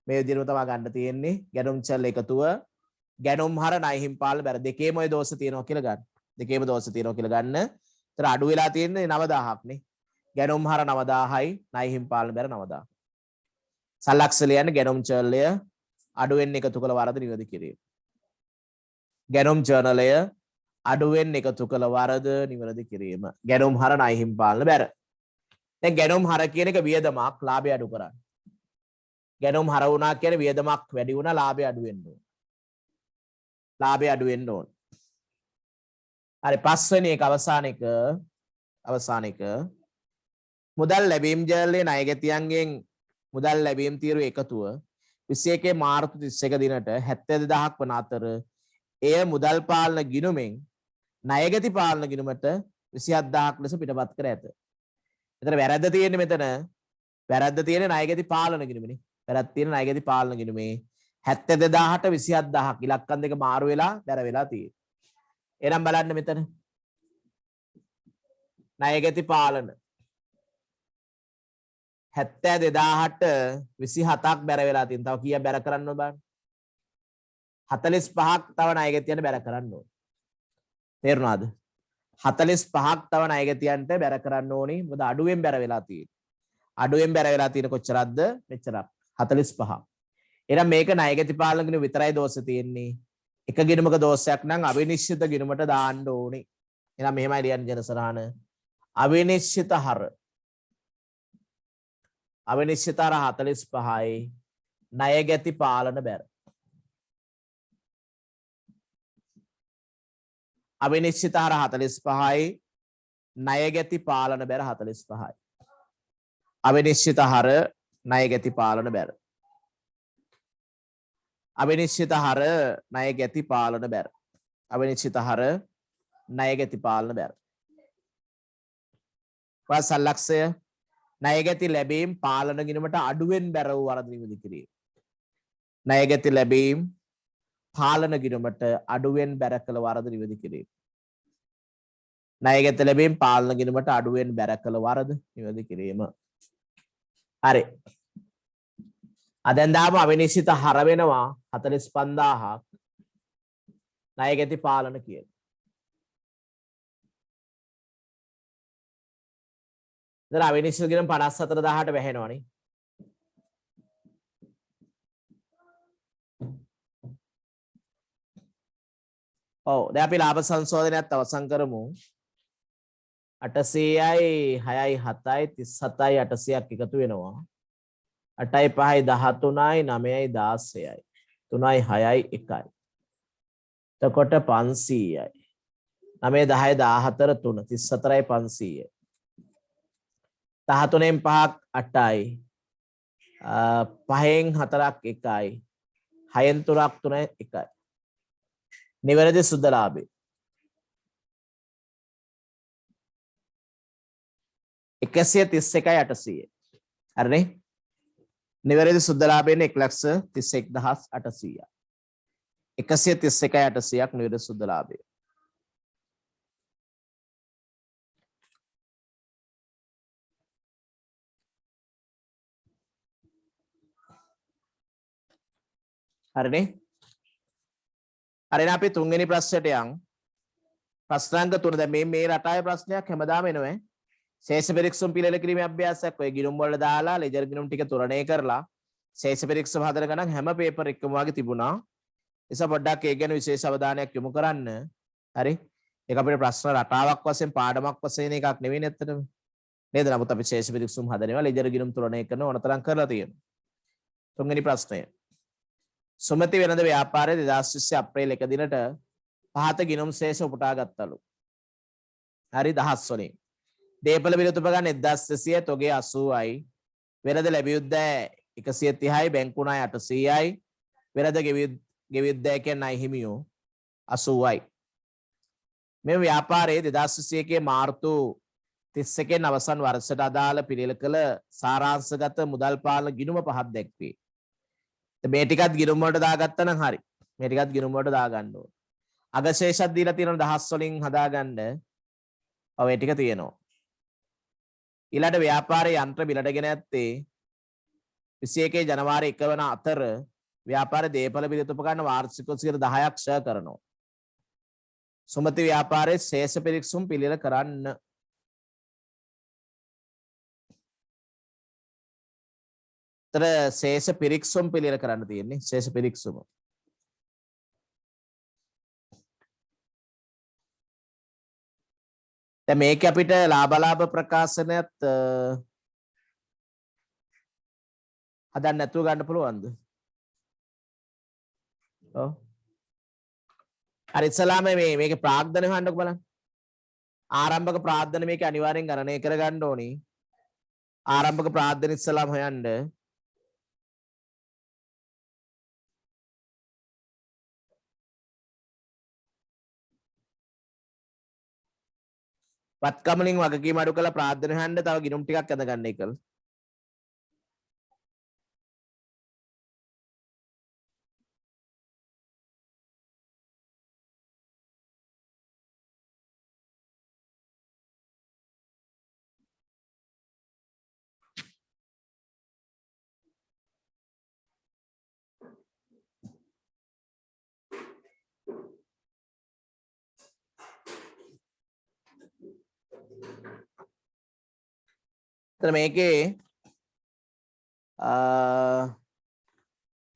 මේ විදිහටම තමයි ගන්න තියෙන්නේ. ගැනුම් චල් එකතුව ගැනුම් හර ණය හිමි පාලන බැර දෙකේම ඔය දෝෂ තියෙනවා කියලා ගන්න. දෙකේම දෝෂ තියෙනවා කියලා ගන්න. ඒතර අඩු වෙලා තියෙන්නේ 9000ක් නේ. ගැනුම් හර 9000යි ණය හිමි පාලන බැර 9000. සලක්ෂල යන්නේ ගැනුම් චල්ය අඩුවෙන් එකතු කළ වරද නිවැරදි කිරීම. ගැනුම් ජර්නලය අඩුවෙන් එකතු කළ වරද නිවැරදි කිරීම. ගැනුම් හර ණය හිමි පාලන බැර. දැන් ගැනුම් හර කියන එක වියදමක් ලාභය අඩු කරන්න. ගැනුම් හර වුණා කියන්නේ වියදමක් වැඩි වුණා ලාභය අඩු වෙන්න ඕන. ලාභය අඩු වෙන්න ඕන. හරි පස්වෙනි එක අවසාන එක මුදල් ලැබීම් ජර්නලයේ ණයගැතියන්ගෙන් මුදල් ලැබීම් තීරුව එකතුව 21 මාර්තු 31 දිනට 72000ක් වන අතර එය මුදල් පාලන ගිණුමෙන් ණයගැති පාලන ගිණුමට 27000ක් ලෙස පිටපත් කර ඇත. එතන වැරද්ද තියෙන්නේ මෙතන. වැරද්ද තියෙන්නේ ණයගැති පාලන ගිණුමනේ. වැරද්ද තියෙන්නේ ණයගැති පාලන ගිණුමේ 72000ට 27000ක් ඉලක්කම් දෙක මාරු වෙලා බැර වෙලා තියෙන්නේ. එහෙනම් බලන්න මෙතන. ණයගැති පාලන 72000ට 27ක් බැර වෙලා තියෙන. තව කීයක් බැර කරන්න ඕන බලන්න. 45ක් තව ණයගැතියන්ට බැර කරන්න ඕන. තේරුණාද? 45ක් තව ණයගැතියන්ට බැර කරන්න ඕනි. මොකද අඩුවෙන් බැර වෙලා තියෙන්නේ. අඩුවෙන් බැර වෙලා තියෙන කොච්චරක්ද? මෙච්චරක්. 45. එහෙනම් මේක ණයගැති පාලන ගිණුම විතරයි දෝෂ තියෙන්නේ. එක ගිණුමක දෝෂයක් නම් අවිනිශ්චිත ගිණුමට දාන්න ඕනේ. එහෙනම් මෙහෙමයි ලියන්නේ ජනසරහන. අවිනිශ්චිත හර 45යි ණයගැති පාලන බැර. අවිනිශ්චිත හර 45යි ණයගැති පාලන බැර 45යි. අවිනිශ්චිත හර ණයගැති පාලන බැර. අවිනිශ්චිත හර ණයගැති පාලන බැර. අවිනිශ්චිත හර ණයගැති පාලන බැර. සලක්ෂය ණයගැති ලැබීම් පාලන ගිණුමට අඩුවෙන් බැර වූ වරද නිවැරදි කිරීම. ණයගැති ලැබීම් පාලන ගිණුමට අඩුවෙන් බැර කළ වරද නිවැරදි කිරීම. ණයගැති ලැබීම් පාලන ගිණුමට අඩුවෙන් බැර කළ වරද නිවැරදි කිරීම. හරි. දැන් දාම අවිනිශ්චිත හර වෙනවා 45000ක් ණයගැති පාලන කියලා. දැන් අවිනිශ්චිත ගිණුම 54000ට වැහෙනවනේ. ඔව් දැන් අපි ලාභ සංශෝධනයත් අවසන් කරමු. 800යි 6යි 7යි 37යි 800ක් එකතු වෙනවා. 8යි 5යි 13යි 9යි 16යි 3යි 6යි 1යි. එතකොට 500යි. 9 10 14 3 34යි 500යි. 13න් 5ක් 8යි. 5න් 4ක් 1යි. 6න් 3ක් 3යි 1යි. නිවැරදි සුද්ධ ලාභය 131යි 800. හරිනේ? නිවැරදි සුද්ධ ලාභයෙන් 1,31,800. 131,800ක් නිවැරදි සුද්ධ ලාභය. හරිනේ? හරිනේ අපි තුන්වෙනි ප්‍රශ්නයට යන්. ප්‍රශ්නාංක 3 දැන් මේ රටාවේ ප්‍රශ්නයක් හැමදාම එනවා. ශේෂ පරීක්ෂණ පිළිවෙල කිරීමේ අභ්‍යාසයක් ඔය ගිණුම් වල දාලා ලෙජර් ගිණුම් ටික තුරණය කරලා ශේෂ පරීක්ෂණ හදන ගණන් හැම පේපර් එකකම වගේ තිබුණා. නිසා පොඩ්ඩක් ඒ ගැන විශේෂ අවධානයක් යොමු කරන්න. හරි? ඒක අපේ ප්‍රශ්න රටාවක් වශයෙන් පාඩමක් වශයෙන් එකක් නෙවෙයි නැත්තටම. නේද? නමුත් අපි ශේෂ පරීක්ෂණ හදනවා ලෙජර් ගිණුම් තුරණය කරන ඕනතරම් කරලා තියෙනවා. තුන්වෙනි ප්‍රශ්නය. සුමති වෙළඳ ව්‍යාපාරයේ 2020 අප්‍රේල් 1 දිනට පහත ගිණුම් ශේෂ උපුටා ගත්තලු. හරි දහස් වලින්. දේපල විරුතුප ගන්න 1200 තොගේ 80යි. වෙළඳ ලැබියුද්දෑ 130යි බැංකු ණය 800යි. වෙළඳ ගෙවියුද්දෑ කියන්නේ ණය හිමියෝ 80යි. මේ ව්‍යාපාරයේ 2021 මාර්තු 31 අවසන් වර්ෂයට අදාළ පිළියෙල කළ සාරාංශගත මුදල් පාලන ගිණුම පහක් දැක්වේ. මේ ටිකත් ගිණුම් වලට දාගත්තා නම් හරි. මේ ටිකත් ගිණුම් වලට දාගන්න ඕන. අගශේෂයක් දීලා තියෙනවා දහස් වලින් හදාගන්න. ඔව් ඒ ටික තියෙනවා. ඊළඟ ව්‍යාපාරයේ යන්ත්‍ර බිලටගෙන ඇත්තේ 21 ජනවාරි 1 වන අතර ව්‍යාපාරයේ දේපල බිලට උපකරණ වාර්ෂිකව 10ක් ක්ෂය කරනවා. සුමති ව්‍යාපාරයේ ශේෂ පරීක්ෂණ පිළියෙල කරන්න. තර ශේෂ පරීක්ෂණ පිළියෙල කරන්න තියෙන්නේ ශේෂ පරීක්ෂණ. දැන් මේක අපිට ලාභ ප්‍රකාශනයත් හදන්න නැතුව ගන්න පුළුවන්ද? ඔව්. හරි ඉස්සලාම මේකේ ප්‍රාග්ධන හොයන්නකො බලන්න. ආරම්භක ප්‍රාග්ධන මේක අනිවාර්යෙන් ගණනය කරගන්න ඕනි. ආරම්භක ප්‍රාග්ධන ඉස්සලාම හොයන්න. වත්කම් වලින් වගකීම් අඩු කළ ප්‍රාග්ධන හොයන්න තව ගිණුම් ටිකක් අද ගන්න එකල. මේකේ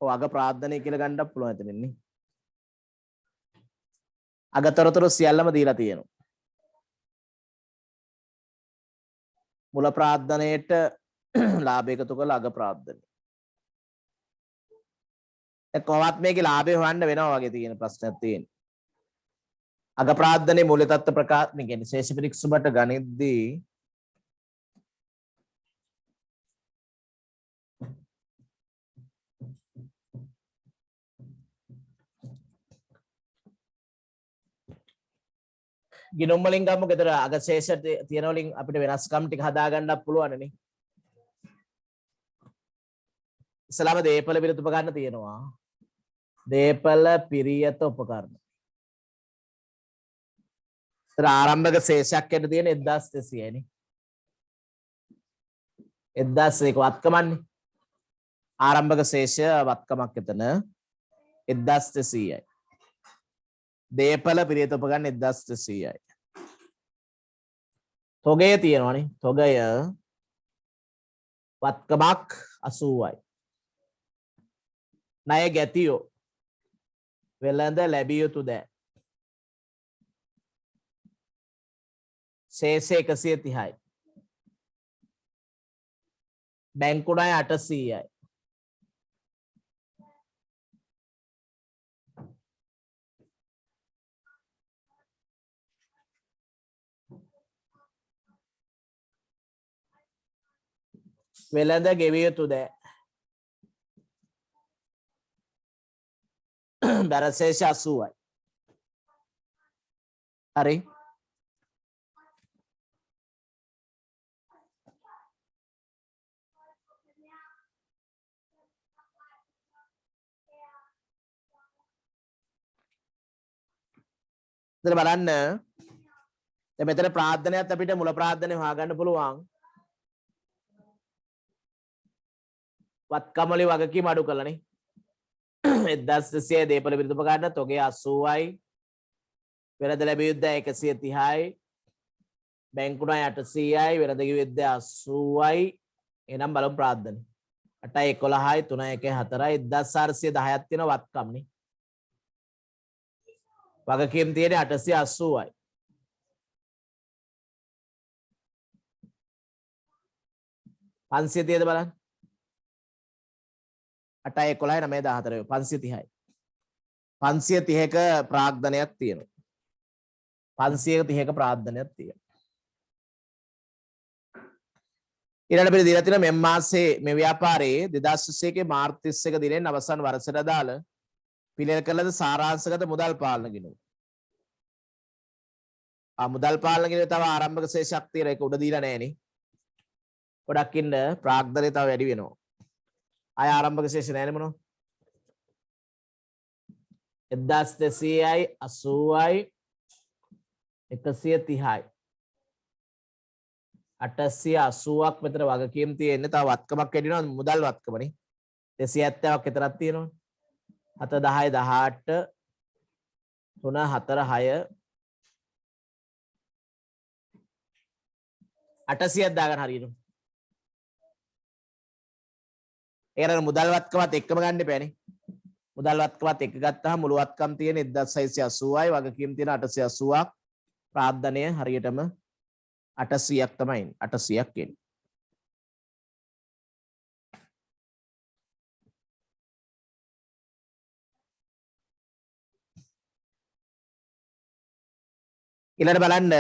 අග ප්‍රාර්ථනය කියලා ගන්නත් පුළුවන් එතනින්නේ. අගතරතුරු සියල්ලම දීලා තියෙනවා. මුල ප්‍රාර්ථනයේට ලාභ එකතු කරලා අග ප්‍රාර්ථනය. කොහොමත් මේකේ ලාභය හොයන්න වෙනවා වගේ තියෙන ප්‍රශ්නයක් තියෙනවා. අග ප්‍රාර්ථනයේ මූල්‍ය තත්ත්ව ප්‍රකාශන කියන්නේ ශේෂ පරීක්ෂණයට ගණිතදී ගිණුම් වලින් ගමු ගෙදර අගශේෂ තියෙන වලින් අපිට වෙනස්කම් ටික හදා ගන්නත් පුළුවන් නේ. ඉස්සලාම දේපල පිරිත උපකරණ තියෙනවා. දේපල පිරියත උපකරණ. ඒතර ආරම්භක ශේෂයක් එන්න තියෙන 1200යි නේ. 1200 වත්කමන්නේ. ආරම්භක ශේෂය වත්කමක් එතන 1200යි. දේපල පිරියත උපකරණ 1200යි. තොගය තියෙනවානේ. තොගය වත්කමක් 80යි. ණය ගැතියෝ වෙළඳ ලැබිය යුතු දෑ ශේෂ 130යි. බැංකු ණය 800යි. වෙළඳ ගෙවිය යුතු දෑ බරශේෂ 80යි. හරි. ඉතින් බලන්න දැන් මෙතන ප්‍රාර්ථනයත් අපිට මුල ප්‍රාර්ථනේ හොයාගන්න පුළුවන්. වත්කම වලින් වගකීම් අඩු කළානේ. 1200 දේපල විරුද්ධ උපකරණ තොගේ 80යි. වෙළඳ ලැබිය යුත්තේ 130යි. බැංකු ණය 800යි. වෙළඳ කිව්ව යුත්තේ 80යි. එහෙනම් බලමු ප්‍රාර්ථනේ. 8යි 11යි 3යි 1යි 4යි 1410ක් තියෙන වත්කම්නේ. වගකීම් තියෙන්නේ 880යි. 500 තියද බලන්න. 8යි 11යි 9යි 14යි 530යි. 530ක ප්‍රාග්ධනයක් තියෙනවා. 530ක ප්‍රාග්ධනයක් තියෙනවා. ඊළඟ අපිට දීලා තියෙන මෙම් මාසයේ මේ ව්‍යාපාරයේ 2021 මාර්තු 31 දිනෙන් අවසන් වර්ෂයට අදාළ පිළියෙල කළ සාරාංශගත මුදල් පාලන ගිණුම. මුදල් පාලන ගිණුම තව ආරම්භක ශේෂයක් තියෙන එක උඩ දීලා නැහැ නේ. ගොඩක් ඉන්න ප්‍රාග්ධනය තව වැඩි වෙනවා. ආය ආරම්භක ශේෂ නැහැ නේ මොනවා. 1200යි 80යි 130යි 880ක් මෙතන වගකීම් තියෙන්නේ. තව වත්කමක් වැඩි වෙනවා මුදල් වත්කමනේ. 270ක් විතරක් තියෙනවා. 7 10 18 3 4 6 800ක් දාගන්න හරියට. ඒකට මුදල් වත්කමත් එක්කම ගන්න එපානේ. මුදල් වත්කමත් එක්ක ගත්තාම මුළු වත්කම් තියෙන 1680යි වගකීම් තියෙන 880ක්. ප්‍රාර්ථනය හරියටම 800ක් තමයි 800ක් එන්නේ. ඊළඟට බලන්න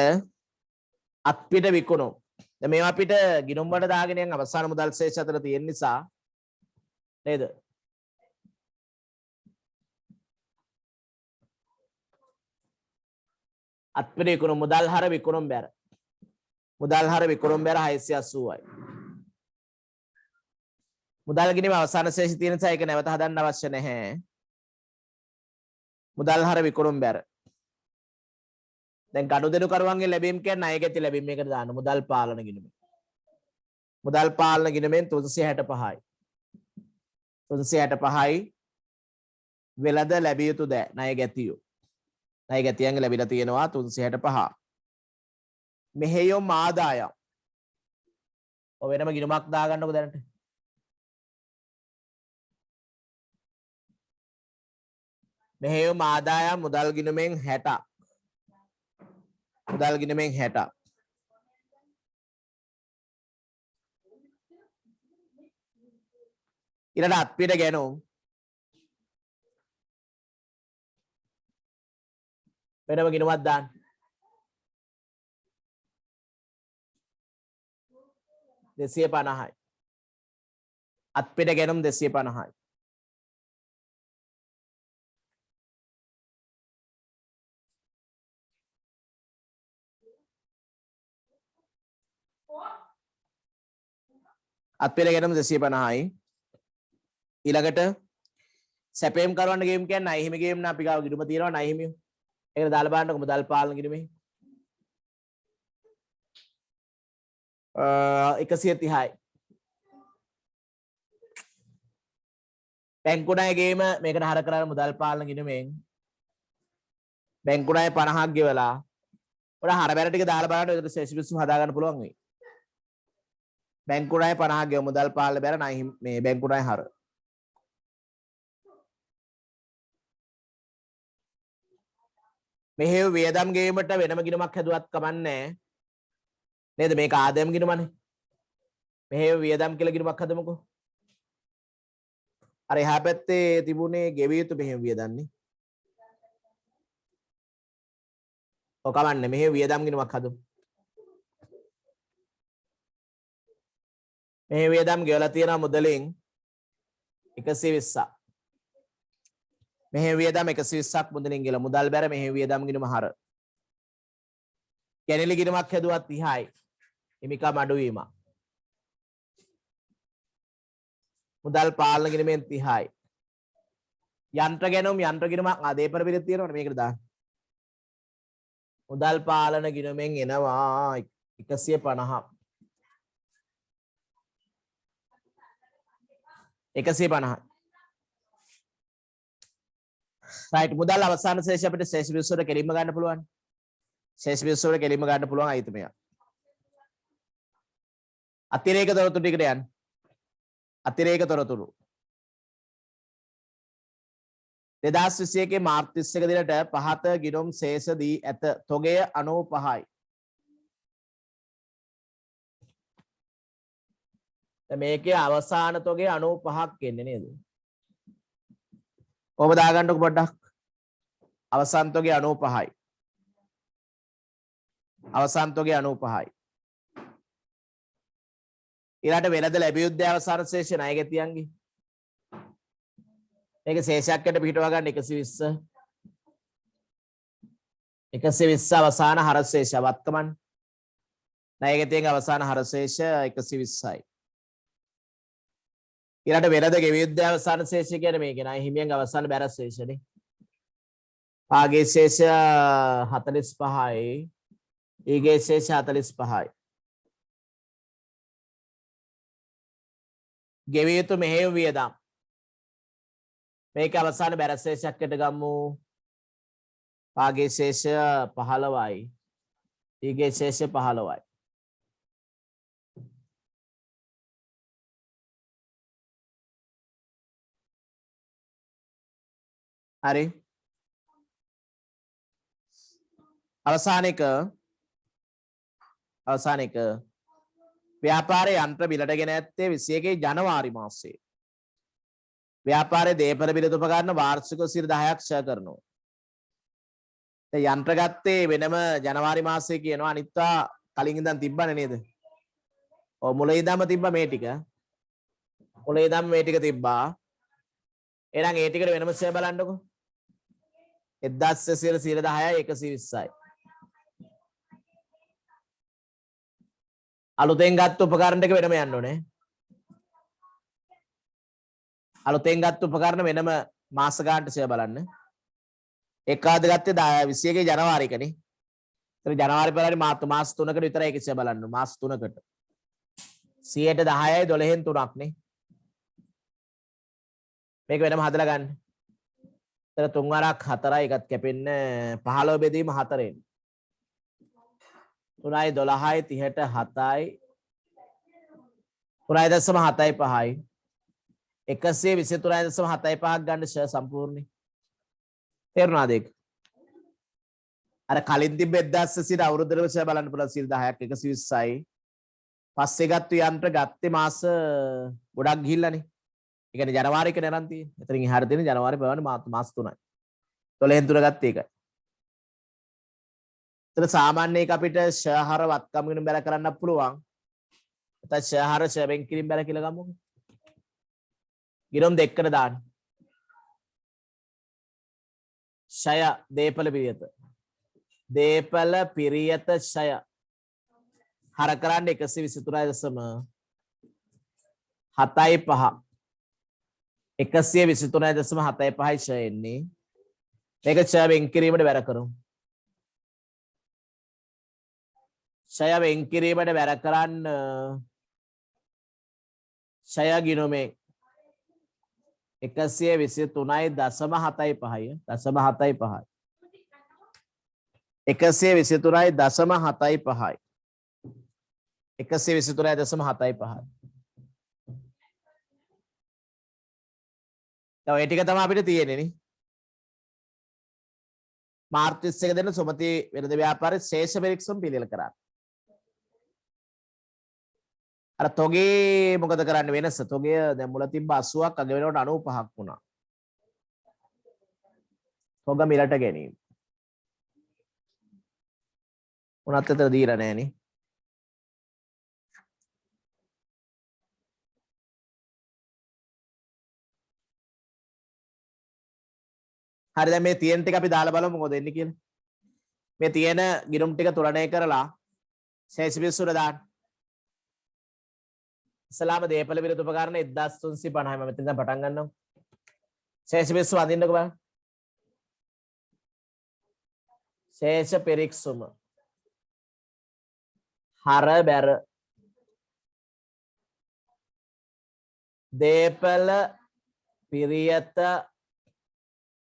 අත්පිට විකුණු. දැන් මේවා අපිට ගිණුම් වලට දාගෙන යන අවසාන මුදල් ශේෂ අතර තියෙන නිසා නේද? අත්පිට විකුණු මුදල් හර විකුණුම් බැර. මුදල් හර විකුණුම් බැර 680යි. මුදල් ගිණීම අවසාන ශේෂ තියෙන නිසා ඒක නැවත හදන්න අවශ්‍ය නැහැ. මුදල් හර විකුණුම් බැර. දැන් ගනුදෙනු කරුවන්ගේ ලැබීම් කියන්නේ ණය ගැති ලැබීම් මේකට දාන්න මුදල් පාලන ගිණුම. මුදල් පාලන ගිණුමෙන් 365යි. 365යි වෙළඳ ලැබිය යුතු දෑ ණය ගැතියෝ. ණය ගැතියන්ගේ ලැබිලා තියෙනවා 365. මෙහෙයොම් ආදායම්. ඔය වෙනම ගිණුමක් දාගන්නකො දැනට. මෙහෙයොම් ආදායම් මුදල් ගිණුමෙන් 60. මුදල් ගිණුමෙන් 60. ඊළඟ අත්පිට ගැනුම් වෙනම ගිණුමක් දාන්න. දෙසිය 50යි. අත්පිට ගැනුම් 250යි. අත්පිට ගැනුම් 250යි. ඊළඟට සැපේම් කරවන්න ගේම් කියන්නේ ණය හිමි ගේම් නේ අපි ගාව ගිණුම තියෙනවා ණය හිමිය. ඒකට දාලා බලන්නකො මුදල් පාලන ගිණුමේ 130යි. බැංකු ණය ගේම මේකට හර කරලා මුදල් පාලන ගිණුමෙන් බැංකු ණය 50ක් ගෙවලා ඔය හර බැර ටික දාලා බලන්න ඒකට ශේෂ පිස්සු හදා ගන්න පුළුවන් වෙයි. බැංකු ණය 50ක් ගෙව මුදල් පාලන බැර ණය මේ බැංකු ණය හර මෙහෙව වියදම් ගේමට වෙනම ගිණුමක් හැදුවත් කමන්නේ නේද? මේක ආදායම් ගිණුමනේ. මෙහෙව වියදම් කියලා ගිණුමක් හදමුකෝ. අර එහා පැත්තේ තිබුණේ ගෙවිය යුතු මෙහෙම වියදම්නේ. ඔය කමන්නේ මෙහෙව වියදම් ගිණුමක් හදමු. මෙහෙ වියදම් ගෙවලා තියෙනවා මුදලින් 120ක්. මෙහෙ වියදම් 120ක් මුදලින් ගෙවලා මුදල් බැර මෙහෙ වියදම් ගිණුම හර. කැනෙලි ගිණුමක් හැදුවත් 30යි. හිමිකම් අඩුවීමක්. මුදල් පාලන ගිණුමෙන් 30යි. යන්ත්‍ර ගැනුම් යන්ත්‍ර ගිණුමක් ආදේපර පිළිත් තියෙනවනේ මේකට දාන්න. මුදල් පාලන ගිණුමෙන් එනවා 150. 150. right මුදල් අවසාන ශේෂය අපිට ශේෂ විස්තර කෙලින්ම ගන්න පුළුවන්. ශේෂ විස්තර කෙලින්ම ගන්න පුළුවන් අයිතමය. අතිරේක තොරතුරු ටිකට යන්න. අතිරේක තොරතුරු 2021 මාර්තු 31 දිනට පහත ගිණුම් ශේෂ දී ඇත. තොගය 95යි. මේකේ අවසාන තොගය 95ක් එන්නේ නේද? කොහොම දාගන්නකො පොඩ්ඩක්. අවසාන තොගය 95යි. අවසාන තොගය 95යි. ඊළාට වෙනද ලැබිය යුත්තේ අවසාන ශේෂ ණයගැතියන්ගේ. මේක ශේෂයක්කට පිටව ගන්න 120. 120 අවසාන හරශේෂ වත්තමන්. ණයගැතියන්ගේ අවසාන හරශේෂ 120යි. ඊළාට වෙනද ගෙවිය යුත්තේ අවසාන ශේෂය කියන්නේ මේකේ ණය හිමියන්ගේ අවසාන බැර ශේෂනේ. පාගේ ශේෂ 45යි. ඊගේ ශේෂ 45යි. ගෙවිය යුතු මෙහෙයුම් වියදම්. මේක අවසාන බැර ශේෂයකට ගමු. පාගේ ශේෂ 15යි. ඊගේ ශේෂ 15යි. හරි. අවසාන එක ව්‍යාපාරයේ යන්ත්‍ර බිලට ගෙන ඇත්තේ 21 ජනවාරි මාසයේ. ව්‍යාපාරයේ දේපල බිලට උපකරණ වාර්ෂිකව 10ක් ක්ෂය කරනවා. දැන් යන්ත්‍ර ගත්තේ වෙනම ජනවාරි මාසයේ කියනවා අනිත්වා කලින් ඉඳන් තිබ්බනේ නේද? ඔව් මුලින් ඉඳන්ම තිබ්බා මේ ටික. මුලින් ඉඳන්ම මේ ටික තිබ්බා. එහෙනම් ඒ ටිකට වෙනම ක්ෂය බලන්නකෝ. 1910යි 120යි. අලුතෙන් ගත්ත උපකරණ ටික වෙනම යන්න ඕනේ. අලුතෙන් ගත්ත උපකරණ වෙනම මාස ගානට ෂෙයා බලන්න. එක්කාද ගත්තේ 21 ජනවාරිකනේ. ඒතර ජනවාරි පෙරහැරි මාස 3කට විතරයි ඒක ෂෙයා බලන්න. මාස 3කට. 100ට 10යි 12න් 3ක් නේ. මේක වෙනම හදලා ගන්න. ඒතර 3 වරක් 4යි එකත් කැපෙන්න 15 බෙදීම 4ෙන්. 3යි 12යි 30ට 7යි 3.75යි 123.75ක් ගන්න ෂෙයා සම්පූර්ණයි. තේරුණාද ඒක? අර කලින් තිබ්බ 1900 අවුරුද්දට ෂෙයා බලන්න පුළුවන් 10ක් 120යි. පස්සේ ගත්ත යන්ත්‍ර ගත්තේ මාස ගොඩක් ගිහිල්ලානේ. ඒ කියන්නේ ජනවාරි එකේ නරන් තියෙන්නේ. එතනින් එහාට තියෙන ජනවාරි පෙරවන්නේ මාස 3යි. 12න් 3 ගත්තේ ඒකයි. එතන සාමාන්‍ය එක අපිට ෂෙයාහාර වත්කම් වෙන බැල කරන්න පුළුවන්. නැත්නම් ෂෙයාහාර ෂෙයා කිරීම බැල කියලා ගමුකෝ. ගිරොම් දෙකකට දාන්න. ෂය දීපල පිරියත. දීපල පිරියත ෂය. හර කරන්න 123.75. 123.75යි ෂය එන්නේ. මේක ෂය වෙන් කිරීමට බැර කරමු. ෂය වෙන් කිරීමට බැර කරන්න ෂය ගිණුමේ 123.75යි 0.75යි 123.75යි 123.75යි. දැන් ඒ ටික තමයි අපිට තියෙන්නේ නේ. මාර්තු 21 දෙන සුමති වෙළඳ ව්‍යාපාරයේ ශේෂ පරීක්ෂණ පිළියෙල කරා. අර තොගේ මොකද කරන්න වෙනස? තොගය දැන් මුල තිබ්බ 80ක් අග වෙනකොට 95ක් වුණා. තොග මිලට ගැනීම. උනත් අතර දීලා නැහනේ. හරි දැන් මේ තියෙන ටික අපි දාලා බලමු මොකද එන්නේ කියලා. මේ තියෙන ගිණුම් ටික තුලණය කරලා ශේෂ විසුර දාන්න. ඉස්ලාම දේපල විරුද්ධ උපකරණ 1350යි මම මෙතන පටන් ගන්නවා. ශේෂ විසුර වදින්නකෝ බලන්න. ශේෂ පිරික්සුම හර බැර දේපල පිරියත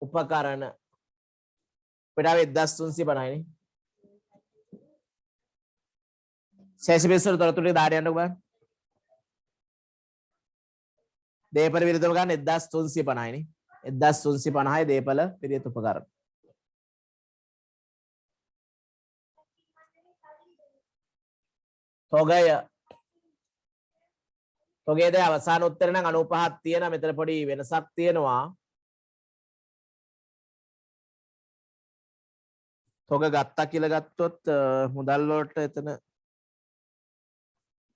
උපකරණ පිටාව 1350නේ ශේෂ පිරික්සුම තොරතුරු දාඩ යන්නකෝ බලන්න දේපල පිරියත උපකරණ 1350නේ 1350යි දේපල පිරියත උපකරණ තොගය තොගේද අවසාන උත්තරේ නම් 95ක් තියෙනවා මෙතන පොඩි වෙනසක් තියෙනවා තොග ගත්තා කියලා ගත්තොත් මුදල් වලට එතන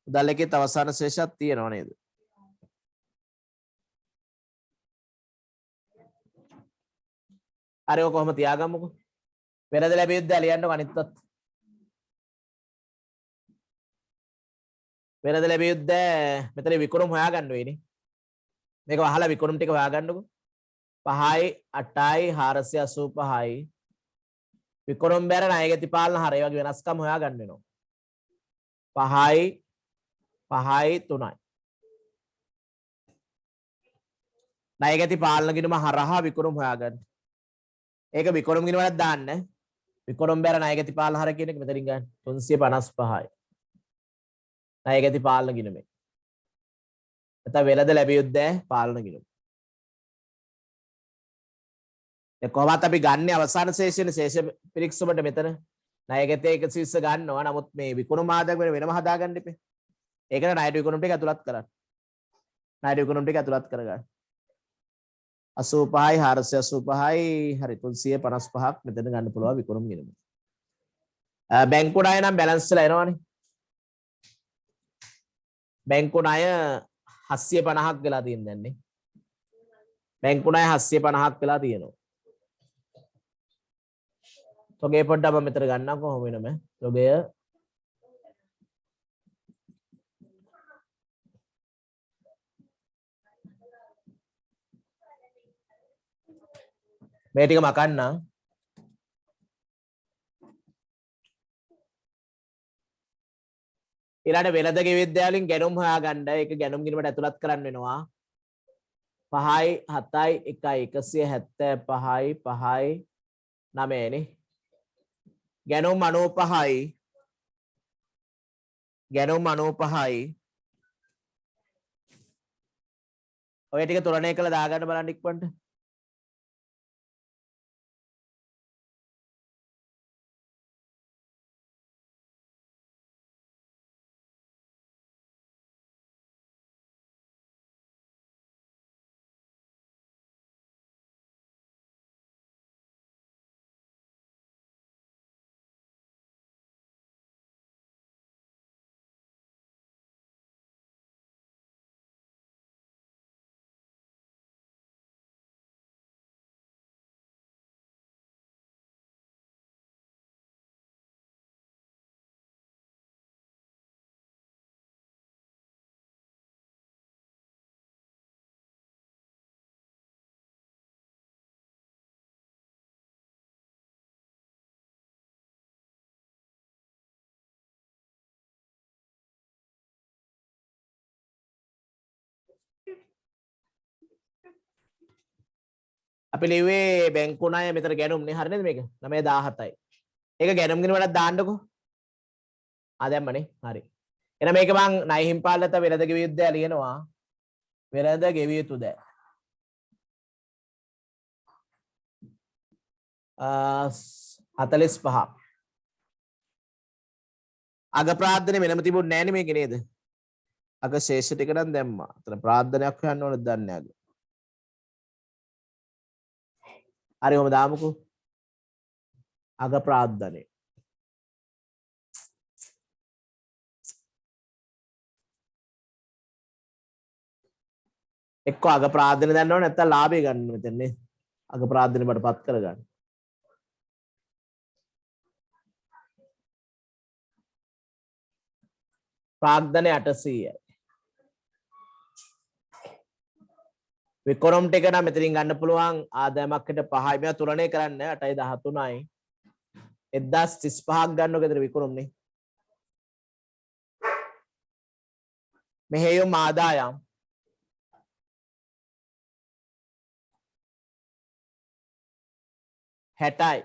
මුදල් එකේ අවසාන ශේෂයක් තියෙනවා නේද හරි ඔය කොහොම තියාගමුකෝ වෙනද ලැබෙද්ද ලියන්නකො අනිත්වත් වෙනද ලැබෙද්ද මෙතන විකුණුම් හොයාගන්න වෙයිනේ මේක වහලා විකුණුම් ටික හොයාගන්නකො 5යි 8යි 485යි විකුණුම් බැර ණයගැති පාලන හර ඒ වගේ වෙනස්කම් හොයාගන්න වෙනවා 5යි 3යි ණයගැති පාලන ගිණුම හරහා විකුණුම් හොයාගන්න ඒක විකුණුම් ගිණුමකට දාන්න විකුණුම් බැර ණයගැති පාලන හර කියන එක මෙතනින් ගන්න 355යි ණයගැති පාලන ගිණුමේ නැත්නම් වෙනද ලැබිය යුත්තේ පාලන ගිණුම ඒ කොහොමත් අපි ගන්න අවසාන ශේෂයෙන් ශේෂ පිරික්සුමට මෙතන ණයගැති 120 ගන්නවා නමුත් මේ විකුණුම් ආදායම වෙනම හදාගන්න ඉපේ ඒකට ණයට විකුණුම් ටික ඇතුළත් කරන්න ණයට විකුණුම් ටික ඇතුළත් කරගන්න 85යි 485යි හරි 355ක් මෙතන ගන්න පුළුවන් විකුණුම් ගිණුම බැංකු ණය නම් බැලන්ස් වෙලා එනවනේ බැංකු ණය 750ක් වෙලා තියෙන දැන් නේ බැංකු ණය 750ක් වෙලා තියෙනවා තොගේ පොඩ්ඩක් මම මෙතන ගන්නම් කොහොම වෙනම තොගය මේ ටික මකන්නම් ඊළඟ වෙළඳ ගෙවිද්‍යාවලින් ගැනුම් හොයාගන්න ඒක ගැනුම් ගිණුමට ඇතුළත් කරන්න වෙනවා 5යි 7යි 1යි 175යි 5යි 9යි නේ ගැනුම් 95යි ගැනුම් 95යි ඔය ටික තුලණය කළා දාගන්න බලන්න ඉක්මනට අපි ලිව්වේ බැංකු ණය මෙතන ගැනුම් නේ හරියද මේක 917යි ඒක ගැනුම් ගිණුමකට දාන්නකෝ දැම්මනේ හරි එහෙනම් මේක මං ණය හිම්පාලත වෙළඳ ගෙවිය යුත්තේ ලියනවා වෙළඳ ගෙවිය යුතු දෑ 45 අග ප්‍රාර්ථනේ වෙනම තිබුණ නෑනේ මේකේ නේද අග ශේෂ ටික නම් දැම්මා අතන ප්‍රාර්ථනයක් හොයන්න ඕනද දන්නේ අග හරි ඔහම දාමුකෝ අග ප්‍රාර්ථනේ එක්ක අග ප්‍රාර්ථනේ දන්නව නැත්නම් ලාභය ගන්න මෙතන අග ප්‍රාර්ථනේ බඩ පත් කරගන්න ප්‍රාර්ථනේ 800යි විකුණුම් ටික නම් මෙතනින් ගන්න පුළුවන් ආදායමක් හිට 5යි මේවා තුලණය කරන්න 8යි 13යි 1035ක් ගන්නව ගෙදර විකුණුම්නේ. මෙහෙයුම් ආදායම් හැටයි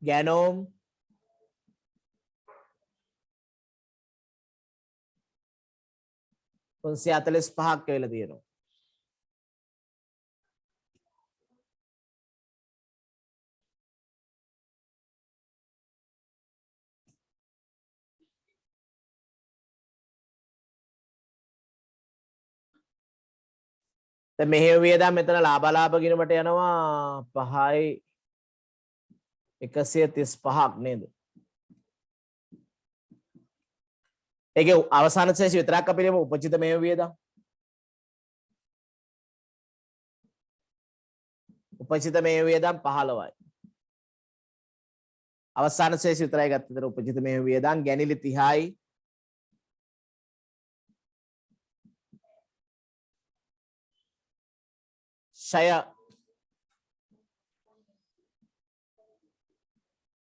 ගැනෝම් තුන්සිය 45ක් වෙලා තියෙනවා. දැන් මෙහෙම වියදම් මෙතන ලාභ ගිණුමට යනවා 5යි 135ක් නේද? ඒකේ අවසාන ශේෂ විතරක් අපි ලියමු උපජිත මෙහෙම වියදම්. උපජිත මෙහෙම වියදම් 15යි. අවසාන ශේෂ විතරයි ගත්තේ. ඒතර උපජිත මෙහෙම වියදම් ගැනිලි 30යි.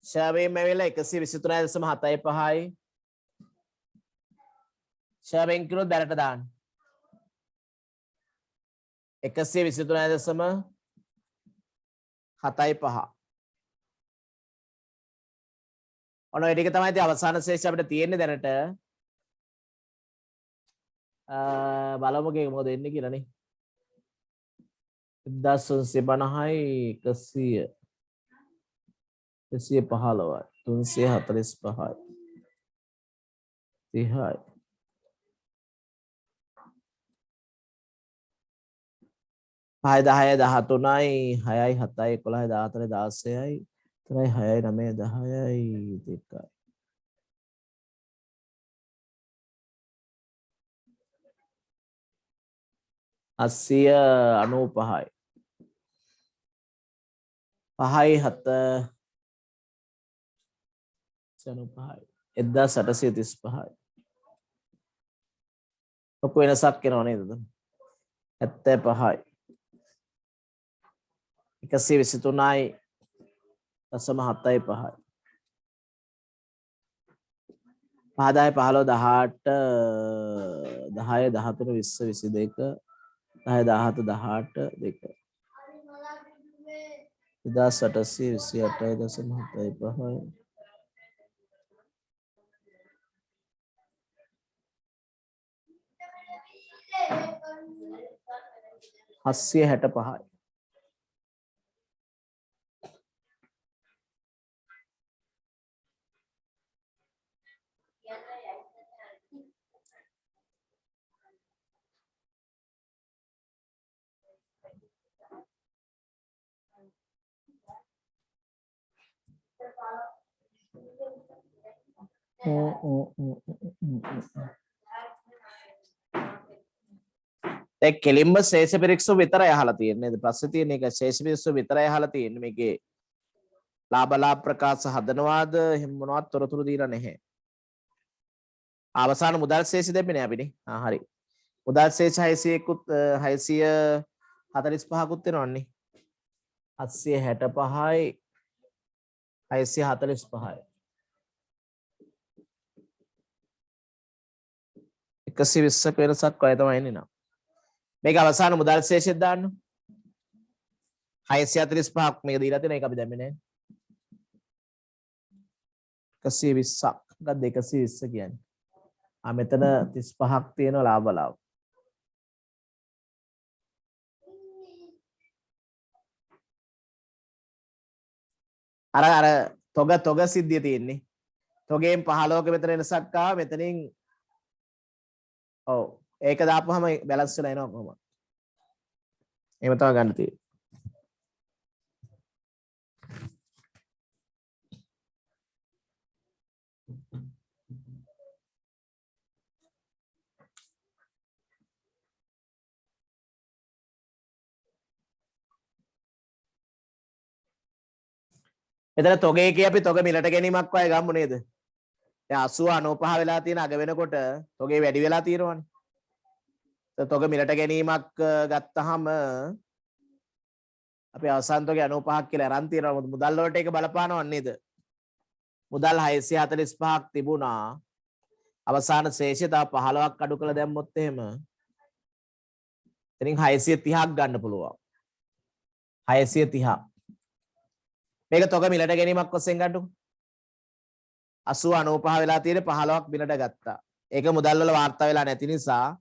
ෂාවේ මෙවිලා 123.75යි. ෂාවෙන් කිලෝ දැනට දාන්න 123.75. ඔන්න ඒ ටික තමයි ඉතින් අවසාන ශේෂය අපිට තියෙන්නේ දැනට. බලමු මොකද එන්නේ කියලා නේ. 1350යි 100 115යි 345යි 30යි 5 10 13යි 6යි 7යි 11යි 14යි 16යි 6යි 9යි 10යි 2යි 895යි 5යි 7 95යි 1835යි ඔක වෙනසක් වෙනව නේද? 75යි 123යි 0.75යි 5 10 15 18 10 13 20 22 10 17 18 2 1828.75යි 765යි දැන් කෙලින්ම ශේෂ පිරික්සු විතරයි අහලා තියෙන්නේ. ප්‍රශ්නේ තියෙන එක ශේෂ පිරික්සු විතරයි අහලා තියෙන්නේ. මේකේ ලාභ ප්‍රකාශ හදනවාද එහෙම මොනවත් තොරතුරු දීලා නැහැ. අවසාන මුදල් ශේෂ දෙන්නේ නේ අපිනේ. හරි. මුදල් ශේෂ 600කුත් 645කුත් වෙනවන්නේ. 765යි 645යි 120ක වෙනසක් ඔය තමයි එන්නේ නා. මේක අවසාන මුදල් ශේෂෙත් දාන්න 645ක් මේක දීලා තියෙන එක අපි දැම්මේ නෑ 120ක් ගත්ත 120 කියන්නේ මෙතන 35ක් තියෙනවා ලාභ අර තොග සිද්ධිය තියෙන්නේ තොගෙන් 15ක මෙතන වෙනසක් ආවා මෙතනින් ඔව් ඒක දාපුවාම බැලන්ස් වෙලා එනවා කොහොමද? එහෙම තමයි ගන්න තියෙන්නේ. එතන තොගේ කිය අපි තොග මිලට ගැනීමක් වගේ ගමු නේද? දැන් 80 95 වෙලා තියෙන අග වෙනකොට තොගේ වැඩි වෙලා තියෙනවනේ. තොග මිලට ගැනීමක් ගත්තාම අපි අවසාන තෝගේ 95ක් කියලා අරන් තියෙනවා. මුදල් වලට ඒක බලපානව නේද? මුදල් 645ක් තිබුණා. අවසාන ශේෂය තව 15ක් අඩු කළ දැම්මොත් එහෙම එතනින් 630ක් ගන්න පුළුවන්. 630. මේක තොග මිලට ගැනීමක් වශයෙන් ගන්නකො. 80 95 වෙලා තියෙන 15ක් මිලට ගත්තා. ඒක මුදල් වල වාර්තා වෙලා නැති නිසා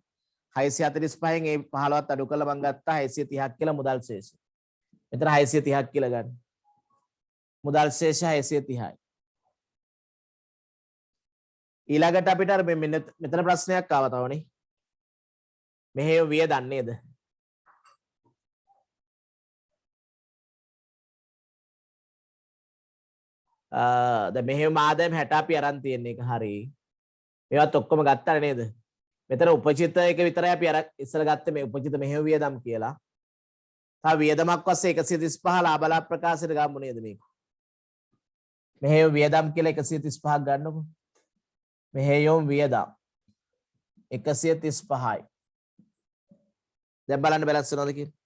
645න් ඒ 15ත් අඩු කරලා මම ගත්තා 630ක් කියලා මුදල් ශේෂය. මෙතන 630ක් කියලා ගන්න. මුදල් ශේෂය 630යි. ඊළඟට අපිට අර මෙතන ප්‍රශ්නයක් ආවා තවනේ. මෙහෙම විය දන්නේද? දැන් මෙහෙම ආදායම් 60 අපි අරන් තියෙන එක හරි. මේවත් ඔක්කොම ගත්තා නේද? මෙතන උපචිත එක විතරයි අපි අර ඉස්සර ගත්තේ මේ උපචිත මෙහෙම වියදම් කියලා. තව වියදමක් වශයෙන් 135 ලාභ ලාභ ප්‍රකාශයට ගමු නේද මේක? මෙහෙම වියදම් කියලා 135ක් ගන්නකො. මෙහෙයොම් වියදම් 135යි. දැන් බලන්න බැලන්ස් වෙනවද කියලා.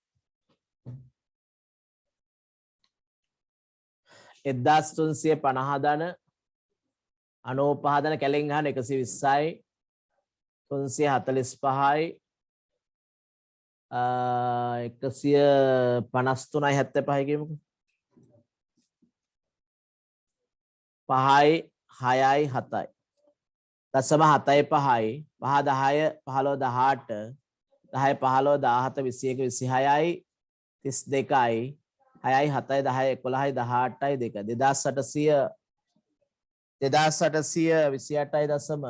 1350 ධන 95 ධන කැලෙන් ගහන 120යි 345යි 153යි 75යි කියමුකෝ. 5යි 6යි 7යි. දශම 7යි 5යි 5 10 15 18 10 15 17 21 26යි 32යි 6යි 7යි 10යි 11යි 18යි 2 2828යි දශම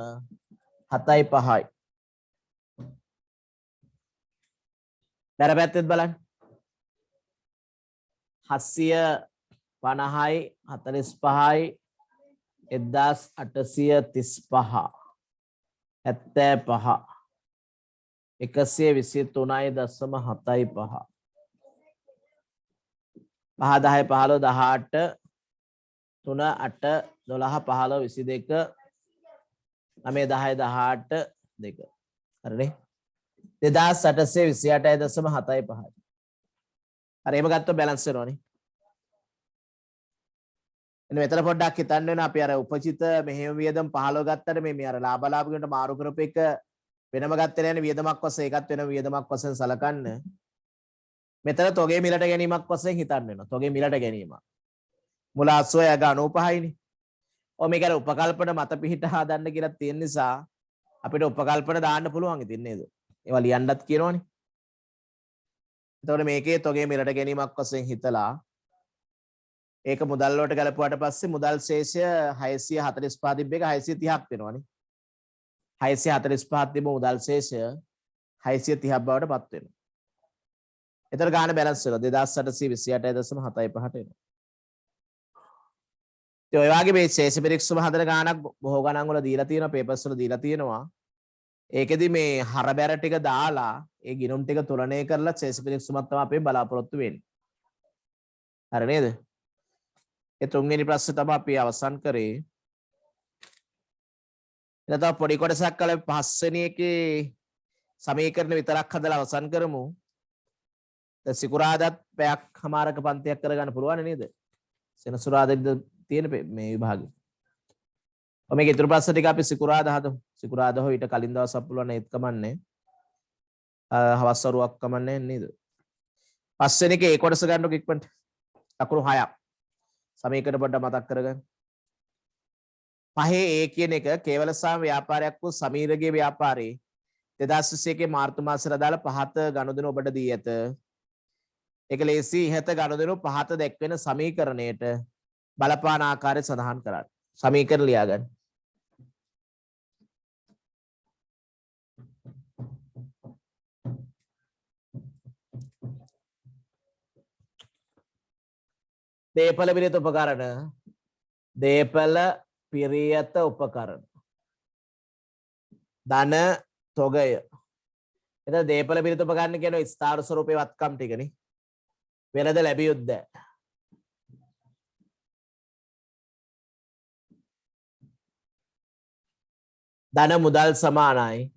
7යි 5යි. බැර පැත්තෙත් බලන්න 750යි 45යි 1835 75 123යි දශම 7යි 5 5 10 15 18 3 8 12 15 22 9 10 18 2 හරිනේ 2828යි දශම 7යි 5යි. හරි එහෙම ගත්තොත් බැලන්ස් වෙනවනේ. එන්න මෙතන පොඩ්ඩක් හිතන්න වෙන අපි අර උපචිත මෙහෙම වියදම් 15 ගත්තට මේ අර ලාභ ලාභ වලට මාරු කරපු එක වෙනම ගත්තේ නැහැනේ වියදමක් වශයෙන් ඒකත් වෙනම වියදමක් වශයෙන් සලකන්න. මෙතන තොගේ මිලට ගැනීමක් වශයෙන් හිතන්න වෙනවා. තොගේ මිලට ගැනීම. මුල 80 95යිනේ. ඔය මේක අර උපකල්පන මත පිහිට හදන්න කියලා තියෙන නිසා අපිට උපකල්පන දාන්න පුළුවන් ඉතින් නේද? ඒවා ලියන්නත් කියනවනේ. එතකොට මේකේ තොගේ මිලට ගැනීමක් වශයෙන් හිතලා ඒක මුදල් වලට ගලපුවාට පස්සේ මුදල් ශේෂය 645 තිබ්බ එක 630ක් වෙනවනේ. 645ක් තිබ්බ මුදල් ශේෂය 630ක් බවට පත් වෙනවා. එතකොට ගාන බැලන්ස් වෙනවා 2828.75ට එනවා. ඉතින් ඔය වගේ මේ ශේෂ පරීක්ෂම හදන ගානක් බොහෝ ගණන් වල දීලා තියෙනවා පේපර්ස් වල දීලා තියෙනවා. ඒකෙදි මේ හරබැර ටික දාලා ඒ ගිණුම් ටික තුලනය කරලා ශේෂ පරීක්ෂමක් තමයි අපි බලාපොරොත්තු වෙන්නේ. හරි නේද? ඒ තුන්වෙනි ප්‍රශ්නේ තමයි අපි අවසන් කරේ. එතන තව පොඩි කොටසක් කළා පස්වෙනි එකේ සමීකරණ විතරක් හදලා අවසන් කරමු. දැන් සිකුරාදාත් පැයක් හමාරක පන්තියක් කරගන්න පුළුවන් නේද? සෙනසුරාදාද තියෙන මේ විභාගේ. ඔය මේක ඉතුරු ප්‍රශ්න ටික අපි සිකුරාදා හදමු. සිකුරාදා හෝ ඊට කලින් දවසක් පුළුවන් ඒත් කමන්නේ. හවස් වරුවක් කමන්නේ නේද? පස්වෙනි එකේ ඒ කොටස ගන්නකො ඉක්මනට. අකුරු 6ක්. සමීකරණ පොඩ්ඩක් මතක් කරගන්න. පහේ ඒ කියන එක කේවල සාම ව්‍යාපාරයක් වූ සමීරගේ ව්‍යාපාරේ 2021 මාර්තු මාසයට දාලා පහත ගනුදෙනු ඔබට දී ඇත. ඒක ලේසි ඉහත ගනුදෙනු පහත දැක්වෙන සමීකරණයට බලපාන ආකාරය සඳහන් කරන්න. සමීකරණ ලියා ගන්න. දේපල පිරිත උපකරණ දේපල පිරියත උපකරණ ධන තොගය. එතන දේපල පිරිත උපකරණ කියන ස්ථාවර ස්වරූපේ වත්කම් ටිකනේ. වෙනද ලැබියොත් ධන මුදල් සමානයි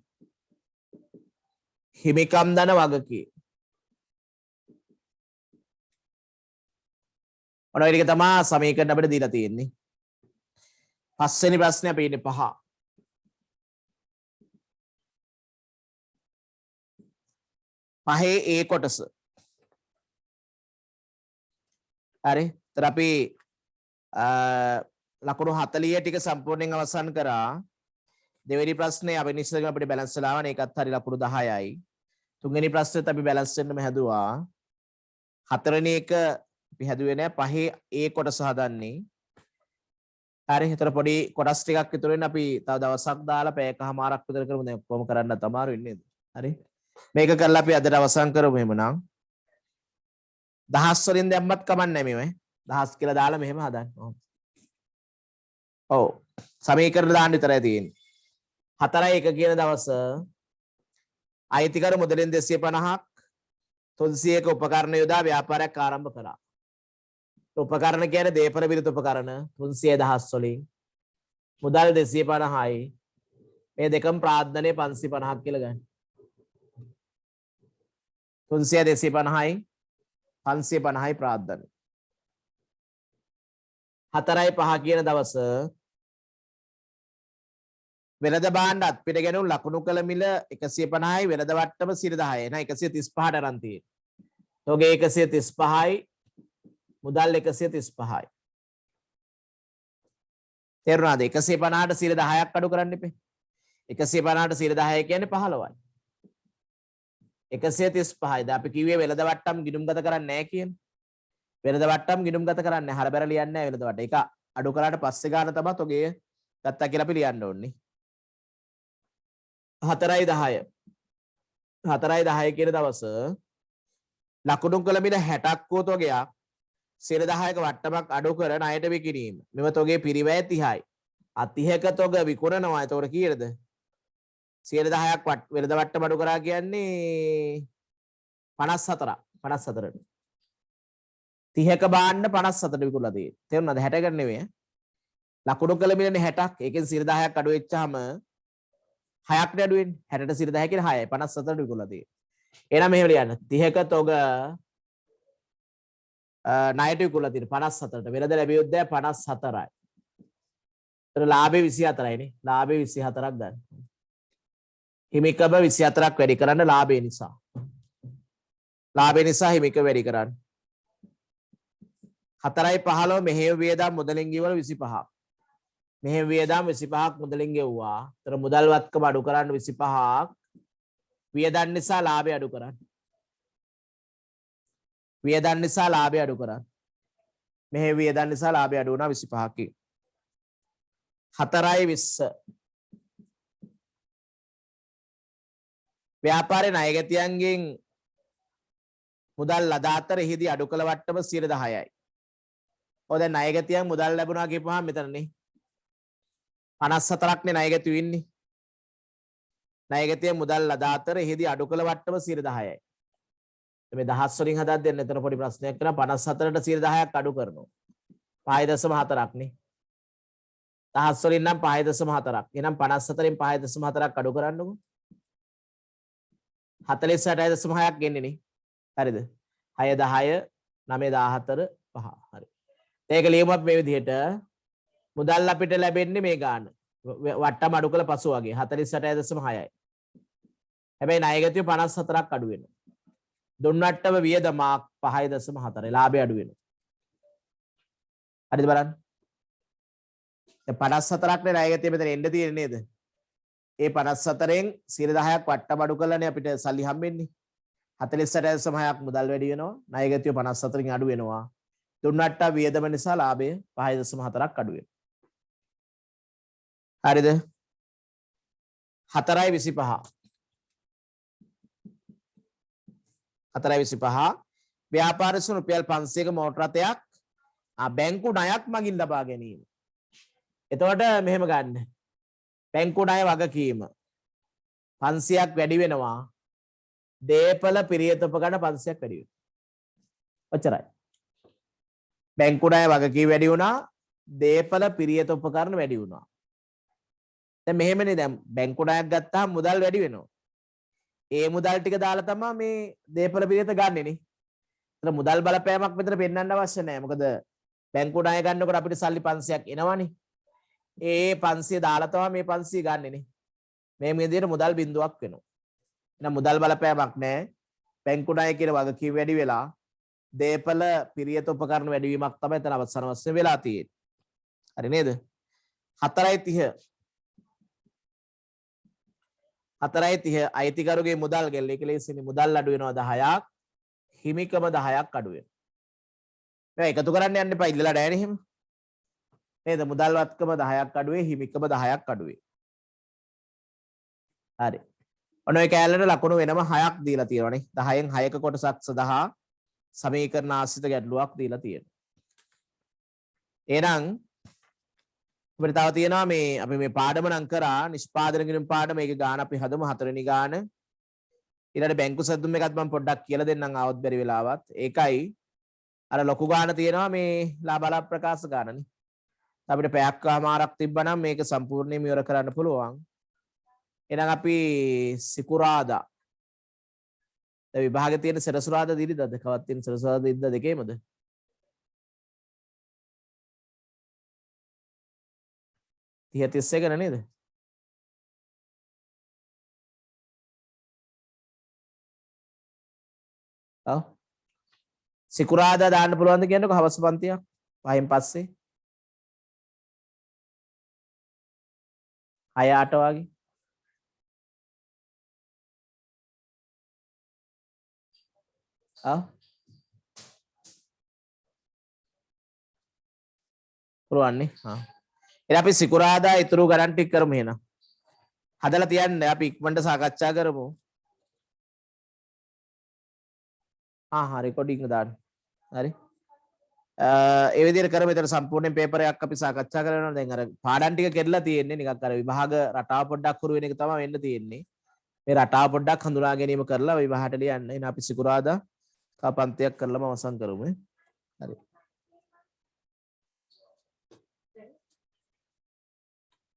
හිමිකම් ධන වගකී ඔන්න ඔය ටික තමයි සමීකරණ අපිට දීලා තියෙන්නේ. පස්වෙනි ප්‍රශ්නේ අපි ඉන්නේ 5. පහේ A කොටස. හරි. ඒතර අපි ලකුණු 40 ටික සම්පූර්ණයෙන් අවසන් කරා. දෙවෙනි ප්‍රශ්නේ අපි නිශ්චිත අපිට බැලන්ස් වෙලා ආවනේ. ඒකත් හරි ලකුණු 10යි. තුන්වෙනි ප්‍රශ්නෙත් අපි බැලන්ස් වෙන්නම හැදුවා. හතරවෙනි එක අපි හැදුවේ නෑ. පහේ A කොටස හදන්නේ. හරි. ඒතර පොඩි කොටස් ටිකක් ඉතුරු වෙන අපි තව දවසක් දාලා පැයකමාරක් විතර කරමු. දැන් කොහොම කරන්නත් අමාරු වෙන්නේ නේද? හරි. මේක කරලා අපි අදට අවසන් කරමු එහෙමනම්. දහස් වලින් දැම්මත් කමන්නේ මේව. දහස් කියලා දාලා මෙහෙම හදන්න. ඔව්. සමීකරණ දාන්න විතරයි තියෙන්නේ. 4යි 1 කියන දවස අයිතිකරු මුදලින් 250ක් 300ක උපකරණ යොදා ව්‍යාපාරයක් ආරම්භ කළා. උපකරණ කියන්නේ දේපල විරුද්ධ උපකරණ 300,000 වලින් මුදල් 250යි. මේ දෙකම ප්‍රාර්ථනයේ 550ක් කියලා ගන්න. 300 250යි 550යි ප්‍රාර්ථන. 4යි 5 කියන දවස වෙළඳ භාණ්ඩ අත්පිට ගැනුම් ලකුණු කළ මිල 150යි වෙළඳ වට්ටම 10යි. එහෙනම් 135ට අරන් තියෙන්නේ. තෝගේ 135යි මුදල් 135යි. තේරුණාද? 150ට 10ක් අඩු කරන්න එපේ. 150ට 10 කියන්නේ 15යි. 135යි. දැන් අපි කිව්වේ වෙළඳ වට්ටම් ගිණුම්ගත කරන්නේ නැහැ කියන්නේ. වෙළඳ වට්ටම් ගිණුම්ගත කරන්නේ නැහැ. හරබර ලියන්නේ නැහැ වෙළඳ වට්ට. ඒක අඩු කරාට පස්සේ ගන්න තමයි තෝගේ ගත්තා කියලා අපි ලියන්න ඕනේ. 4යි 10. 4යි 10 කියන දවස ලකුණු කළ මිල 60ක් වූ තොගයක් 10ක වට්ටමක් අඩු කර ණයට විකිණීම. මෙම තොගේ පිරිවැය 30යි. 30ක තොග විකුණනවා. එතකොට කීයද? 10ක් වෙළඳ වට්ටම අඩු කරා කියන්නේ 54ක්. 54ට. 30ක භාණ්ඩ 54ට විකුණලා තියෙන්නේ. තේරුණාද? 60කට නෙවෙයි. ලකුණු කළ මිලනේ 60ක්. ඒකෙන් 10ක් අඩු වෙච්චාම 6ක් නේ අඩු වෙන්නේ. 60ට 10 කියන්නේ 6යි. 54ට විකුණලා තියෙන්නේ. එහෙනම් මෙහෙම ලියන්න. 30ක තොග ණයට විකුණලා තියෙන්නේ 54ට. වෙළඳ ලැබියොත් 54යි. ඒතර ලාභේ 24යි නේ. ලාභේ 24ක් ගන්න. හිමිකම 24ක් වැඩි කරන්න ලාභේ නිසා. ලාභේ නිසා හිමික වැඩි කරන්න. 4යි 15 මෙහෙම වියදම් මුදලින් ගෙවල 25ක්. මෙහෙම වියදම් 25ක් මුදලින් ගෙවුවා. ඒතර මුදල් වත්කම අඩු කරන්න 25ක්. වියදම් නිසා ලාභය අඩු කරන්න. වියදම් නිසා ලාභය අඩු කරන්න. මෙහෙම වියදම් නිසා ලාභය අඩු වුණා 25කින්. 4යි 20 ව්‍යාපාරේ ණයගැතියන්ගෙන් මුදල් ලද අතර එහිදී අඩු කළ වට්ටම 10යි. ඔය දැන් ණයගැතියන් මුදල් ලැබුණා කියපුවාම මෙතනනේ 54ක් නේ ණයගැතියු ඉන්නේ. ණයගැතියන් මුදල් ලද අතර එහිදී අඩු කළ වට්ටම 10යි. මේ දහස් වලින් හදද්දී දෙන්න එතන පොඩි ප්‍රශ්නයක් කරනවා 54ට 10ක් අඩු කරනවා. 5.4ක් නේ. දහස් වලින් නම් 5.4ක්. එහෙනම් 54න් 5.4ක් අඩු කරන්නකෝ. 48.6ක් ගෙන්නේ නේ. හරිද? 6 10 9 14 5. හරි. ඒක ලියමුත් මේ විදිහට මුදල් අපිට ලැබෙන්නේ මේ ගාන. වට්ටම අඩු කළ පසු වගේ 48.6යි. හැබැයි ණයගැතිය 54ක් අඩු වෙනවා. දුන්නට්ටම වියදමක් 5.4. ලාභය අඩු වෙනවා. හරිද බලන්න. දැන් 54ක් නේ ණයගැතිය මෙතන එන්න තියෙන්නේ නේද? ඒ 54න් 10ක් වට්ටම අඩු කළානේ අපිට සල්ලි හම්බෙන්නේ. 48.6ක් මුදල් වැඩි වෙනවා. ණයගැතිය 54කින් අඩු වෙනවා. දුන්නට්ට වියදම නිසා ලාභය 5.4ක් අඩු වෙනවා. හරිද? 4යි 25. 4යි 25 ව්‍යාපාරික රුපියල් 500ක මෝටර රථයක් බැංකු ණයක් මගින් ලබා ගැනීම. එතකොට මෙහෙම ගන්න. බැංකු ණය වගකීම 500ක් වැඩි වෙනවා. දේපල පිරියත උපකරණ 500ක් වැඩි වෙනවා. ඔච්චරයි. බැංකු ණය වගකීම වැඩි වුණා. දේපල පිරියත උපකරණ වැඩි වුණා. දැන් මෙහෙමනේ දැන් බැංකු ණයක් ගත්තාම මුදල් වැඩි වෙනවා. ඒ මුදල් ටික දාලා තමයි මේ දේපල පිරියත ගන්නෙ නේ. ඒතර මුදල් බලපෑමක් මෙතන පෙන්වන්න අවශ්‍ය නැහැ. මොකද බැංකු ණය ගන්නකොට අපිට සල්ලි 500ක් එනවනේ. ඒ 500 දාලා තමයි මේ 500 ගන්නෙනේ. මේ විදිහට මුදල් බිඳුවක් වෙනවා. එහෙනම් මුදල් බලපෑමක් නැහැ. බැංකු ණය කියන වගකීම වැඩි වෙලා දේපල පිරියත උපකරණ වැඩිවීමක් තමයි එතන අවසන් වශයෙන් වෙලා තියෙන්නේ. හරි නේද? 4.30 4.30 අයිතිකරුගේ මුදල් ගෙල් ඒක ලේසිනේ මුදල් අඩු වෙනවා 10ක් හිමිකම 10ක් අඩු වෙනවා. මේ එකතු කරන්න යන්න එපා ඉල්ලලා නැහැ නේ එහෙම. නේද? මුදල් වත්කම 10ක් අඩුවේ හිමිකම 10ක් අඩුවේ. හරි. ඔන්න ඔය කැලේට ලකුණු වෙනම 6ක් දීලා තියෙනවානේ. 10න් 6ක කොටසක් සඳහා සමීකරණ ආශ්‍රිත ගැටලුවක් දීලා තියෙනවා. එහෙනම් අපිට තව තියෙනවා මේ අපි මේ පාඩම නම් කරා නිෂ්පාදන කිරීම පාඩම මේකේ ගාන අපි හදමු 4 වෙනි ගාන. ඊළඟ බැංකු සද්දුම් එකත් මම පොඩ්ඩක් කියලා දෙන්නම් ආවොත් බැරි වෙලාවත්. ඒකයි අර ලොකු ගාන තියෙනවා මේ ලාභ අලාභ ප්‍රකාශ ගානනේ. අපිට පැයක් කමාරක් තිබ්බනම් මේක සම්පූර්ණයෙන්ම ඉවර කරන්න පුළුවන්. එහෙනම් අපි සිකුරාදා දැන් විභාගේ තියෙන සෙනසුරාදා දිරිදද කවත් තියෙන සෙනසුරාදා දිරිදා දෙකේමද? තිහතිස් එකන නේද? ඔව්. සිකුරාදා දාන්න පුළුවන්ද කියන්නකො හවස පන්තියක් 5න් පස්සේ 6-8 වගේ. ඔව්. පුළුවන්නේ. හා. එහෙනම් අපි සිකුරාදා ඊතුරු ගණන් ටික කරමු එහෙනම්. හදලා තියන්න අපි ඉක්මනට සාකච්ඡා කරමු. රෙකෝඩින්ග් දාන්න. හරි. ඒ විදිහට කරමු. ඒතර සම්පූර්ණ පේපර් එකක් අපි සාකච්ඡා කරනවා. දැන් අර පාඩම් ටික කෙරලා තියෙන්නේ නිකක් අර විභාග රටාව පොඩ්ඩක් හුරු වෙන එක තමයි වෙන්න තියෙන්නේ. මේ රටාව පොඩ්ඩක් හඳුනා ගැනීම කරලා විභාගයට ලියන්න. එහෙනම් අපි සිකුරාදා තව පන්තියක් කරලාම අවසන් කරමු. හරි.